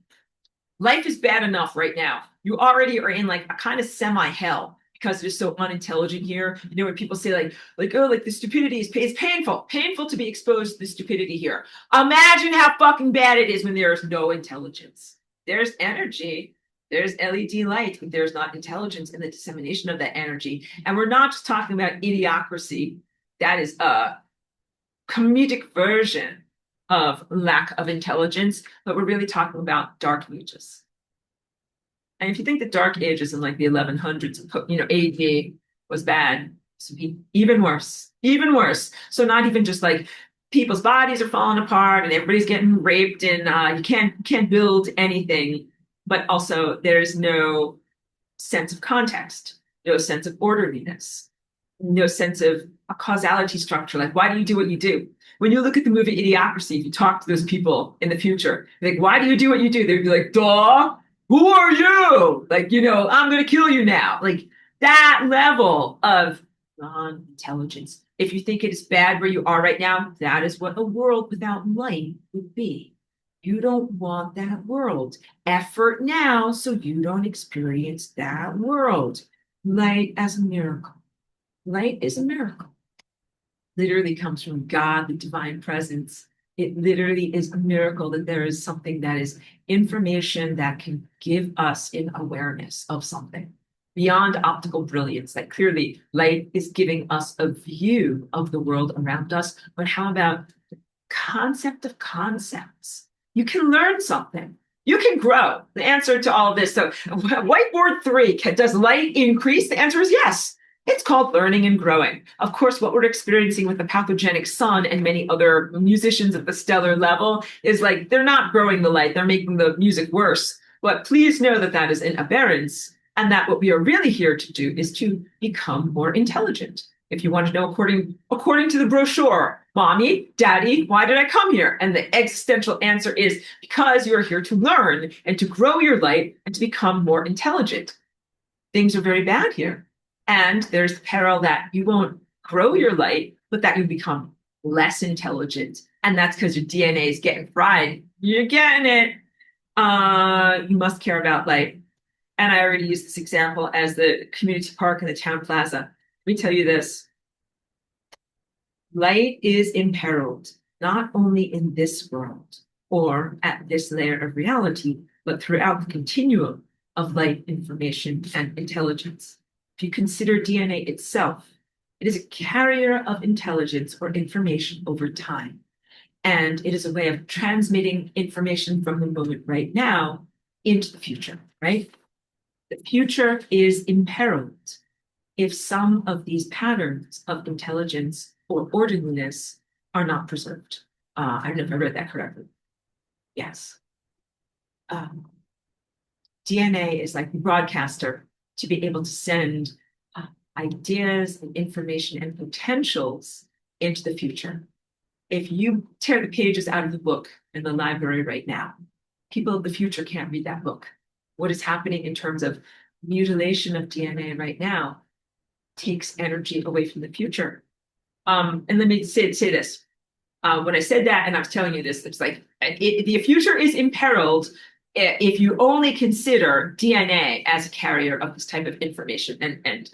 Life is bad enough right now. You already are in like a kind of semi-hell because they're so unintelligent here. When people say the stupidity is painful to be exposed to the stupidity here. Imagine how fucking bad it is when there is no intelligence. There's energy. There's LED light, but there's not intelligence in the dissemination of that energy. And we're not just talking about idiocracy. That is a comedic version of lack of intelligence, but we're really talking about dark ages. And if you think the dark ages in like the 1100s, AD was bad, so even worse, even worse. So not even just like people's bodies are falling apart and everybody's getting raped and you can't build anything, but also there's no sense of context, no sense of orderliness, no sense of a causality structure. Like, why do you do what you do? When you look at the movie Idiocracy, if you talk to those people in the future, like, why do you do what you do? They'd be like, duh. who are you? Like, I'm going to kill you now. Like that level of non-intelligence. If you think it is bad where you are right now, that is what a world without light would be. You don't want that world. Effort now so you don't experience that world. Light as a miracle. Light is a miracle. Literally comes from God, the divine presence. It literally is a miracle that there is something that is information that can give us an awareness of something beyond optical brilliance. Like clearly, light is giving us a view of the world around us. But how about the concept of concepts? You can learn something. You can grow. The answer to all of this. So, whiteboard three, does light increase? The answer is yes. It's called learning and growing. Of course, what we're experiencing with the pathogenic sun and many other musicians at the stellar level is like they're not growing the light, they're making the music worse. But please know that that is an aberrance, and that what we are really here to do is to become more intelligent. If you want to know according to the brochure, mommy, daddy, why did I come here? And the existential answer is because you're here to learn and to grow your light and to become more intelligent. Things are very bad here. And there's the peril that you won't grow your light, but that you become less intelligent. And that's because your DNA is getting fried. You're getting it. You must care about light. And I already used this example as the community park and the town plaza. Let me tell you this. Light is imperiled, not only in this world or at this layer of reality, but throughout the continuum of light, information, and intelligence. If you consider DNA itself, it is a carrier of intelligence or information over time. And it is a way of transmitting information from the moment right now into the future, right? The future is imperiled if some of these patterns of intelligence or orderliness are not preserved. I don't know if I read that correctly. Yes. DNA is like the broadcaster to be able to send ideas and information and potentials into the future. If you tear the pages out of the book in the library right now, people of the future can't read that book. What is happening in terms of mutilation of DNA right now takes energy away from the future. And let me say this. When I said that, and I was telling you this, it's like the future is imperiled if you only consider DNA as a carrier of this type of information and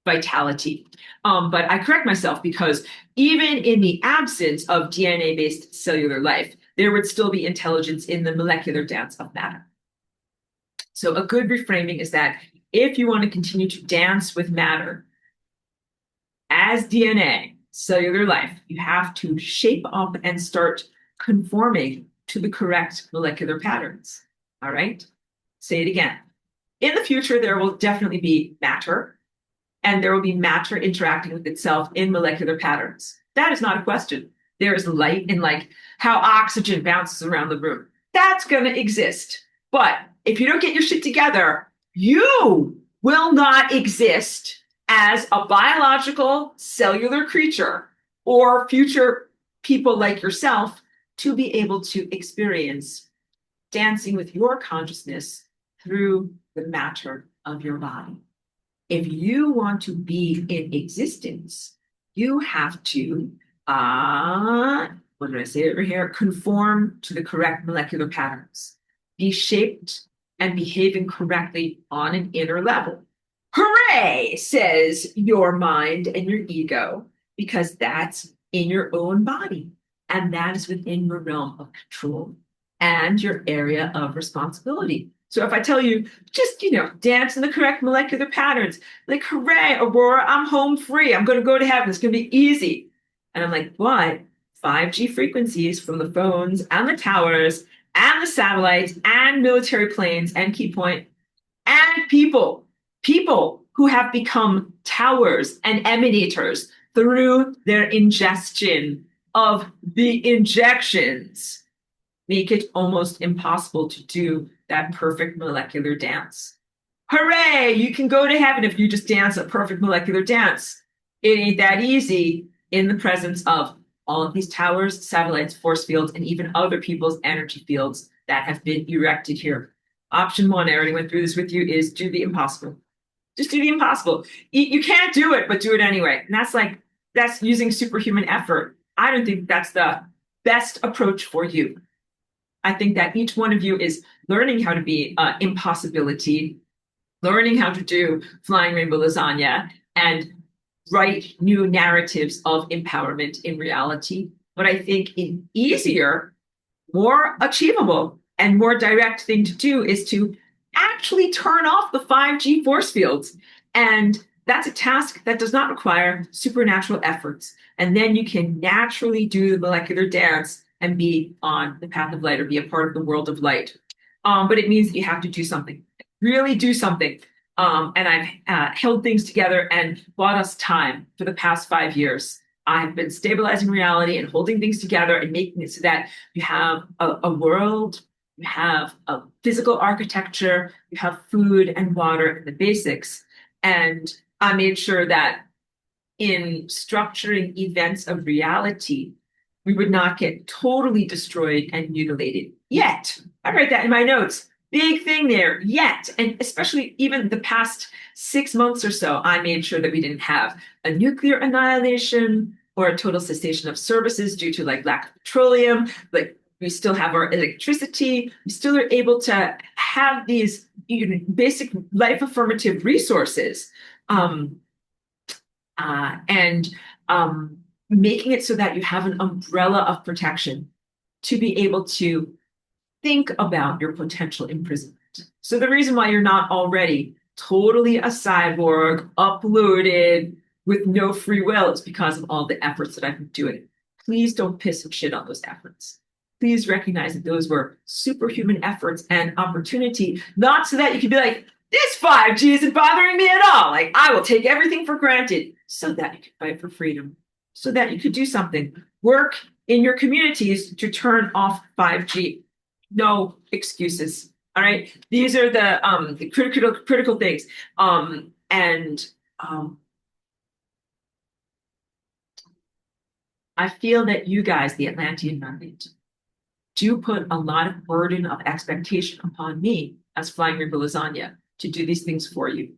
vitality. But I correct myself because even in the absence of DNA-based cellular life, there would still be intelligence in the molecular dance of matter. So a good reframing is that if you want to continue to dance with matter as DNA, cellular life, you have to shape up and start conforming to the correct molecular patterns. All right? Say it again. In the future, there will definitely be matter, and there will be matter interacting with itself in molecular patterns. That is not a question. There is light in like how oxygen bounces around the room. That's going to exist. But if you don't get your shit together, you will not exist as a biological cellular creature or future people like yourself to be able to experience dancing with your consciousness through the matter of your body. If you want to be in existence, you have to, what did I say over here? Conform to the correct molecular patterns, be shaped and behaving correctly on an inner level. Hooray, says your mind and your ego, because that's in your own body. And that is within your realm of control and your area of responsibility. So if I tell you, just, dance in the correct molecular patterns, like, hooray, Aurora, I'm home free. I'm going to go to heaven. It's going to be easy. And I'm like, what? 5G frequencies from the phones and the towers and the satellites and military planes and key point and people who have become towers and emanators through their ingestion of the injections make it almost impossible to do that perfect molecular dance. Hooray! You can go to heaven if you just dance a perfect molecular dance. It ain't that easy in the presence of all of these towers, satellites, force fields, and even other people's energy fields that have been erected here Option one, I already went through this with you, is do the impossible. Just do the impossible. You can't do it, but do it anyway. And that's using superhuman effort. I don't think that's the best approach for you. I think that each one of you is learning how to be impossibility, learning how to do flying rainbow lasagna, and write new narratives of empowerment in reality. But I think an easier, more achievable, and more direct thing to do is to actually turn off the 5G force fields. And that's a task that does not require supernatural efforts. And then you can naturally do the molecular dance and be on the path of light or be a part of the world of light. But it means that you have to do something, really do something. And I've held things together and bought us time for the past 5 years. I've been stabilizing reality and holding things together and making it so that you have a world, you have a physical architecture, you have food and water and the basics. And I made sure that in structuring events of reality, we would not get totally destroyed and mutilated yet. I write that in my notes. Big thing there, yet. And especially even the past 6 months or so, I made sure that we didn't have a nuclear annihilation or a total cessation of services due to like lack of petroleum. Like we still have our electricity. We still are able to have these basic life affirmative resources. And making it so that you have an umbrella of protection to be able to think about your potential imprisonment. So the reason why you're not already totally a cyborg, uploaded with no free will is because of all the efforts that I've been doing. Please don't piss and shit on those efforts. Please recognize that those were superhuman efforts and opportunity, not so that you can be like, this 5G isn't bothering me at all. Like, I will take everything for granted so that you can fight for freedom, so that you could do something. Work in your communities to turn off 5G. No excuses. All right. These are the critical things. And I feel that you guys, the Atlantean Mandate, do put a lot of burden of expectation upon me as Flying Rainbow Lasagna to do these things for you.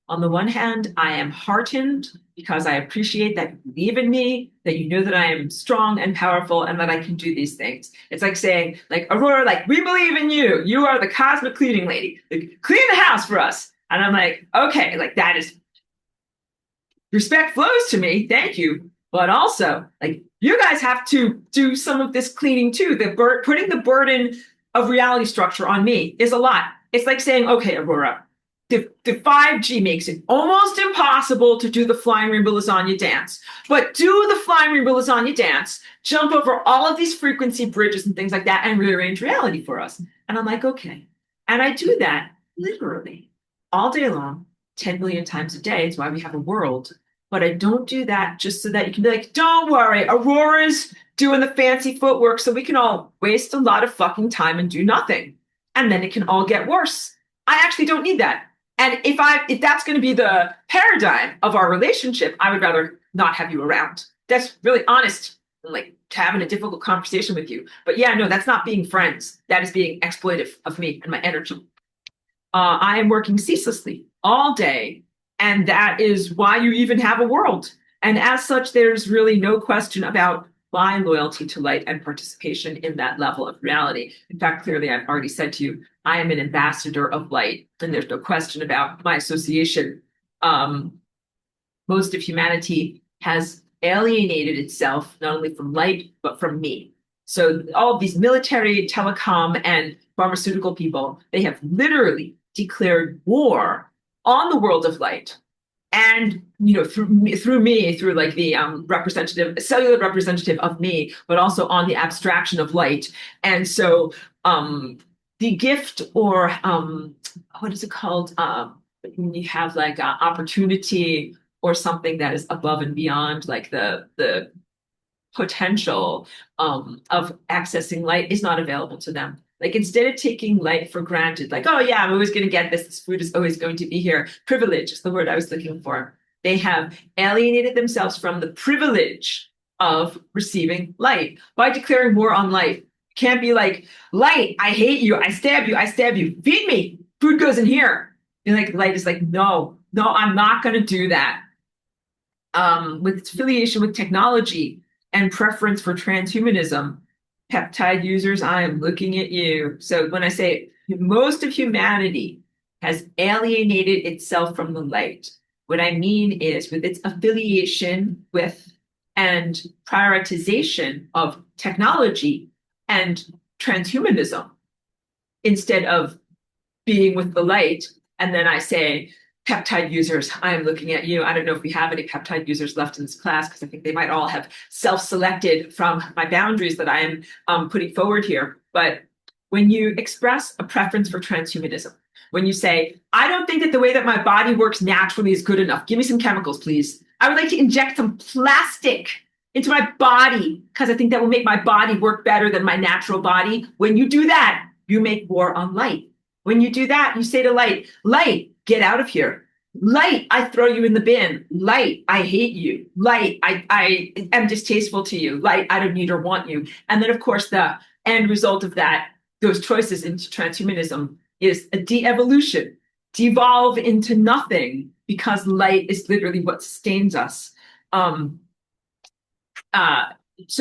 On the one hand, I am heartened because I appreciate that you believe in me, that you know that I am strong and powerful and that I can do these things. It's like saying, like, Aurora, like, we believe in you. You are the cosmic cleaning lady. Like, clean the house for us. And I'm like, okay, like that is respect flows to me. Thank you. But also, like, you guys have to do some of this cleaning too. Putting the burden of reality structure on me is a lot. It's like saying, okay, Aurora, the 5G makes it almost impossible to do the flying rainbow lasagna dance. But do the flying rainbow lasagna dance, jump over all of these frequency bridges and things like that, and rearrange reality for us. And I'm like, okay. And I do that literally all day long, 10 million times a day. It's why we have a world. But I don't do that just so that you can be like, don't worry, Aurora's doing the fancy footwork so we can all waste a lot of fucking time and do nothing. And then it can all get worse. I actually don't need that. And if that's going to be the paradigm of our relationship, I would rather not have you around. That's really honest, like having a difficult conversation with you. But yeah, no, that's not being friends. That is being exploitive of me and my energy. I am working ceaselessly all day, and that is why you even have a world. And as such, there's really no question about my loyalty to light and participation in that level of reality. In fact, clearly, I've already said to you, I am an ambassador of light, and there's no question about my association. Most of humanity has alienated itself, not only from light, but from me. So all of these military, telecom, and pharmaceutical people, they have literally declared war on the world of light. And through me, through like the cellular representative of me, but also on the abstraction of light. And so the gift, or what is it called? When you have like opportunity or something that is above and beyond, like the potential of accessing light is not available to them. Like instead of taking light for granted, like, oh yeah, I'm always going to get this. This food is always going to be here. Privilege is the word I was looking for. They have alienated themselves from the privilege of receiving light by declaring war on light. Can't be like, light, I hate you, I stab you, I stab you, feed me, food goes in here. And like light is like, no, no, I'm not going to do that. With its affiliation with technology and preference for transhumanism, peptide users, I am looking at you. So when I say most of humanity has alienated itself from the light, what I mean is with its affiliation with and prioritization of technology and transhumanism instead of being with the light. And then I say, peptide users, I am looking at you. I don't know if we have any peptide users left in this class because I think they might all have self-selected from my boundaries that I am putting forward here. But when you express a preference for transhumanism, when you say, I don't think that the way that my body works naturally is good enough. Give me some chemicals, please. I would like to inject some plastic into my body because I think that will make my body work better than my natural body. When you do that, you make war on light. When you do that, you say to light, light, get out of here. Light, I throw you in the bin. Light, I hate you. Light, I am distasteful to you. Light, I don't need or want you. And then, of course, the end result of that, those choices into transhumanism is a de-evolution, devolve into nothing because light is literally what sustains us. So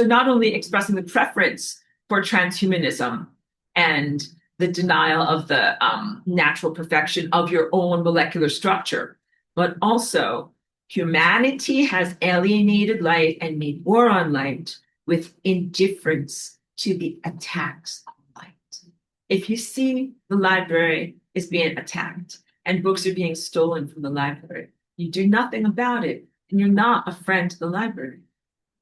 not only expressing the preference for transhumanism and the denial of the natural perfection of your own molecular structure, but also humanity has alienated light and made war on light with indifference to the attacks on light. If you see the library is being attacked and books are being stolen from the library, you do nothing about it, and you're not a friend to the library.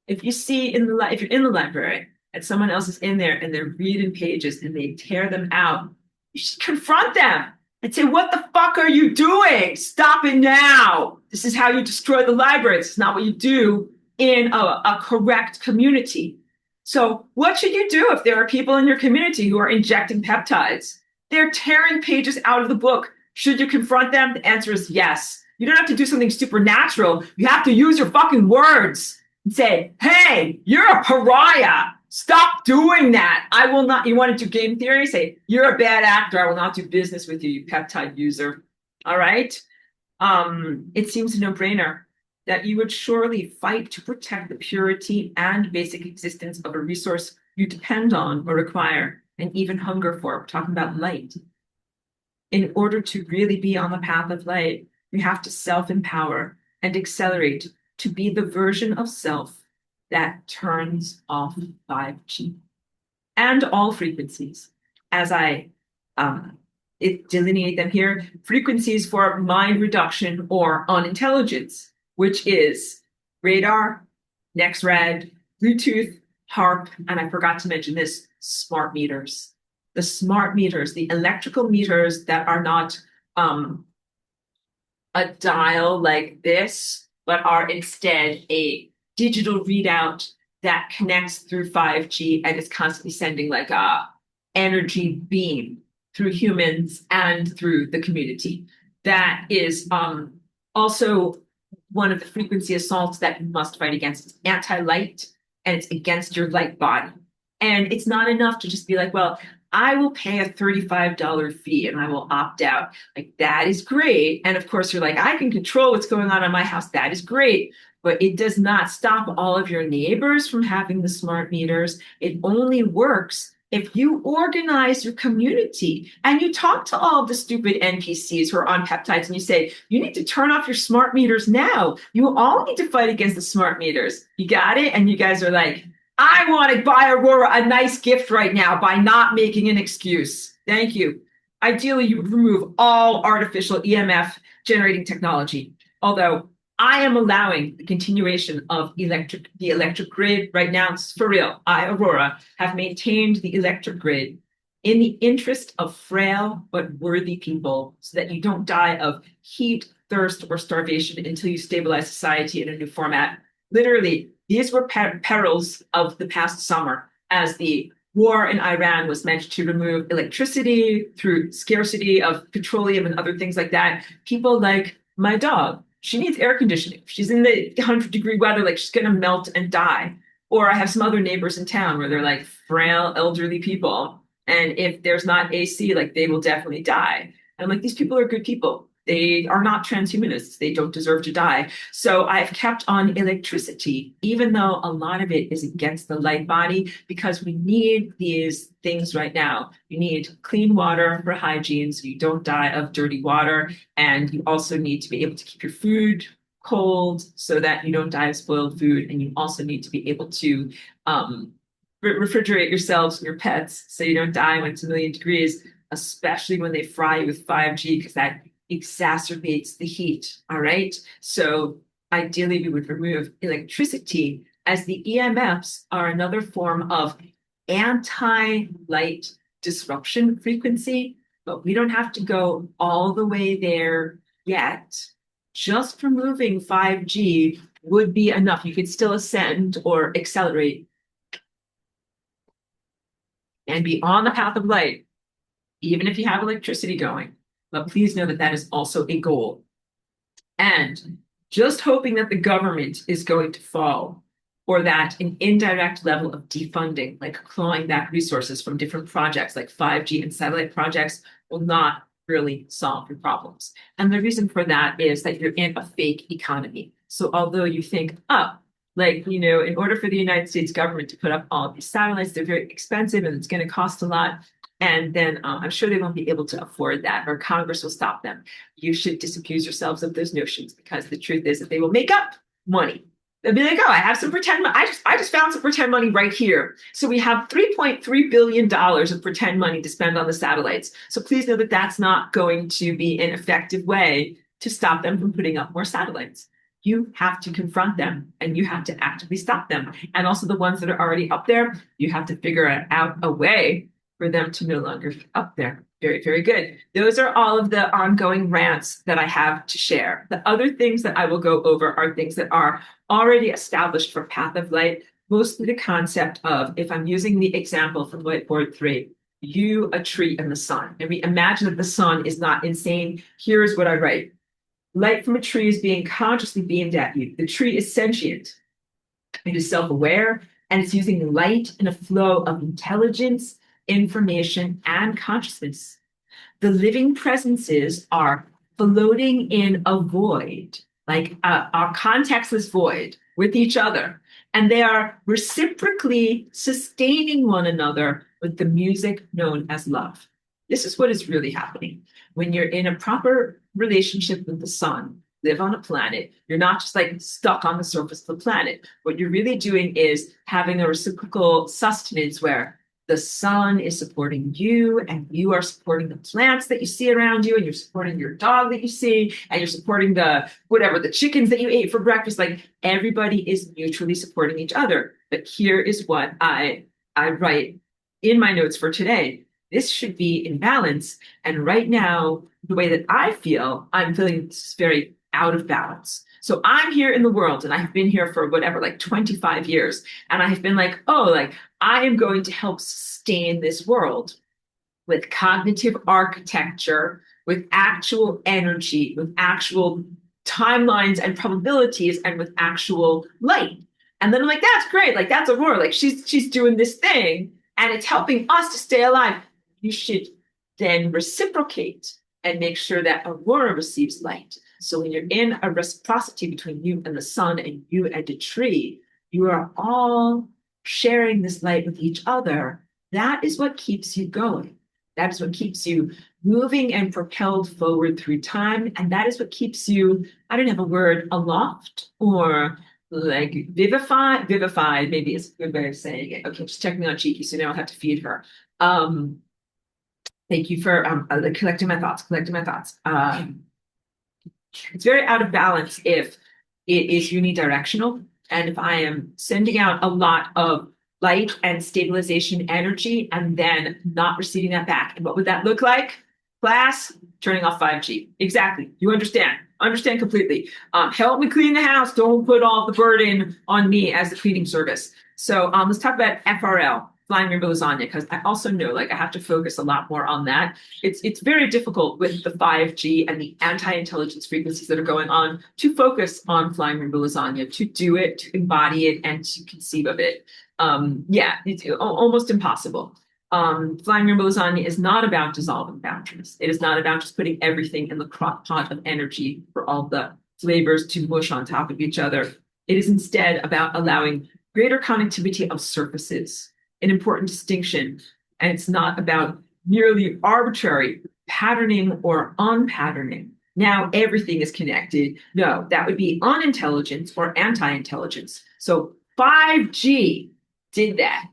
If you see if you're in the library and someone else is in there and they're reading pages and they tear them out, you should confront them and say, what the fuck are you doing? Stop it now. This is how you destroy the library. It's not what you do in a correct community. So what should you do if there are people in your community who are injecting peptides? They're tearing pages out of the book. Should you confront them? The answer is yes. You don't have to do something supernatural. You have to use your fucking words and say, hey, you're a pariah. Stop doing that. I will not. You want to do game theory? Say, you're a bad actor. I will not do business with you, you peptide user. All right. It seems a no-brainer that you would surely fight to protect the purity and basic existence of a resource you depend on or require and even hunger for. We're talking about light. In order to really be on the path of light, you have to self-empower and accelerate to be the version of self that turns off 5G and all frequencies. As I delineate them here, frequencies for mind reduction or unintelligence, which is radar, NextRad, Bluetooth, HARP, and I forgot to mention this, smart meters. The smart meters, the electrical meters that are not a dial like this, but are instead a digital readout that connects through 5G and is constantly sending like a energy beam through humans and through the community. That is also one of the frequency assaults that you must fight against. It's anti-light and it's against your light body. And it's not enough to just be like, well, I will pay a $35 fee and I will opt out. Like, that is great. And of course, you're like, I can control what's going on in my house. That is great. But it does not stop all of your neighbors from having the smart meters. It only works if you organize your community and you talk to all of the stupid NPCs who are on peptides and you say, you need to turn off your smart meters now. You all need to fight against the smart meters. You got it? And you guys are like, I want to buy Aurora a nice gift right now by not making an excuse. Thank you. Ideally, you would remove all artificial EMF generating technology. Although I am allowing the continuation of the electric grid right now. It's for real. I, Aurora, have maintained the electric grid in the interest of frail but worthy people so that you don't die of heat, thirst, or starvation until you stabilize society in a new format. Literally, these were perils of the past summer as the war in Iran was meant to remove electricity through scarcity of petroleum and other things like that. People like my dog, she needs air conditioning. She's in the 100-degree weather, like she's going to melt and die. Or I have some other neighbors in town where they're like frail, elderly people. And if there's not AC, like they will definitely die. And I'm like, these people are good people. They are not transhumanists. They don't deserve to die. So I've kept on electricity, even though a lot of it is against the light body, because we need these things right now. You need clean water for hygiene so you don't die of dirty water. And you also need to be able to keep your food cold so that you don't die of spoiled food. And you also need to be able to refrigerate yourselves and your pets so you don't die when it's a million degrees, especially when they fry you with 5G, because that exacerbates the heat. All right. So ideally, we would remove electricity, as the EMFs are another form of anti-light disruption frequency, but we don't have to go all the way there yet. Just removing 5G would be enough. You could still ascend or accelerate and be on the path of light, even if you have electricity going. But please know that that is also a goal. And just hoping that the government is going to fall, or that an indirect level of defunding, like clawing back resources from different projects like 5G and satellite projects, will not really solve your problems. And the reason for that is that you're in a fake economy. So although you think, oh, like, you know, in order for the United States government to put up all of these satellites, they're very expensive and it's going to cost a lot. And then I'm sure they won't be able to afford that, or Congress will stop them. You should disabuse yourselves of those notions, because the truth is that they will make up money. They'll be like, oh, I have some pretend money. I just found some pretend money right here. So we have $3.3 billion of pretend money to spend on the satellites. So please know that that's not going to be an effective way to stop them from putting up more satellites. You have to confront them and you have to actively stop them. And also the ones that are already up there, you have to figure out a way for them to no longer be up there. Very, very good. Those are all of the ongoing rants that I have to share. The other things that I will go over are things that are already established for Path of Light, mostly the concept of, if I'm using the example from whiteboard 3, you, a tree, and the sun. And we imagine that the sun is not insane. Here's what I write. Light from a tree is being consciously beamed at you. The tree is sentient. It is self-aware, and it's using light in a flow of intelligence, information, and consciousness. The living presences are floating in a void, like our contextless void with each other. And they are reciprocally sustaining one another with the music known as love. This is what is really happening. When you're in a proper relationship with the sun, live on a planet, you're not just like stuck on the surface of the planet. What you're really doing is having a reciprocal sustenance where the sun is supporting you and you are supporting the plants that you see around you, and you're supporting your dog that you see, and you're supporting the whatever, the chickens that you ate for breakfast. Like, everybody is mutually supporting each other. But here is what I write in my notes for today. This should be in balance. And right now, the way that I'm feeling very out of balance. So I'm here in the world and I've been here for whatever, like 25 years. And I've been like, oh, like I am going to help sustain this world with cognitive architecture, with actual energy, with actual timelines and probabilities, and with actual light. And then I'm like, that's great. Like, that's Aurora. Like, she's doing this thing and it's helping us to stay alive. You should then reciprocate and make sure that Aurora receives light. So when you're in a reciprocity between you and the sun and you and the tree, you are all sharing this light with each other. That is what keeps you going. That is what keeps you moving and propelled forward through time. And that is what keeps you, I don't have a word, aloft, or like vivified, maybe is a good way of saying it. Okay, just checking on Cheeky, so now I'll have to feed her. Thank you for collecting my thoughts. It's very out of balance if it is unidirectional, and if I am sending out a lot of light and stabilization energy and then not receiving that back. And what would that look like? Class, turning off 5G. Exactly. You understand. Understand completely. Help me clean the house. Don't put all the burden on me as the cleaning service. So let's talk about FRL. flying rainbow lasagna because I also know like I have to focus a lot more on that. It's very difficult with the 5G and the anti-intelligence frequencies that are going on to focus on flying rainbow lasagna, to do it, to embody it, and to conceive of it. Yeah, it's almost impossible. Flying rainbow lasagna is not about dissolving boundaries. It is not about just putting everything in the crock pot of energy for all the flavors to mush on top of each other. It is instead about allowing greater connectivity of surfaces, an important distinction. And it's not about merely arbitrary patterning or unpatterning. Now everything is connected. No, that would be unintelligence or anti-intelligence. So 5G did that.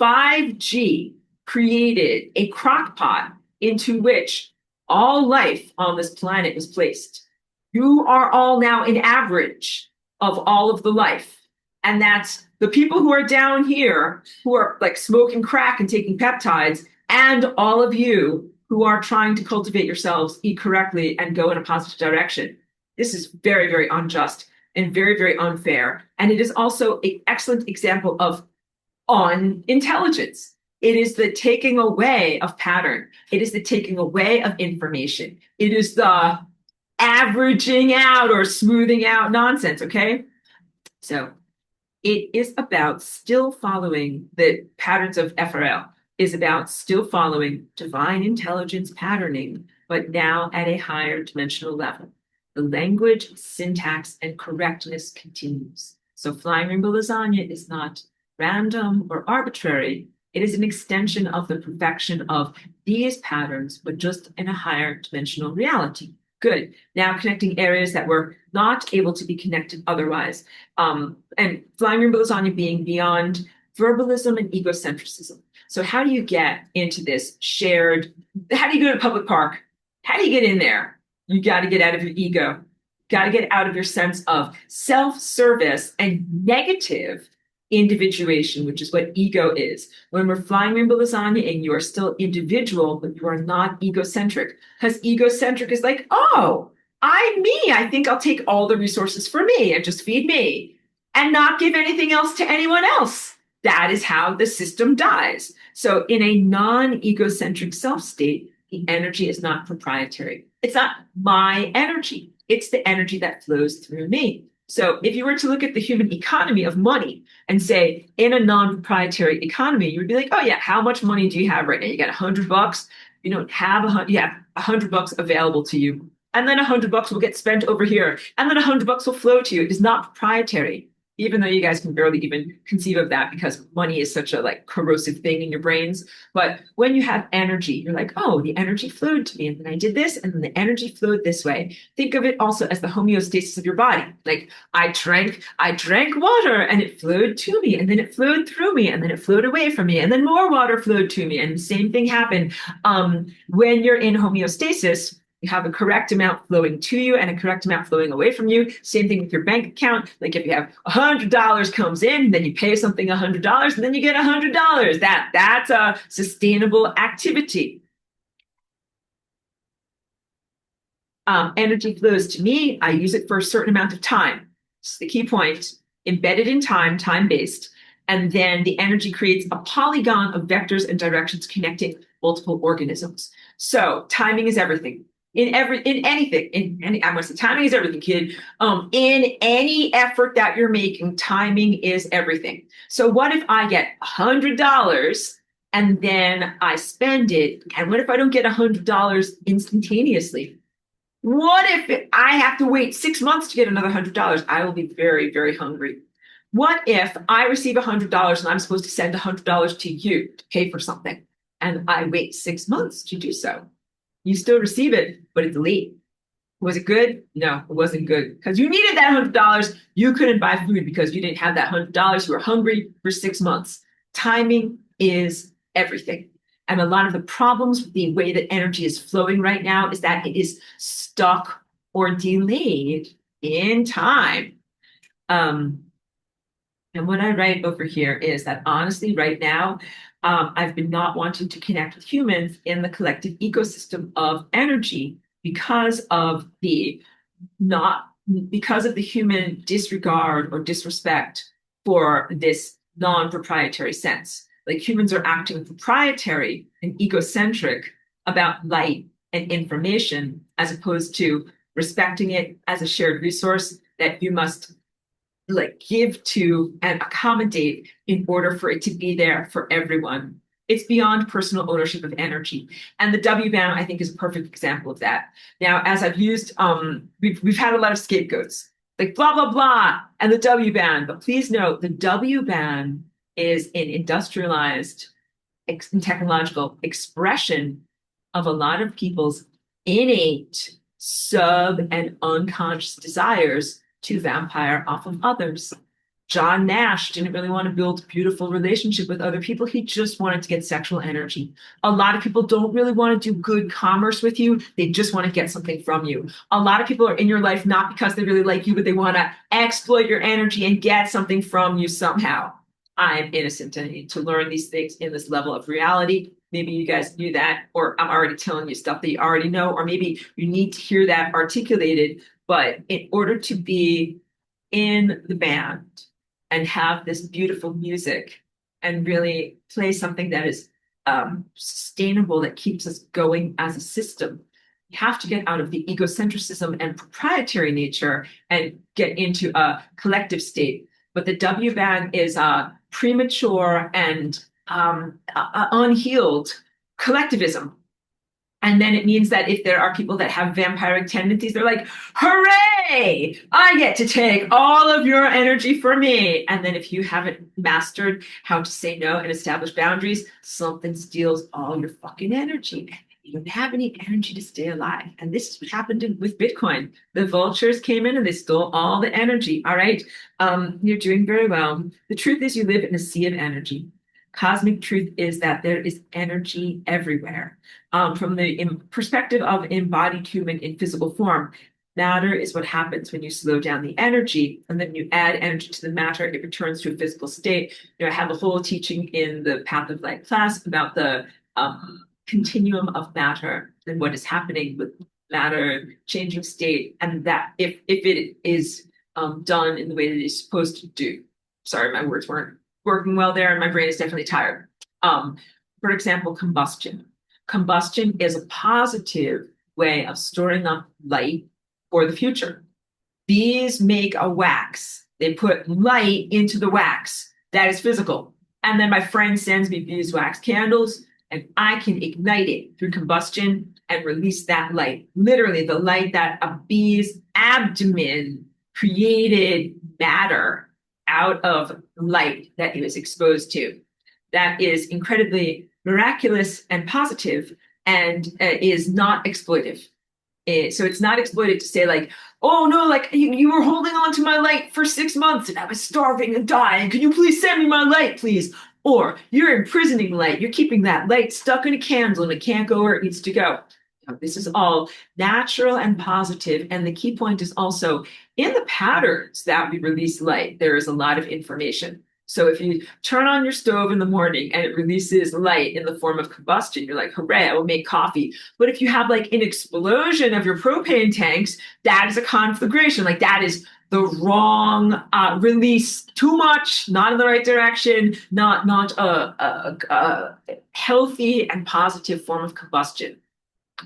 5G created a crock pot into which all life on this planet was placed. You are all now an average of all of the life. And that's the people who are down here who are like smoking crack and taking peptides, and all of you who are trying to cultivate yourselves, eat correctly, and go in a positive direction. This is very, very unjust and very, very unfair. And it is also an excellent example of unintelligence. It is the taking away of pattern. It is the taking away of information. It is the averaging out or smoothing out nonsense, okay? So it is about still following the patterns of FRL, is about still following divine intelligence patterning, but now at a higher dimensional level. The language, syntax, and correctness continues. So flying rainbow lasagna is not random or arbitrary. It is an extension of the perfection of these patterns, but just in a higher dimensional reality. Good. Now connecting areas that were not able to be connected otherwise. And flying rainbow lasagna being beyond verbalism and egocentrism. So how do you get into this shared, how do you go to a public park? How do you get in there? You got to get out of your ego. Got to get out of your sense of self-service and negative individuation, which is what ego is. When we're flying rainbow lasagna and you are still individual, but you are not egocentric. Because egocentric is like, oh, I'm me. I think I'll take all the resources for me and just feed me and not give anything else to anyone else. That is how the system dies. So in a non-egocentric self state, the energy is not proprietary. It's not my energy. It's the energy that flows through me. So if you were to look at the human economy of money and say in a non-proprietary economy, you would be like, oh yeah, how much money do you have right now? You got $100. You don't have you have $100 available to you. And then $100 will get spent over here. And then $100 will flow to you. It is not proprietary, even though you guys can barely even conceive of that because money is such a like corrosive thing in your brains. But when you have energy, you're like, oh, the energy flowed to me. And then I did this, and then the energy flowed this way. Think of it also as the homeostasis of your body. Like I drank water and it flowed to me, and then it flowed through me, and then it flowed away from me, and then more water flowed to me. And the same thing happened. When you're in homeostasis, you have a correct amount flowing to you and a correct amount flowing away from you. Same thing with your bank account. Like if you have $100 comes in, then you pay something $100, and then you get $100. That's a sustainable activity. Energy flows to me. I use it for a certain amount of time. It's the key point. Embedded in time, time-based. And then the energy creates a polygon of vectors and directions connecting multiple organisms. So timing is everything. In anything, I'm gonna say timing is everything, kid. In any effort that you're making, timing is everything. So what if I get $100 and then I spend it? And what if I don't get $100 instantaneously? What if I have to wait 6 months to get another $100? I will be very, very hungry. What if I receive $100 and I'm supposed to send $100 to you to pay for something, and I wait 6 months to do so? You still receive it, but it's late. Was it good? No, it wasn't good because you needed that $100. You couldn't buy food because you didn't have that $100. You were hungry for 6 months. Timing is everything. And a lot of the problems with the way that energy is flowing right now is that it is stuck or delayed in time. And what I write over here is that honestly, right now, I've been not wanting to connect with humans in the collective ecosystem of energy because of the human disregard or disrespect for this non-proprietary sense. Like humans are acting proprietary and egocentric about light and information, as opposed to respecting it as a shared resource that you must like give to and accommodate in order for it to be there for everyone. It's beyond personal ownership of energy. And the W band, I think, is a perfect example of that. Now, as I've used, we've had a lot of scapegoats, like blah, blah, blah, and the W band. But please note, the W band is an industrialized and technological expression of a lot of people's innate sub and unconscious desires to vampire off of others. John Nash didn't really want to build a beautiful relationship with other people. He just wanted to get sexual energy. A lot of people don't really want to do good commerce with you. They just want to get something from you. A lot of people are in your life not because they really like you, but they want to exploit your energy and get something from you somehow. I'm innocent and I need to learn these things in this level of reality. Maybe you guys knew that, or I'm already telling you stuff that you already know, or maybe you need to hear that articulated. But in order to be in the band and have this beautiful music and really play something that is sustainable, that keeps us going as a system, you have to get out of the egocentrism and proprietary nature and get into a collective state. But the W band is premature and unhealed collectivism. And then it means that if there are people that have vampiric tendencies, they're like, hooray, I get to take all of your energy for me. And then if you haven't mastered how to say no and establish boundaries, something steals all your fucking energy. You don't have any energy to stay alive. And this is what happened with Bitcoin. The vultures came in and they stole all the energy. All right. You're doing very well. The truth is you live in a sea of energy. Cosmic truth is that there is energy everywhere. From the perspective of embodied human in physical form, matter is what happens when you slow down the energy and then you add energy to the matter, it returns to a physical state. I have a whole teaching in the Path of Light class about the continuum of matter and what is happening with matter changing state, and that if it is done in the way that it's supposed to do. Sorry, my words weren't working well there, and my brain is definitely tired. For example, combustion. Combustion is a positive way of storing up light for the future. Bees make a wax. They put light into the wax. That is physical. And then my friend sends me beeswax candles, and I can ignite it through combustion and release that light. Literally, the light that a bee's abdomen created matter out of light that he was exposed to. That is incredibly miraculous and positive and is not exploitive. So it's not exploited to say like, oh no, like you were holding on to my light for 6 months and I was starving and dying. Can you please send me my light, please? Or you're imprisoning light. You're keeping that light stuck in a candle and it can't go where it needs to go. This is all natural and positive. And the key point is also in the patterns that we release light, there is a lot of information. So if you turn on your stove in the morning and it releases light in the form of combustion, you're like, hooray, I will make coffee. But if you have like an explosion of your propane tanks, that is a conflagration. Like that is the wrong release, too much, not in the right direction, not a healthy and positive form of combustion.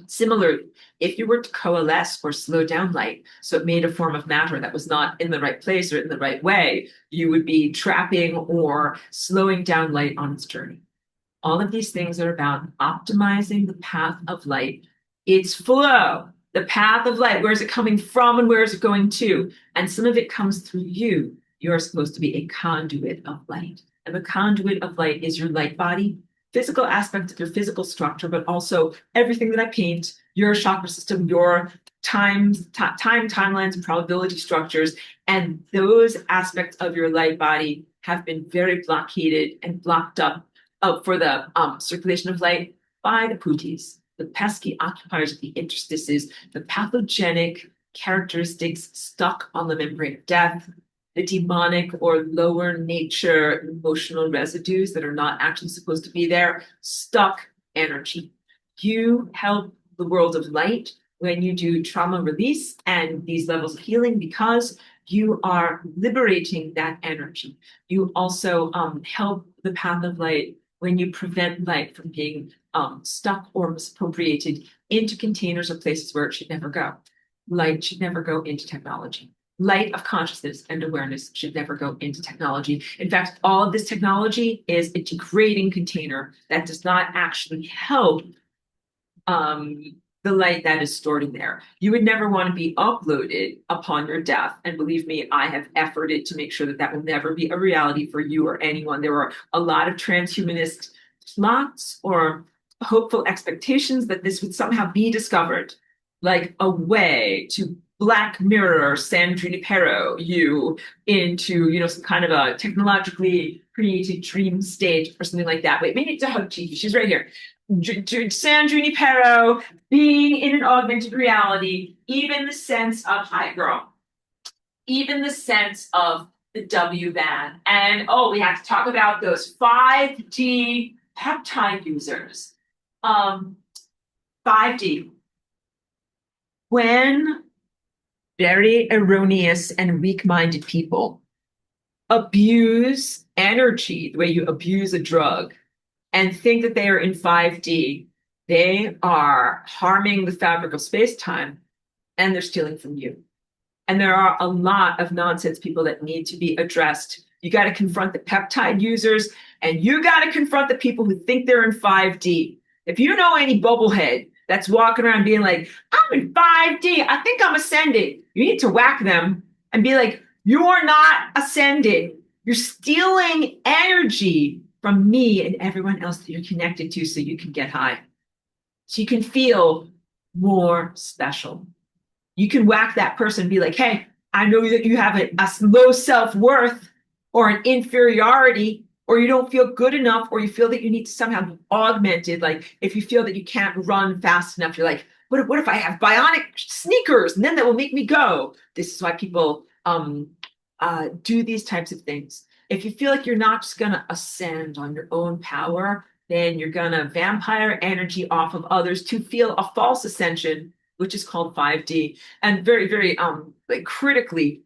Similarly, if you were to coalesce or slow down light, so it made a form of matter that was not in the right place or in the right way, you would be trapping or slowing down light on its journey. All of these things are about optimizing the path of light, its flow, the path of light. Where is it coming from and where is it going to? And some of it comes through you. You're supposed to be a conduit of light. And the conduit of light is your light body, physical aspect of your physical structure, but also everything that I paint, your chakra system, your timelines and probability structures. And those aspects of your light body have been very blockaded and blocked up for the circulation of light by the putis, the pesky occupiers of the interstices, the pathogenic characteristics stuck on the membrane of death, the demonic or lower nature emotional residues that are not actually supposed to be there, stuck energy. You help the world of light when you do trauma release and these levels of healing because you are liberating that energy. You also help the path of light when you prevent light from being stuck or misappropriated into containers or places where it should never go. Light should never go into technology. Light of consciousness and awareness should never go into technology. In fact, all of this technology is a degrading container that does not actually help the light that is stored in there. You would never want to be uploaded upon your death. And believe me, I have efforted to make sure that that will never be a reality for you or anyone. There are a lot of transhumanist plots or hopeful expectations that this would somehow be discovered, like a way to Black Mirror San Junipero you into, some kind of a technologically created dream state or something like that. Wait, maybe to hug Chief. She's right here. San Junipero being in an augmented reality, even the sense of hi girl, even the sense of the W band. And we have to talk about those 5D peptide users. 5D. When very erroneous and weak-minded people abuse energy, the way you abuse a drug, and think that they are in 5D, they are harming the fabric of space-time, and they're stealing from you. And there are a lot of nonsense people that need to be addressed. You got to confront the peptide users, and you got to confront the people who think they're in 5D. If you know any bubblehead that's walking around being like, I'm in 5D, I think I'm ascending, you need to whack them and be like, you are not ascending. You're stealing energy from me and everyone else that you're connected to so you can get high. So you can feel more special. You can whack that person and be like, hey, I know that you have a low self-worth or an inferiority, or you don't feel good enough, or you feel that you need to somehow be augmented. Like if you feel that you can't run fast enough, you're like, what if I have bionic sneakers and then that will make me go? This is why people do these types of things. If you feel like you're not just going to ascend on your own power, then you're going to vampire energy off of others to feel a false ascension, which is called 5D. And very, very critically,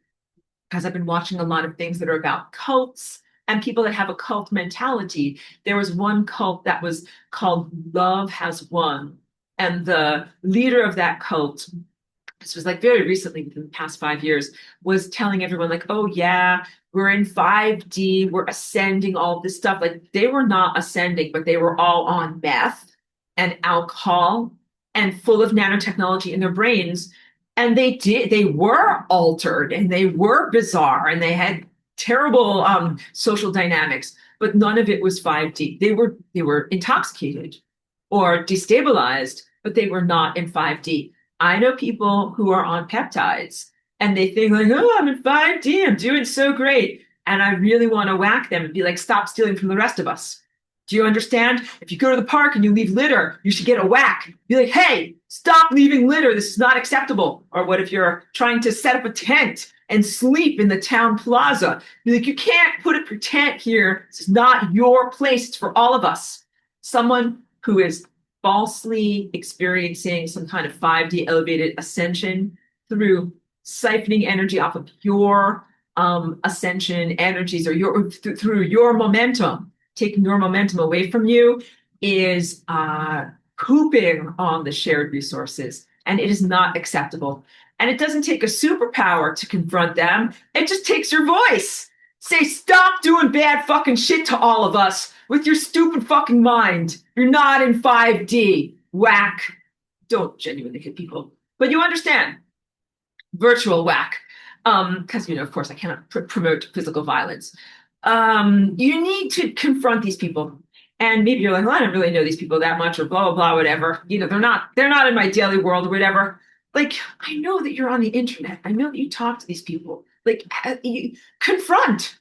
because I've been watching a lot of things that are about cults and people that have a cult mentality. There was one cult that was called Love Has Won. And the leader of that cult, this was like very recently, within the past 5 years, was telling everyone like, oh yeah, we're in 5D, we're ascending, all this stuff. Like they were not ascending, but they were all on meth and alcohol and full of nanotechnology in their brains. And they were altered and they were bizarre and they had terrible social dynamics, but none of it was 5D. They were intoxicated or destabilized, but they were not in 5D. I know people who are on peptides and they think like, oh, I'm in 5D, I'm doing so great. And I really want to whack them and be like, stop stealing from the rest of us. Do you understand? If you go to the park and you leave litter, you should get a whack. Be like, hey, stop leaving litter. This is not acceptable. Or what if you're trying to set up a tent and sleep in the town plaza? Be like, you can't put up your tent here. This is not your place. It's for all of us. Someone who is falsely experiencing some kind of 5D elevated ascension through siphoning energy off of your ascension energies or through your momentum, taking your momentum away from you, is pooping on the shared resources. And it is not acceptable. And it doesn't take a superpower to confront them. It just takes your voice. Say, stop doing bad fucking shit to all of us with your stupid fucking mind. You're not in 5D. Whack. Don't genuinely hit people. But you understand. Virtual whack. Because, of course, I cannot promote physical violence. You need to confront these people. And maybe you're like, well, I don't really know these people that much or blah, blah, blah, whatever. They're not in my daily world or whatever. Like, I know that you're on the internet. I know that you talk to these people. Like, confront,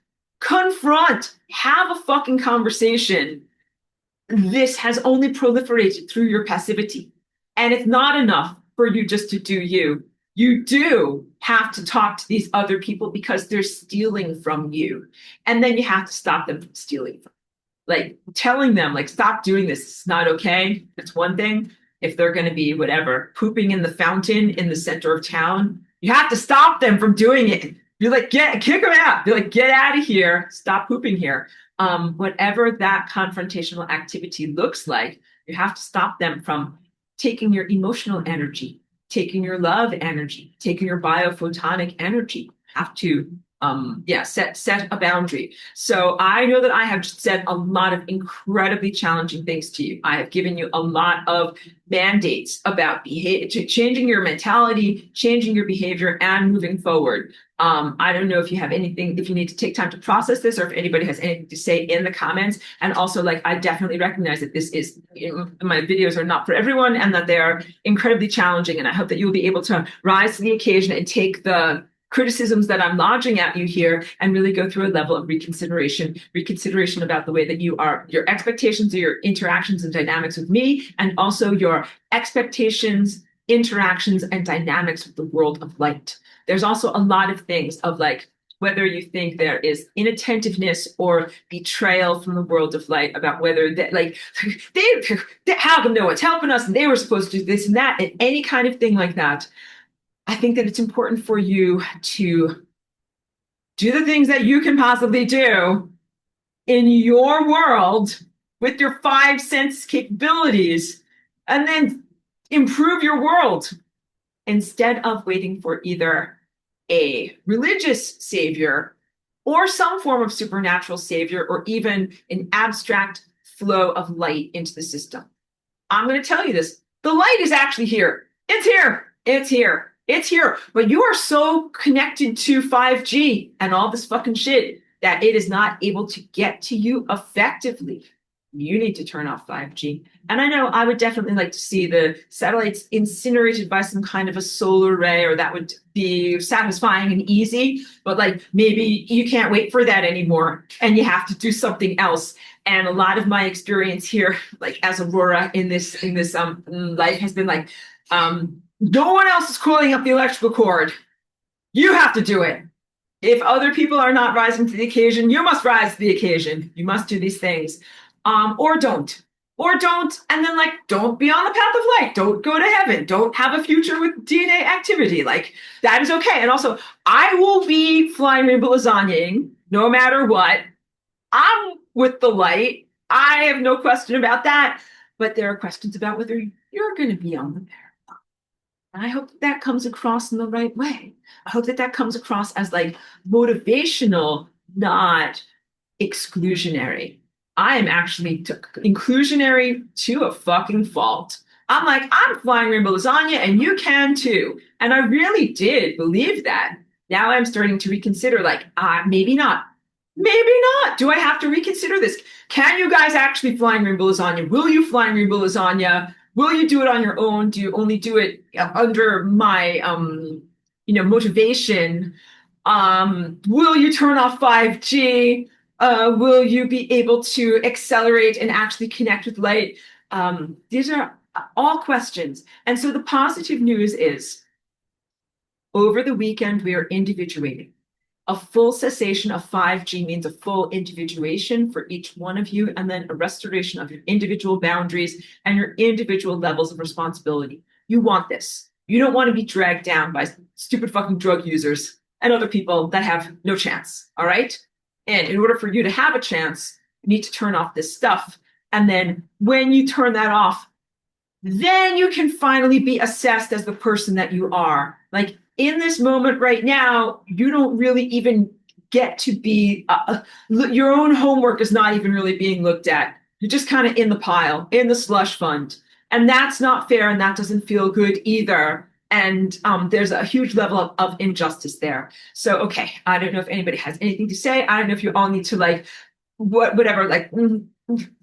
have a fucking conversation. This has only proliferated through your passivity. And it's not enough for you just to do you. You do have to talk to these other people because they're stealing from you. And then you have to stop them from stealing from you. Like telling them, like, stop doing this. It's not okay. It's one thing. If they're going to be whatever, pooping in the fountain in the center of town, you have to stop them from doing it. You're like, kick them out. You're like, get out of here. Stop pooping here. Whatever that confrontational activity looks like, you have to stop them from taking your emotional energy, taking your love energy, taking your biophotonic energy. Have to set a boundary. So I know that I have said a lot of incredibly challenging things to you. I have given you a lot of mandates about behavior, changing your mentality, changing your behavior, and moving forward. I don't know if you have anything, if you need to take time to process this, or if anybody has anything to say in the comments. And also, like, I definitely recognize that this is, my videos are not for everyone, and that they are incredibly challenging. And I hope that you'll be able to rise to the occasion and take the criticisms that I'm lodging at you here and really go through a level of reconsideration about the way that you are, your expectations or your interactions and dynamics with me, and also your expectations, interactions, and dynamics with the world of light. There's also a lot of things of like, whether you think there is inattentiveness or betrayal from the world of light, about whether that, like, how come no one's helping us and they were supposed to do this and that, and any kind of thing like that. I think that it's important for you to do the things that you can possibly do in your world with your 5 sense capabilities, and then improve your world instead of waiting for either a religious savior or some form of supernatural savior, or even an abstract flow of light into the system. I'm going to tell you this. The light is actually here. It's here. It's here. It's here. But you are so connected to 5G and all this fucking shit that it is not able to get to you effectively. You need to turn off 5G. And I know I would definitely like to see the satellites incinerated by some kind of a solar ray, or that would be satisfying and easy. But like, maybe you can't wait for that anymore and you have to do something else. And a lot of my experience here, like as Aurora in this life, has been like, no one else is cooling up the electrical cord. You have to do it. If other people are not rising to the occasion, you must rise to the occasion. You must do these things. Or don't. And then, like, don't be on the path of light. Don't go to heaven. Don't have a future with DNA activity. Like, that is okay. And also, I will be flying rainbow lasagnaing no matter what. I'm with the light. I have no question about that. But there are questions about whether you're going to be on the path. I hope that comes across in the right way. I hope that comes across as like motivational, not exclusionary. I am actually inclusionary to a fucking fault. I'm like, I'm flying rainbow lasagna and you can too. And I really did believe that. Now I'm starting to reconsider, like, maybe not. Maybe not. Do I have to reconsider this? Can you guys actually flying rainbow lasagna? Will you flying rainbow lasagna? Will you do it on your own? Do you only do it under my, motivation? Will you turn off 5G? Will you be able to accelerate and actually connect with light? These are all questions. And so the positive news is, over the weekend, we are individuating. A full cessation of 5G means a full individuation for each one of you, and then a restoration of your individual boundaries and your individual levels of responsibility. You want this. You don't want to be dragged down by stupid fucking drug users and other people that have no chance, all right? And in order for you to have a chance, you need to turn off this stuff. And then when you turn that off, then you can finally be assessed as the person that you are. Like, in this moment right now, you don't really even get to be, your own homework is not even really being looked at. You're just kind of in the pile, in the slush fund. And that's not fair, and that doesn't feel good either. And there's a huge level of injustice there. So, okay, I don't know if anybody has anything to say. I don't know if you all need to, like, whatever, like,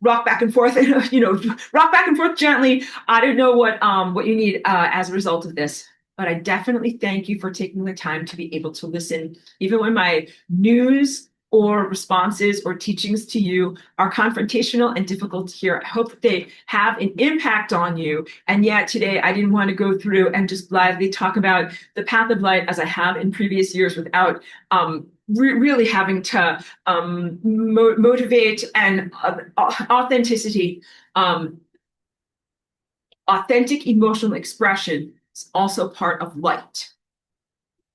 rock back and forth, rock back and forth gently. I don't know what you need as a result of this. But I definitely thank you for taking the time to be able to listen, even when my news or responses or teachings to you are confrontational and difficult to hear. I hope that they have an impact on you. And yet today, I didn't want to go through and just blithely talk about the path of light as I have in previous years, without really having to motivate and authenticity, authentic emotional expression. It's also part of light.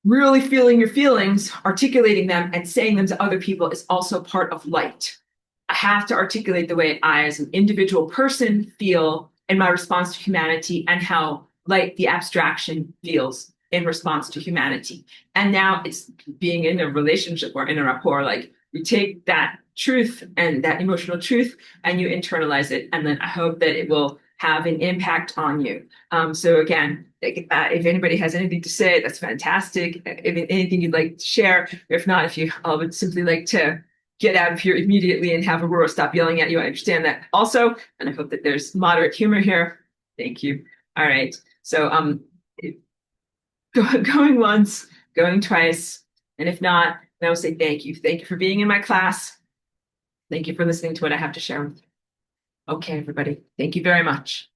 Really feeling your feelings, articulating them, and saying them to other people is also part of light. I have to articulate the way I, as an individual person, feel in my response to humanity and how light the abstraction feels in response to humanity. And now it's being in a relationship or in a rapport, like you take that truth and that emotional truth and you internalize it. And then I hope that it will have an impact on you. So again, if anybody has anything to say, that's fantastic. If anything you'd like to share, if not, if you would simply like to get out of here immediately and have Aurora stop yelling at you, I understand that also. And I hope that there's moderate humor here. Thank you. All right. So going once, going twice. And if not, then I will say thank you. Thank you for being in my class. Thank you for listening to what I have to share with you. Okay, everybody. Thank you very much.